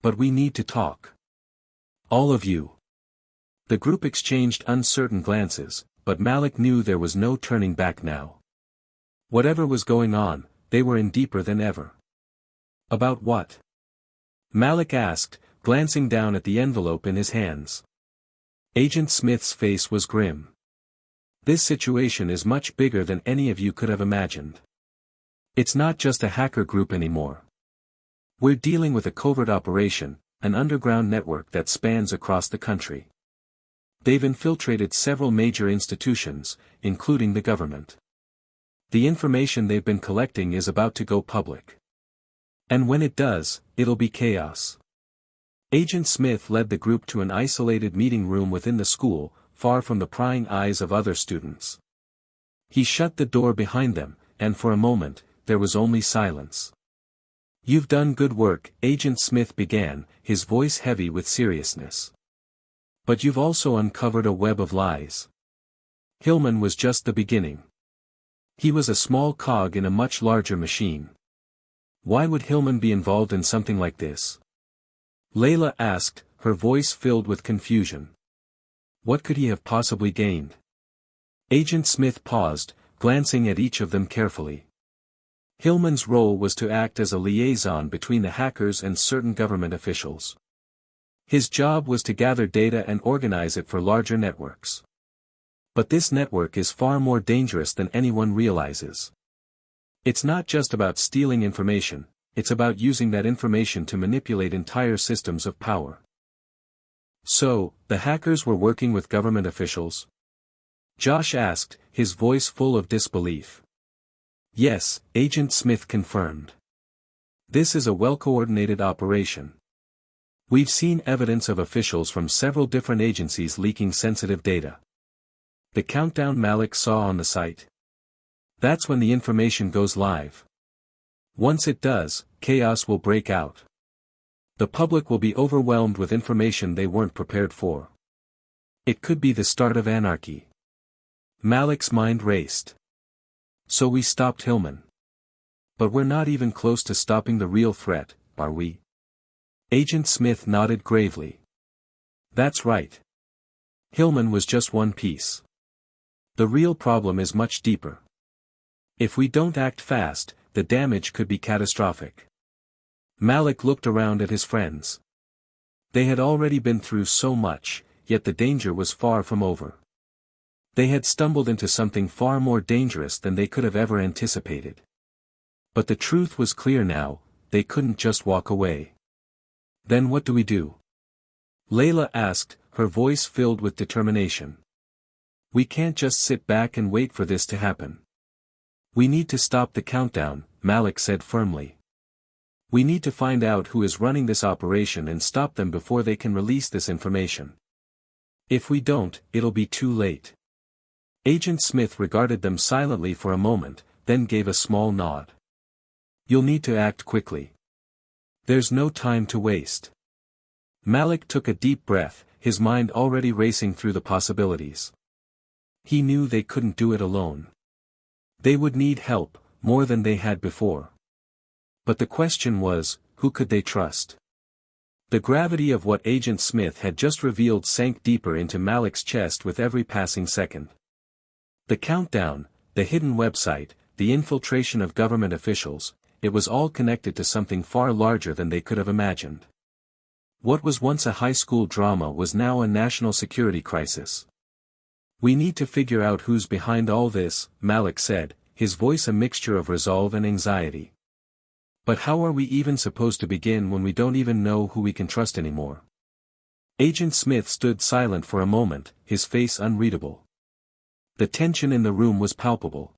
But we need to talk. All of you. The group exchanged uncertain glances, but Malik knew there was no turning back now. Whatever was going on, they were in deeper than ever. About what? Malik asked, glancing down at the envelope in his hands. Agent Smith's face was grim. This situation is much bigger than any of you could have imagined. It's not just a hacker group anymore. We're dealing with a covert operation, an underground network that spans across the country. They've infiltrated several major institutions, including the government. The information they've been collecting is about to go public. And when it does, it'll be chaos. Agent Smith led the group to an isolated meeting room within the school, far from the prying eyes of other students. He shut the door behind them, and for a moment, there was only silence. You've done good work, Agent Smith began, his voice heavy with seriousness. But you've also uncovered a web of lies. Hillman was just the beginning. He was a small cog in a much larger machine. Why would Hillman be involved in something like this? Layla asked, her voice filled with confusion. What could he have possibly gained? Agent Smith paused, glancing at each of them carefully. Hillman's role was to act as a liaison between the hackers and certain government officials. His job was to gather data and organize it for larger networks. But this network is far more dangerous than anyone realizes. It's not just about stealing information, it's about using that information to manipulate entire systems of power. So, the hackers were working with government officials? Josh asked, his voice full of disbelief. Yes, Agent Smith confirmed. This is a well-coordinated operation. We've seen evidence of officials from several different agencies leaking sensitive data. The countdown Malik saw on the site. That's when the information goes live. Once it does, chaos will break out. The public will be overwhelmed with information they weren't prepared for. It could be the start of anarchy. Malik's mind raced. So we stopped Hillman. But we're not even close to stopping the real threat, are we? Agent Smith nodded gravely. That's right. Hillman was just one piece. The real problem is much deeper. If we don't act fast, the damage could be catastrophic. Malik looked around at his friends. They had already been through so much, yet the danger was far from over. They had stumbled into something far more dangerous than they could have ever anticipated. But the truth was clear now, they couldn't just walk away. Then what do we do? Layla asked, her voice filled with determination. We can't just sit back and wait for this to happen. We need to stop the countdown, Malik said firmly. We need to find out who is running this operation and stop them before they can release this information. If we don't, it'll be too late. Agent Smith regarded them silently for a moment, then gave a small nod. You'll need to act quickly. There's no time to waste. Malik took a deep breath, his mind already racing through the possibilities. He knew they couldn't do it alone. They would need help, more than they had before. But the question was, who could they trust? The gravity of what Agent Smith had just revealed sank deeper into Malik's chest with every passing second. The countdown, the hidden website, the infiltration of government officials, it was all connected to something far larger than they could have imagined. What was once a high school drama was now a national security crisis. "We need to figure out who's behind all this," Malik said, his voice a mixture of resolve and anxiety. "But how are we even supposed to begin when we don't even know who we can trust anymore?" Agent Smith stood silent for a moment, his face unreadable. The tension in the room was palpable.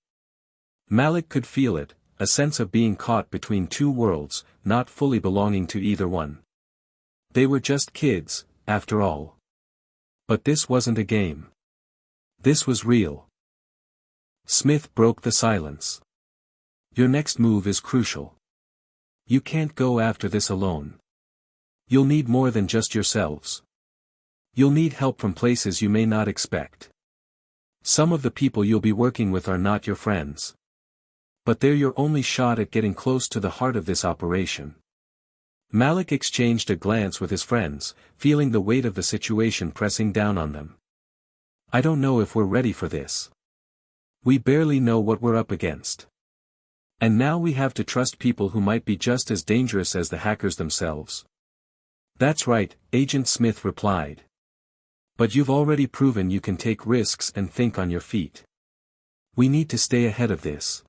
Malik could feel it, a sense of being caught between two worlds, not fully belonging to either one. They were just kids, after all. But this wasn't a game. This was real. Smith broke the silence. "Your next move is crucial. You can't go after this alone. You'll need more than just yourselves. You'll need help from places you may not expect. Some of the people you'll be working with are not your friends. But they're your only shot at getting close to the heart of this operation." Malik exchanged a glance with his friends, feeling the weight of the situation pressing down on them. "I don't know if we're ready for this. We barely know what we're up against. And now we have to trust people who might be just as dangerous as the hackers themselves." "That's right," Agent Smith replied. "But you've already proven you can take risks and think on your feet. We need to stay ahead of this.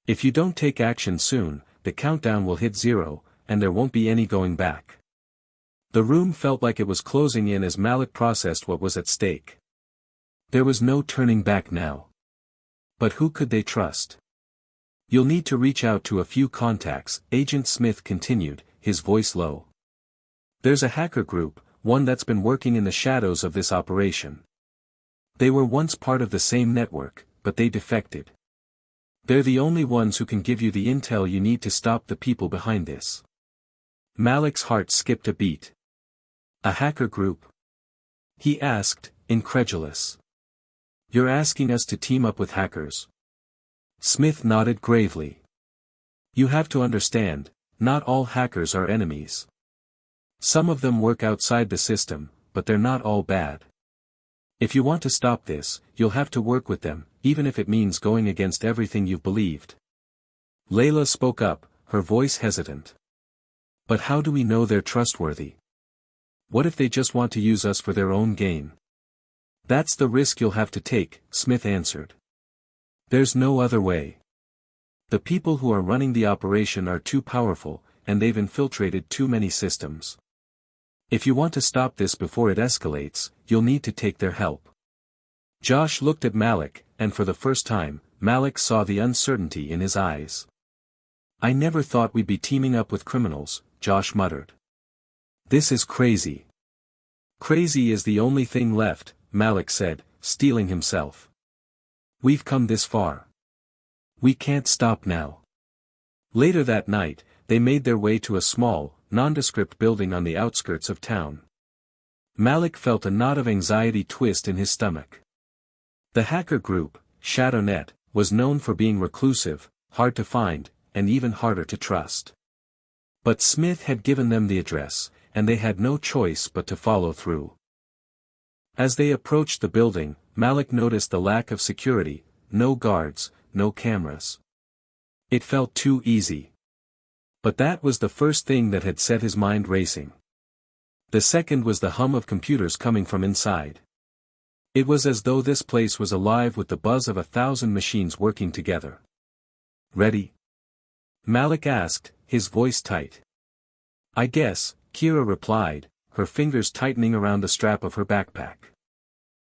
If you don't take action soon, the countdown will hit zero, and there won't be any going back." The room felt like it was closing in as Malik processed what was at stake. There was no turning back now. But who could they trust? "You'll need to reach out to a few contacts," Agent Smith continued, his voice low. "There's a hacker group, one that's been working in the shadows of this operation. They were once part of the same network, but they defected. They're the only ones who can give you the intel you need to stop the people behind this." Malik's heart skipped a beat. "A hacker group?" he asked, incredulous. "You're asking us to team up with hackers?" Smith nodded gravely. "You have to understand, not all hackers are enemies. Some of them work outside the system, but they're not all bad. If you want to stop this, you'll have to work with them, even if it means going against everything you've believed." Layla spoke up, her voice hesitant. "But how do we know they're trustworthy? What if they just want to use us for their own gain?" "That's the risk you'll have to take," Smith answered. "There's no other way. The people who are running the operation are too powerful, and they've infiltrated too many systems. If you want to stop this before it escalates, you'll need to take their help." Josh looked at Malik, and for the first time, Malik saw the uncertainty in his eyes. "I never thought we'd be teaming up with criminals," Josh muttered. "This is crazy." "Crazy is the only thing left," Malik said, steeling himself. "We've come this far. We can't stop now." Later that night, they made their way to a small, nondescript building on the outskirts of town. Malik felt a knot of anxiety twist in his stomach. The hacker group, ShadowNet, was known for being reclusive, hard to find, and even harder to trust. But Smith had given them the address, and they had no choice but to follow through. As they approached the building, Malik noticed the lack of security, no guards, no cameras. It felt too easy. But that was the first thing that had set his mind racing. The second was the hum of computers coming from inside. It was as though this place was alive with the buzz of 1,000 machines working together. "Ready?" Malik asked, his voice tight. "I guess," Kira replied, her fingers tightening around the strap of her backpack.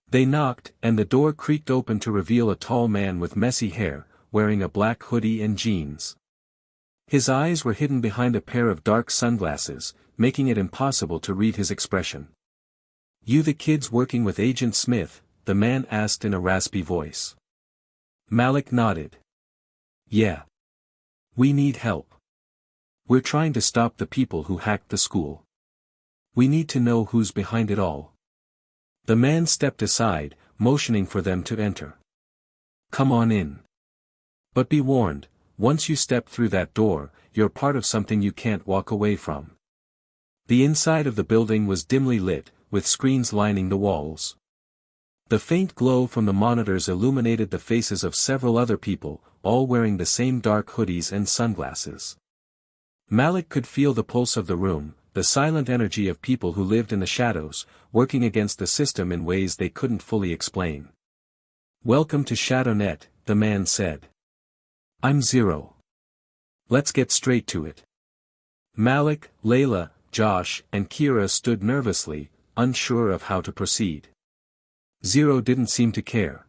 They knocked, and the door creaked open to reveal a tall man with messy hair, wearing a black hoodie and jeans. His eyes were hidden behind a pair of dark sunglasses, making it impossible to read his expression. "You the kids working with Agent Smith?" the man asked in a raspy voice. Malik nodded. "Yeah. We need help. We're trying to stop the people who hacked the school." We need to know who's behind it all. The man stepped aside, motioning for them to enter. Come on in. But be warned, once you step through that door, you're part of something you can't walk away from. The inside of the building was dimly lit, with screens lining the walls. The faint glow from the monitors illuminated the faces of several other people, all wearing the same dark hoodies and sunglasses. Malik could feel the pulse of the room, the silent energy of people who lived in the shadows, working against the system in ways they couldn't fully explain. Welcome to ShadowNet, the man said. I'm Zero. Let's get straight to it. Malik, Layla, Josh, and Kira stood nervously, unsure of how to proceed. Zero didn't seem to care.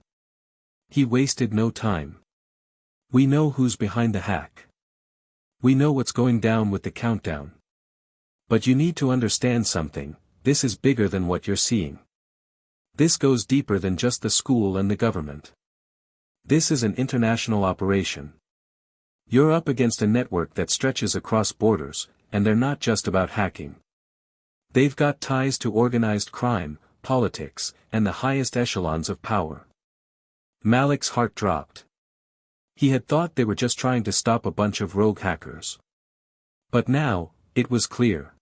He wasted no time. We know who's behind the hack. We know what's going down with the countdown. But you need to understand something, this is bigger than what you're seeing. This goes deeper than just the school and the government. This is an international operation. You're up against a network that stretches across borders, and they're not just about hacking. They've got ties to organized crime, politics, and the highest echelons of power. Malik's heart dropped. He had thought they were just trying to stop a bunch of rogue hackers. But now, it was clear.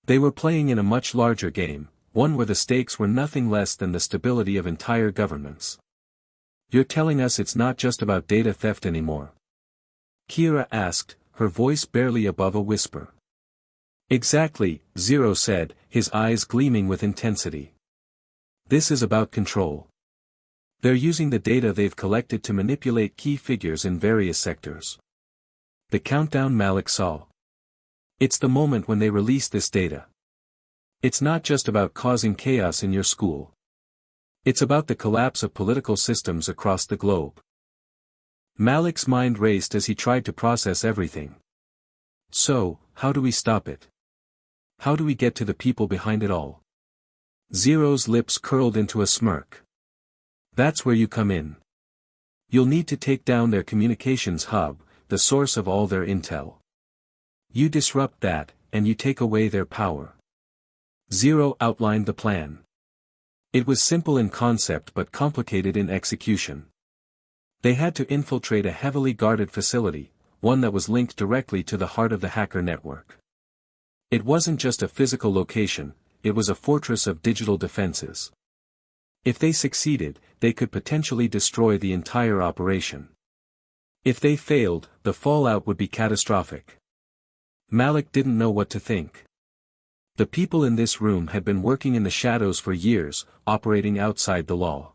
They were playing in a much larger game, one where the stakes were nothing less than the stability of entire governments. You're telling us it's not just about data theft anymore? Kira asked, her voice barely above a whisper. Exactly, Zero said, his eyes gleaming with intensity. This is about control. They're using the data they've collected to manipulate key figures in various sectors. The countdown Malik saw. It's the moment when they release this data. It's not just about causing chaos in your school. It's about the collapse of political systems across the globe. Malik's mind raced as he tried to process everything. So, how do we stop it? How do we get to the people behind it all? Zero's lips curled into a smirk. That's where you come in. You'll need to take down their communications hub, the source of all their intel. You disrupt that, and you take away their power. Zero outlined the plan. It was simple in concept but complicated in execution. They had to infiltrate a heavily guarded facility, one that was linked directly to the heart of the hacker network. It wasn't just a physical location, it was a fortress of digital defenses. If they succeeded, they could potentially destroy the entire operation. If they failed, the fallout would be catastrophic. Malik didn't know what to think. The people in this room had been working in the shadows for years, operating outside the law.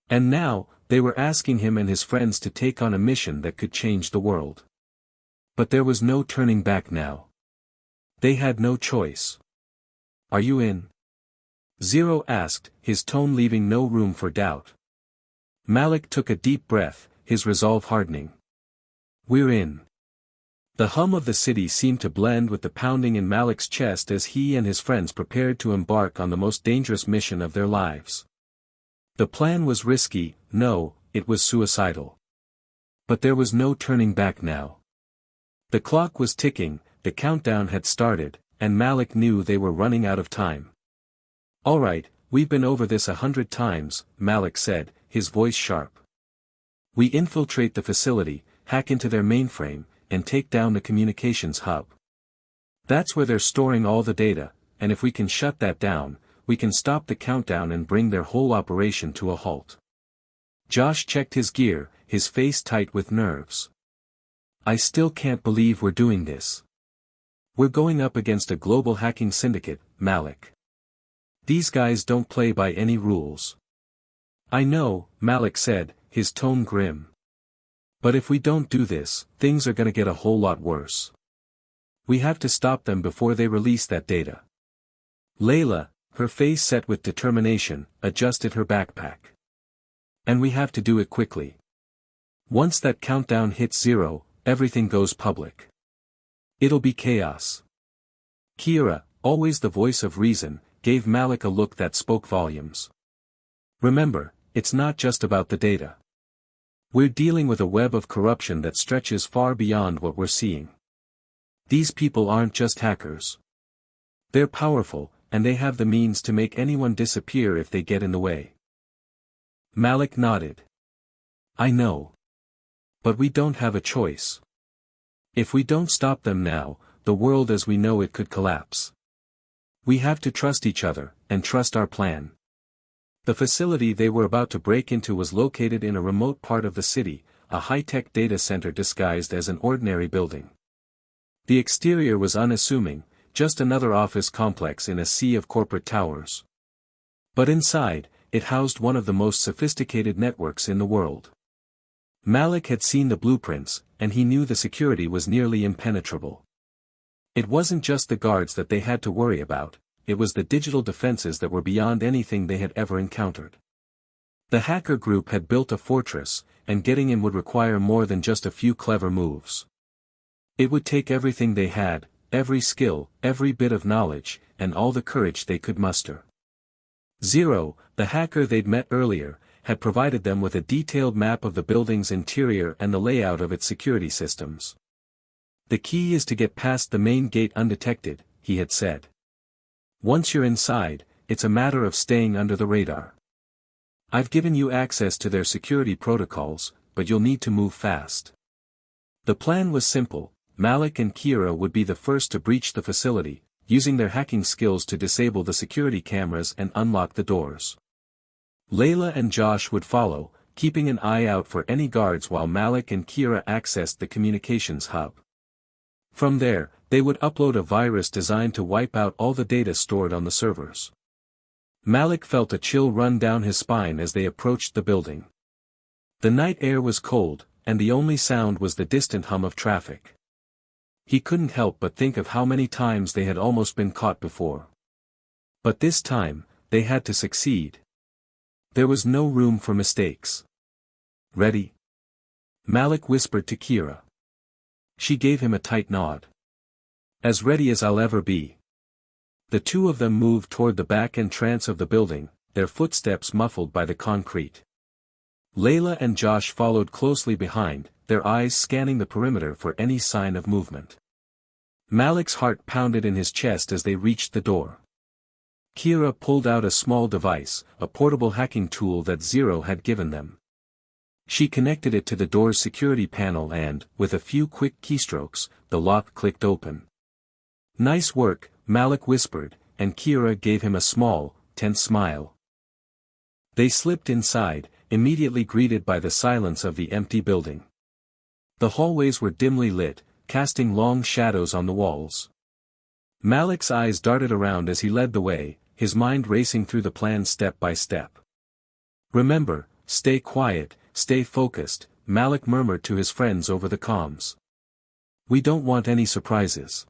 And now, they were asking him and his friends to take on a mission that could change the world. But there was no turning back now. They had no choice. Are you in? Zero asked, his tone leaving no room for doubt. Malik took a deep breath, his resolve hardening. We're in. The hum of the city seemed to blend with the pounding in Malik's chest as he and his friends prepared to embark on the most dangerous mission of their lives. The plan was risky, no, it was suicidal. But there was no turning back now. The clock was ticking, the countdown had started, and Malik knew they were running out of time. All right, we've been over this 100 times, Malik said, his voice sharp. We infiltrate the facility, hack into their mainframe, and take down the communications hub. That's where they're storing all the data, and if we can shut that down, we can stop the countdown and bring their whole operation to a halt. Josh checked his gear, his face tight with nerves. I still can't believe we're doing this. We're going up against a global hacking syndicate, Malik. These guys don't play by any rules. I know, Malik said, his tone grim. But if we don't do this, things are gonna get a whole lot worse. We have to stop them before they release that data. Layla, her face set with determination, adjusted her backpack. And we have to do it quickly. Once that countdown hits 0, everything goes public. It'll be chaos. Kira, always the voice of reason, gave Malik a look that spoke volumes. Remember, it's not just about the data. We're dealing with a web of corruption that stretches far beyond what we're seeing. These people aren't just hackers. They're powerful, and they have the means to make anyone disappear if they get in the way. Malik nodded. I know. But we don't have a choice. If we don't stop them now, the world as we know it could collapse. We have to trust each other, and trust our plan. The facility they were about to break into was located in a remote part of the city, a high-tech data center disguised as an ordinary building. The exterior was unassuming, just another office complex in a sea of corporate towers. But inside, it housed one of the most sophisticated networks in the world. Malik had seen the blueprints, and he knew the security was nearly impenetrable. It wasn't just the guards that they had to worry about, it was the digital defenses that were beyond anything they had ever encountered. The hacker group had built a fortress, and getting in would require more than just a few clever moves. It would take everything they had, every skill, every bit of knowledge, and all the courage they could muster. Zero, the hacker they'd met earlier, had provided them with a detailed map of the building's interior and the layout of its security systems. The key is to get past the main gate undetected, he had said. Once you're inside, it's a matter of staying under the radar. I've given you access to their security protocols, but you'll need to move fast. The plan was simple. Malik and Kira would be the first to breach the facility, using their hacking skills to disable the security cameras and unlock the doors. Layla and Josh would follow, keeping an eye out for any guards while Malik and Kira accessed the communications hub. From there, they would upload a virus designed to wipe out all the data stored on the servers. Malik felt a chill run down his spine as they approached the building. The night air was cold, and the only sound was the distant hum of traffic. He couldn't help but think of how many times they had almost been caught before. But this time, they had to succeed. There was no room for mistakes. Ready? Malik whispered to Kira. She gave him a tight nod. As ready as I'll ever be. The two of them moved toward the back entrance of the building, their footsteps muffled by the concrete. Layla and Josh followed closely behind, their eyes scanning the perimeter for any sign of movement. Malik's heart pounded in his chest as they reached the door. Kira pulled out a small device, a portable hacking tool that Zero had given them. She connected it to the door's security panel and, with a few quick keystrokes, the lock clicked open. Nice work, Malik whispered, and Kira gave him a small, tense smile. They slipped inside, immediately greeted by the silence of the empty building. The hallways were dimly lit, casting long shadows on the walls. Malik's eyes darted around as he led the way, his mind racing through the plan step by step. Remember, stay quiet, stay focused, Malik murmured to his friends over the comms. We don't want any surprises.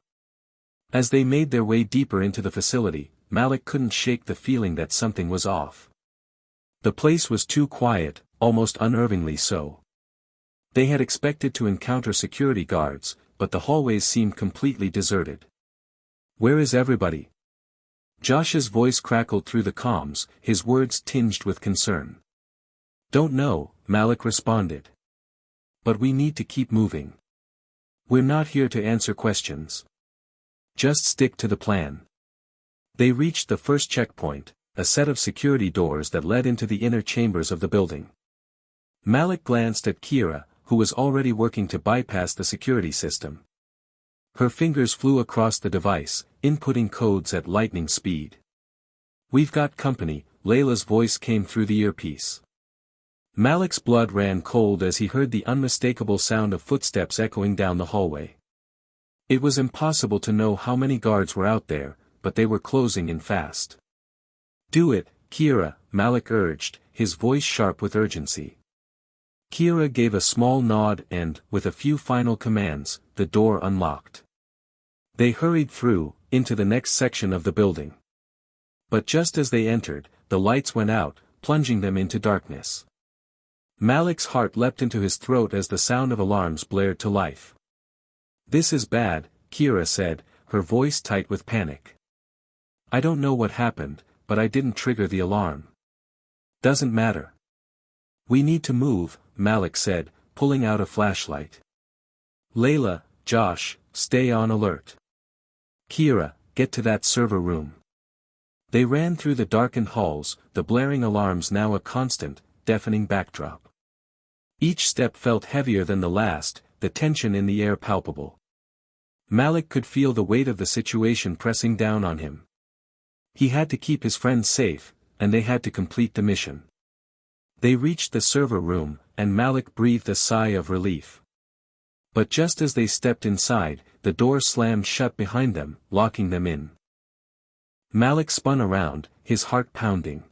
As they made their way deeper into the facility, Malik couldn't shake the feeling that something was off. The place was too quiet, almost unnervingly so. They had expected to encounter security guards, but the hallways seemed completely deserted. Where is everybody? Josh's voice crackled through the comms, his words tinged with concern. Don't know, Malik responded. But we need to keep moving. We're not here to answer questions. Just stick to the plan. They reached the first checkpoint, a set of security doors that led into the inner chambers of the building. Malik glanced at Kira, who was already working to bypass the security system. Her fingers flew across the device, inputting codes at lightning speed. We've got company, Layla's voice came through the earpiece. Malik's blood ran cold as he heard the unmistakable sound of footsteps echoing down the hallway. It was impossible to know how many guards were out there, but they were closing in fast. Do it, Kira, Malik urged, his voice sharp with urgency. Kira gave a small nod and, with a few final commands, the door unlocked. They hurried through, into the next section of the building. But just as they entered, the lights went out, plunging them into darkness. Malik's heart leapt into his throat as the sound of alarms blared to life. This is bad, Kira said, her voice tight with panic. I don't know what happened, but I didn't trigger the alarm. Doesn't matter. We need to move, Malik said, pulling out a flashlight. Layla, Josh, stay on alert. Kira, get to that server room. They ran through the darkened halls, the blaring alarms now a constant, deafening backdrop. Each step felt heavier than the last, the tension in the air palpable. Malik could feel the weight of the situation pressing down on him. He had to keep his friends safe, and they had to complete the mission. They reached the server room, and Malik breathed a sigh of relief. But just as they stepped inside, the door slammed shut behind them, locking them in. Malik spun around, his heart pounding.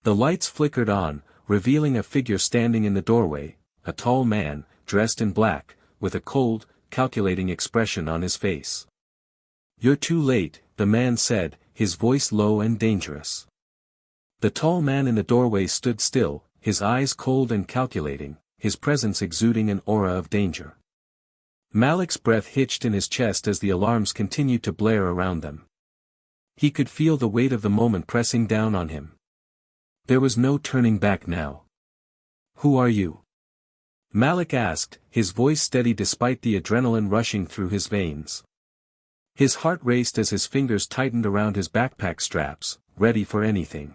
The lights flickered on, revealing a figure standing in the doorway, a tall man, dressed in black, with a cold, calculating expression on his face. "You're too late," the man said, his voice low and dangerous. The tall man in the doorway stood still, his eyes cold and calculating, his presence exuding an aura of danger. Malik's breath hitched in his chest as the alarms continued to blare around them. He could feel the weight of the moment pressing down on him. There was no turning back now. "Who are you?" Malik asked, his voice steady despite the adrenaline rushing through his veins. His heart raced as his fingers tightened around his backpack straps, ready for anything.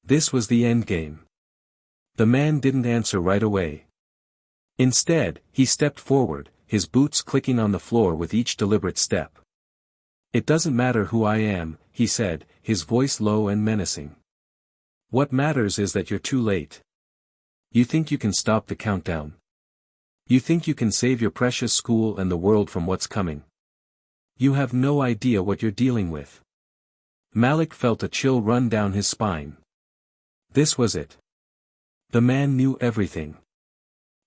This was the endgame. The man didn't answer right away. Instead, he stepped forward, his boots clicking on the floor with each deliberate step. "It doesn't matter who I am," he said, his voice low and menacing. "What matters is that you're too late. You think you can stop the countdown? You think you can save your precious school and the world from what's coming? You have no idea what you're dealing with." Malik felt a chill run down his spine. This was it. The man knew everything.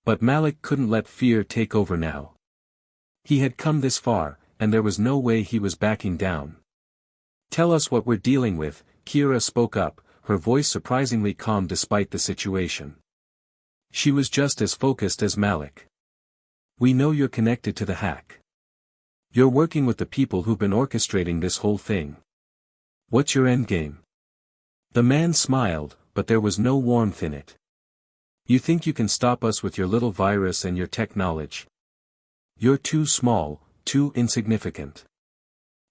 But Malik couldn't let fear take over now. He had come this far, and there was no way he was backing down. "Tell us what we're dealing with," Kira spoke up, her voice surprisingly calm despite the situation. She was just as focused as Malik. "We know you're connected to the hack. You're working with the people who've been orchestrating this whole thing. What's your endgame?" The man smiled, but there was no warmth in it. "You think you can stop us with your little virus and your tech knowledge? You're too small, too insignificant.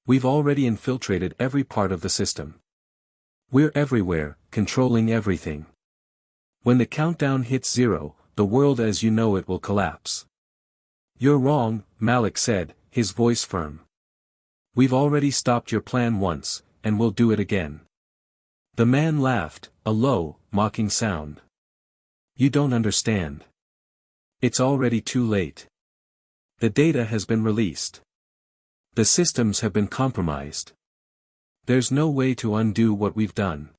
We've already infiltrated every part of the system. We're everywhere, controlling everything. When the countdown hits 0, the world as you know it will collapse." "You're wrong," Malik said, his voice firm. "We've already stopped your plan once, and we'll do it again." The man laughed, a low, mocking sound. "You don't understand. It's already too late. The data has been released. The systems have been compromised. There's no way to undo what we've done.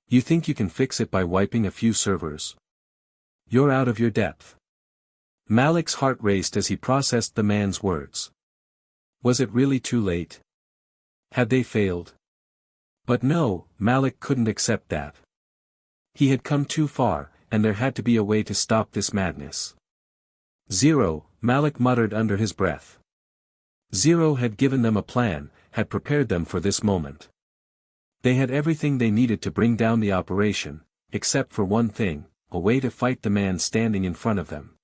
You think you can fix it by wiping a few servers? You're out of your depth." Malik's heart raced as he processed the man's words. Was it really too late? Had they failed? But no, Malik couldn't accept that. He had come too far, and there had to be a way to stop this madness. 0, Malik muttered under his breath. 0 had given them a plan, had prepared them for this moment. They had everything they needed to bring down the operation, except for one thing, a way to fight the man standing in front of them.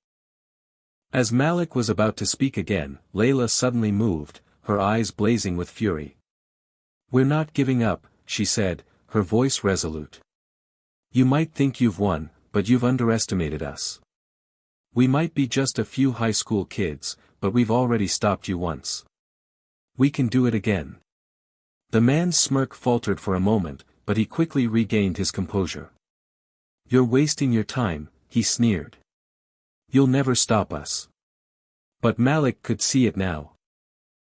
As Malik was about to speak again, Layla suddenly moved, her eyes blazing with fury. "We're not giving up," she said, her voice resolute. "You might think you've won, but you've underestimated us. We might be just a few high school kids, but we've already stopped you once. We can do it again." The man's smirk faltered for a moment, but he quickly regained his composure. "You're wasting your time," he sneered. "You'll never stop us." But Malik could see it now.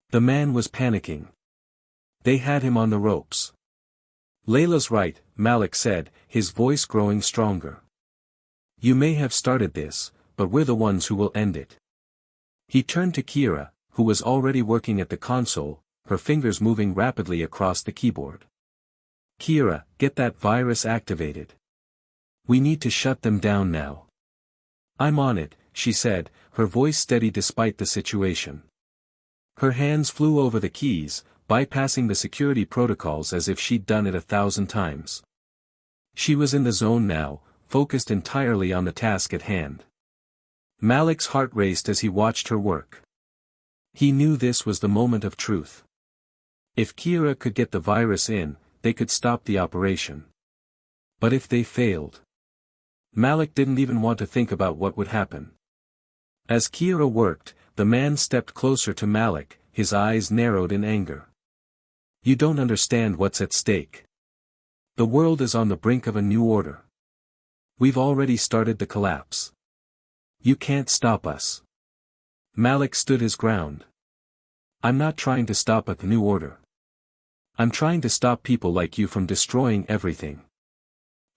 The man was panicking. They had him on the ropes. "Layla's right," Malik said, his voice growing stronger. "You may have started this, but we're the ones who will end it." He turned to Kira, who was already working at the console, her fingers moving rapidly across the keyboard. "Kira, get that virus activated. We need to shut them down now." "I'm on it," she said, her voice steady despite the situation. Her hands flew over the keys, bypassing the security protocols as if she'd done it 1,000 times. She was in the zone now, focused entirely on the task at hand. Malik's heart raced as he watched her work. He knew this was the moment of truth. If Kira could get the virus in, they could stop the operation. But if they failed? Malik didn't even want to think about what would happen. As Kira worked, the man stepped closer to Malik, his eyes narrowed in anger. You don't understand what's at stake. The world is on the brink of a new order. We've already started the collapse. You can't stop us. Malik stood his ground. I'm not trying to stop a new order. I'm trying to stop people like you from destroying everything.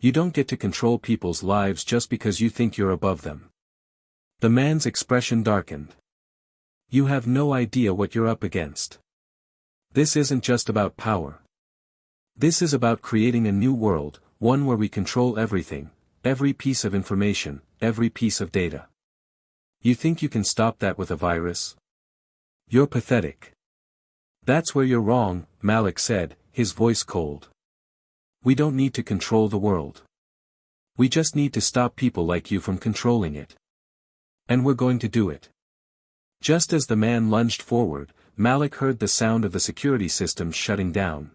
You don't get to control people's lives just because you think you're above them. The man's expression darkened. You have no idea what you're up against. This isn't just about power. This is about creating a new world, one where we control everything, every piece of information, every piece of data. You think you can stop that with a virus? You're pathetic. That's where you're wrong, Malik said, his voice cold. We don't need to control the world. We just need to stop people like you from controlling it. And we're going to do it. Just as the man lunged forward, Malik heard the sound of the security system shutting down.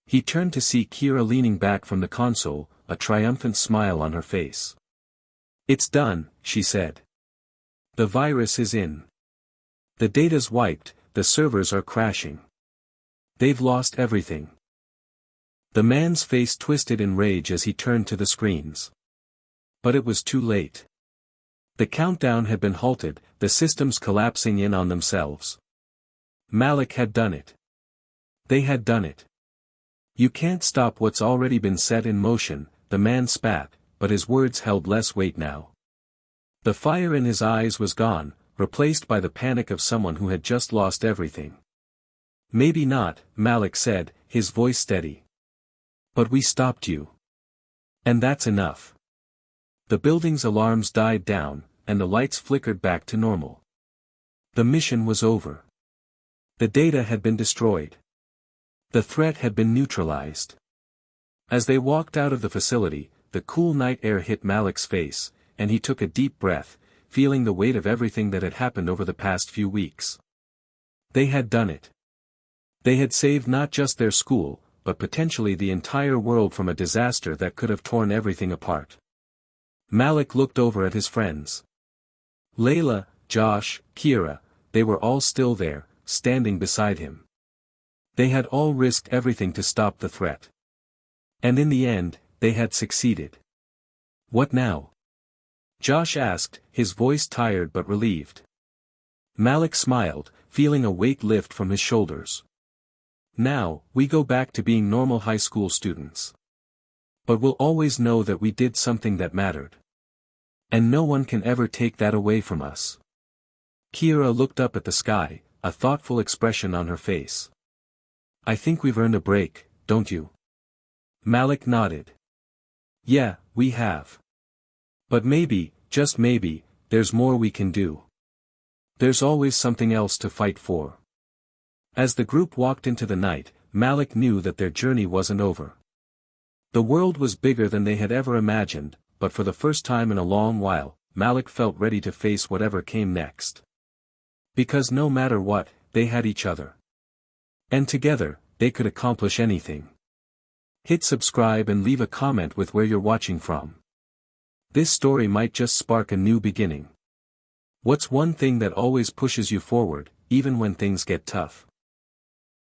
He turned to see Kira leaning back from the console, a triumphant smile on her face. It's done, she said. The virus is in. The data's wiped, the servers are crashing. They've lost everything. The man's face twisted in rage as he turned to the screens. But it was too late. The countdown had been halted, the systems collapsing in on themselves. Malik had done it. They had done it. You can't stop what's already been set in motion, the man spat, but his words held less weight now. The fire in his eyes was gone, replaced by the panic of someone who had just lost everything. Maybe not, Malik said, his voice steady. But we stopped you. And that's enough. The building's alarms died down, and the lights flickered back to normal. The mission was over. The data had been destroyed. The threat had been neutralized. As they walked out of the facility, the cool night air hit Malik's face, and he took a deep breath, feeling the weight of everything that had happened over the past few weeks. They had done it. They had saved not just their school, but potentially the entire world from a disaster that could have torn everything apart. Malik looked over at his friends. Layla, Josh, Kira, they were all still there, standing beside him. They had all risked everything to stop the threat. And in the end, they had succeeded. What now? Josh asked, his voice tired but relieved. Malik smiled, feeling a weight lift from his shoulders. Now, we go back to being normal high school students. But we'll always know that we did something that mattered. And no one can ever take that away from us. Kira looked up at the sky, a thoughtful expression on her face. I think we've earned a break, don't you? Malik nodded. Yeah, we have. But maybe, just maybe, there's more we can do. There's always something else to fight for. As the group walked into the night, Malik knew that their journey wasn't over. The world was bigger than they had ever imagined, but for the first time in a long while, Malik felt ready to face whatever came next. Because no matter what, they had each other. And together, they could accomplish anything. Hit subscribe and leave a comment with where you're watching from. This story might just spark a new beginning. What's one thing that always pushes you forward, even when things get tough?